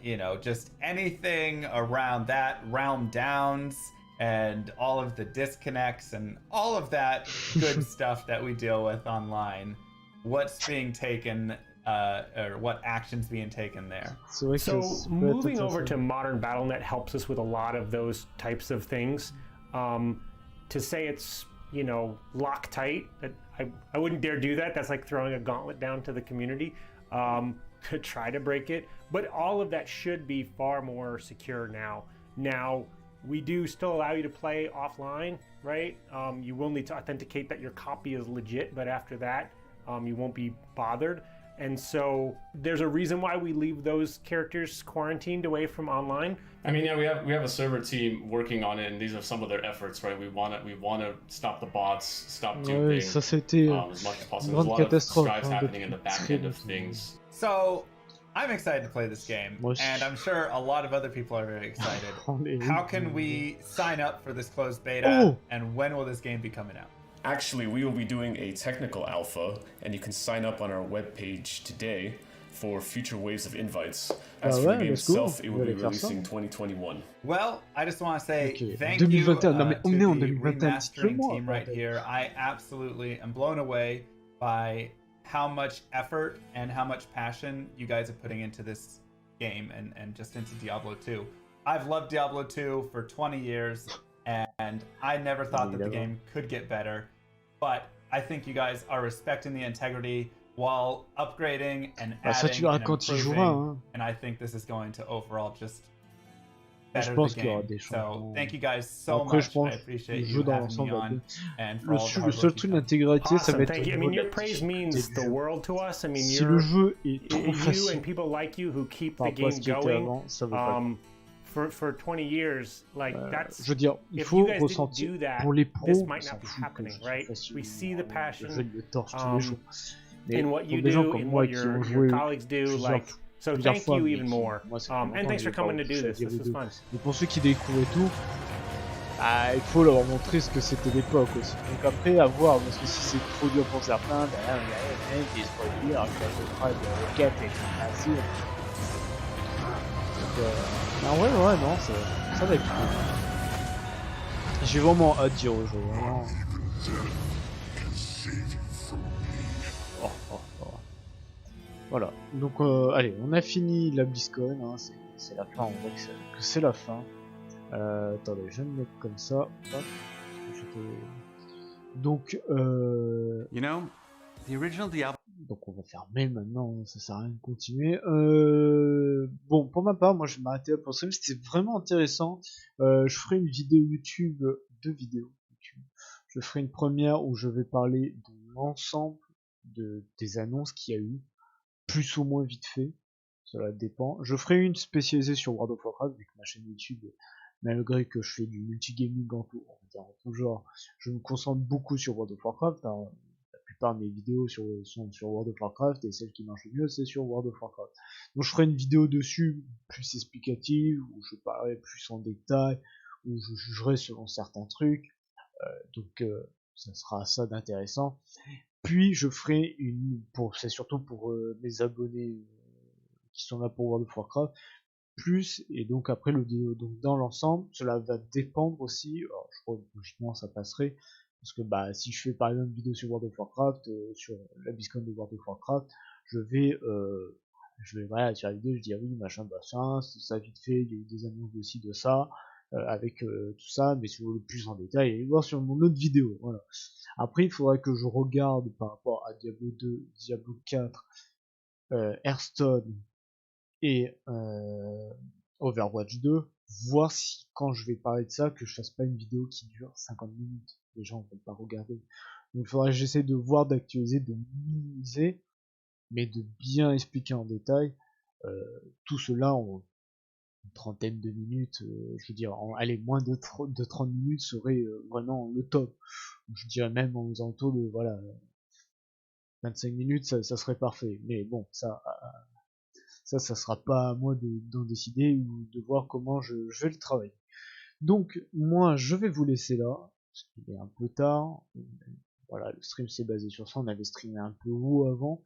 you know, just anything around that, realm downs, and all of the disconnects and all of that good stuff that we deal with online? What's being taken, or what actions being taken there? So moving over to modern BattleNet helps us with a lot of those types of things. To say it's, you know, Loctite, I wouldn't dare do that. That's like throwing a gauntlet down to the community to try to break it. But all of that should be far more secure now. Now, we do still allow you to play offline, right? You will need to authenticate that your copy is legit, but after that, you won't be bothered. And so there's a reason why we leave those characters quarantined away from online. I mean, yeah, we have a server team working on it, and these are some of their efforts, right? We want to stop the bots, stop duping, ça c'était as much as possible. une There's grande a lot of catastrophe. strides happening in the back end of things. So, I'm excited to play this game, and I'm sure a lot of other people are very excited. How can we sign up for this closed beta, and when will this game be coming out? Actually, we will be doing a technical alpha, and you can sign up on our webpage today for future waves of invites. As for the game itself, it will be releasing 2021. Well, I just want to say thank you to the remastering team right here. I absolutely am blown away by how much effort and how much passion you guys are putting into this game and just into Diablo 2. I've loved Diablo 2 for 20 years, and I never thought that the game could get better. But I think you guys are respecting the integrity while upgrading and adding and improving. And I think this is going to overall just better the game. So thank you guys so much. I appreciate you having me on. And for all the hard work you've done. Awesome, thank you. I mean, your praise means the world to us. I mean, you and people like you who keep the game going. For 20 years, like that's. Je veux dire, il faut ressentir pour les pros. This might not be happening, right? We see the passion in what you do, in what your colleagues do, like. So thank you even more. And thanks for coming to do this. This was fun. Et pour ceux qui découvrent tout, il faut leur montrer ce que c'était l'époque aussi. Donc après, à voir, parce que si c'est trop dur pour certains, il y a des spoilers, des 4 et ainsi. Donc, ouais, non, ça va être cool. J'ai vraiment hâte d'y rejouer. Vraiment. Voilà, donc allez, on a fini la BlizzCon, hein, c'est la fin, on voit que c'est la fin. Attendez, je vais me mettre comme ça. Hop, donc, you know, the original Diablo. Donc on va fermer maintenant, ça sert à rien de continuer. Bon, pour ma part, moi je vais m'arrêter là pour le stream, c'était vraiment intéressant. Je ferai une vidéo YouTube, 2 vidéos YouTube. Je ferai une première où je vais parler de l'ensemble des annonces qu'il y a eu. Plus ou moins vite fait, cela dépend. Je ferai une spécialisée sur World of Warcraft, vu que ma chaîne YouTube, malgré que je fais du multigaming en tout genre, je me concentre beaucoup sur World of Warcraft. Alors, la plupart de mes vidéos sont sur World of Warcraft, et celle qui marche le mieux, c'est sur World of Warcraft. Donc je ferai une vidéo dessus, plus explicative, où je parlerai plus en détail, où je jugerai selon certains trucs. Donc ça sera ça d'intéressant. Puis je ferai c'est surtout pour mes abonnés qui sont là pour World of Warcraft, plus, et donc après donc dans l'ensemble, cela va dépendre aussi, alors je crois que logiquement ça passerait, parce que si je fais par exemple une vidéo sur World of Warcraft, sur la BlizzCon de World of Warcraft, je vais voilà, sur la vidéo je dis oui machin c'est ça vite fait, il y a eu des annonces aussi de ça, avec tout ça, mais si vous voulez plus en détail, allez voir sur mon autre vidéo, voilà. Après, il faudrait que je regarde par rapport à Diablo 2, Diablo 4, Hearthstone et Overwatch 2, voir si quand je vais parler de ça, que je fasse pas une vidéo qui dure 50 minutes. Les gens ne vont pas regarder. Donc il faudrait que j'essaie de voir, d'actualiser, de minimiser, mais de bien expliquer en détail tout cela en une trentaine de minutes. Je veux dire, allez, moins de 30 minutes serait vraiment le top. Je dirais même en faisant autour de 25 minutes, ça serait parfait. Mais bon, ça sera pas à moi d'en décider ou de voir comment je vais le travailler. Donc moi je vais vous laisser là, parce qu'il est un peu tard. Voilà, le stream s'est basé sur ça, on avait streamé un peu haut avant.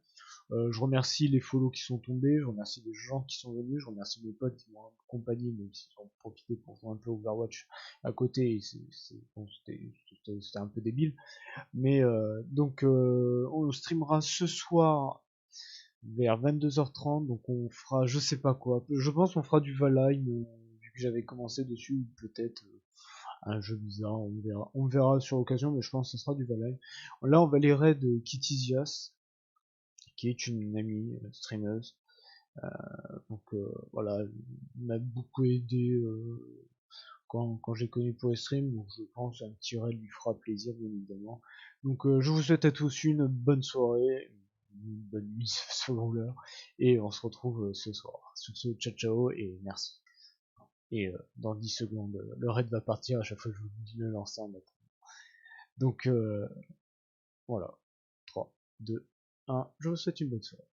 Je remercie les follow qui sont tombés, je remercie les gens qui sont venus, je remercie mes potes qui m'ont accompagné, même s'ils ont profité pour jouer un peu Overwatch à côté, c'était un peu débile. Mais donc on streamera ce soir vers 22h30, donc on fera je sais pas quoi, je pense qu'on fera du Valheim, vu que j'avais commencé dessus, peut-être un jeu bizarre, on verra sur l'occasion, mais je pense que ce sera du Valheim. Là on va les raids de Kitizias, qui est une amie streameuse, donc voilà, elle m'a beaucoup aidé quand j'ai connu pour les streams, donc je pense qu'un petit raid lui fera plaisir bien évidemment. Donc je vous souhaite à tous une bonne soirée, une bonne nuit selon l'heure, et on se retrouve ce soir. Sur ce, ciao ciao et merci. Et dans 10 secondes, le raid va partir à chaque fois que je vous dis de le lancer en attendant. Donc voilà, 3, 2, 1, je vous souhaite une bonne soirée.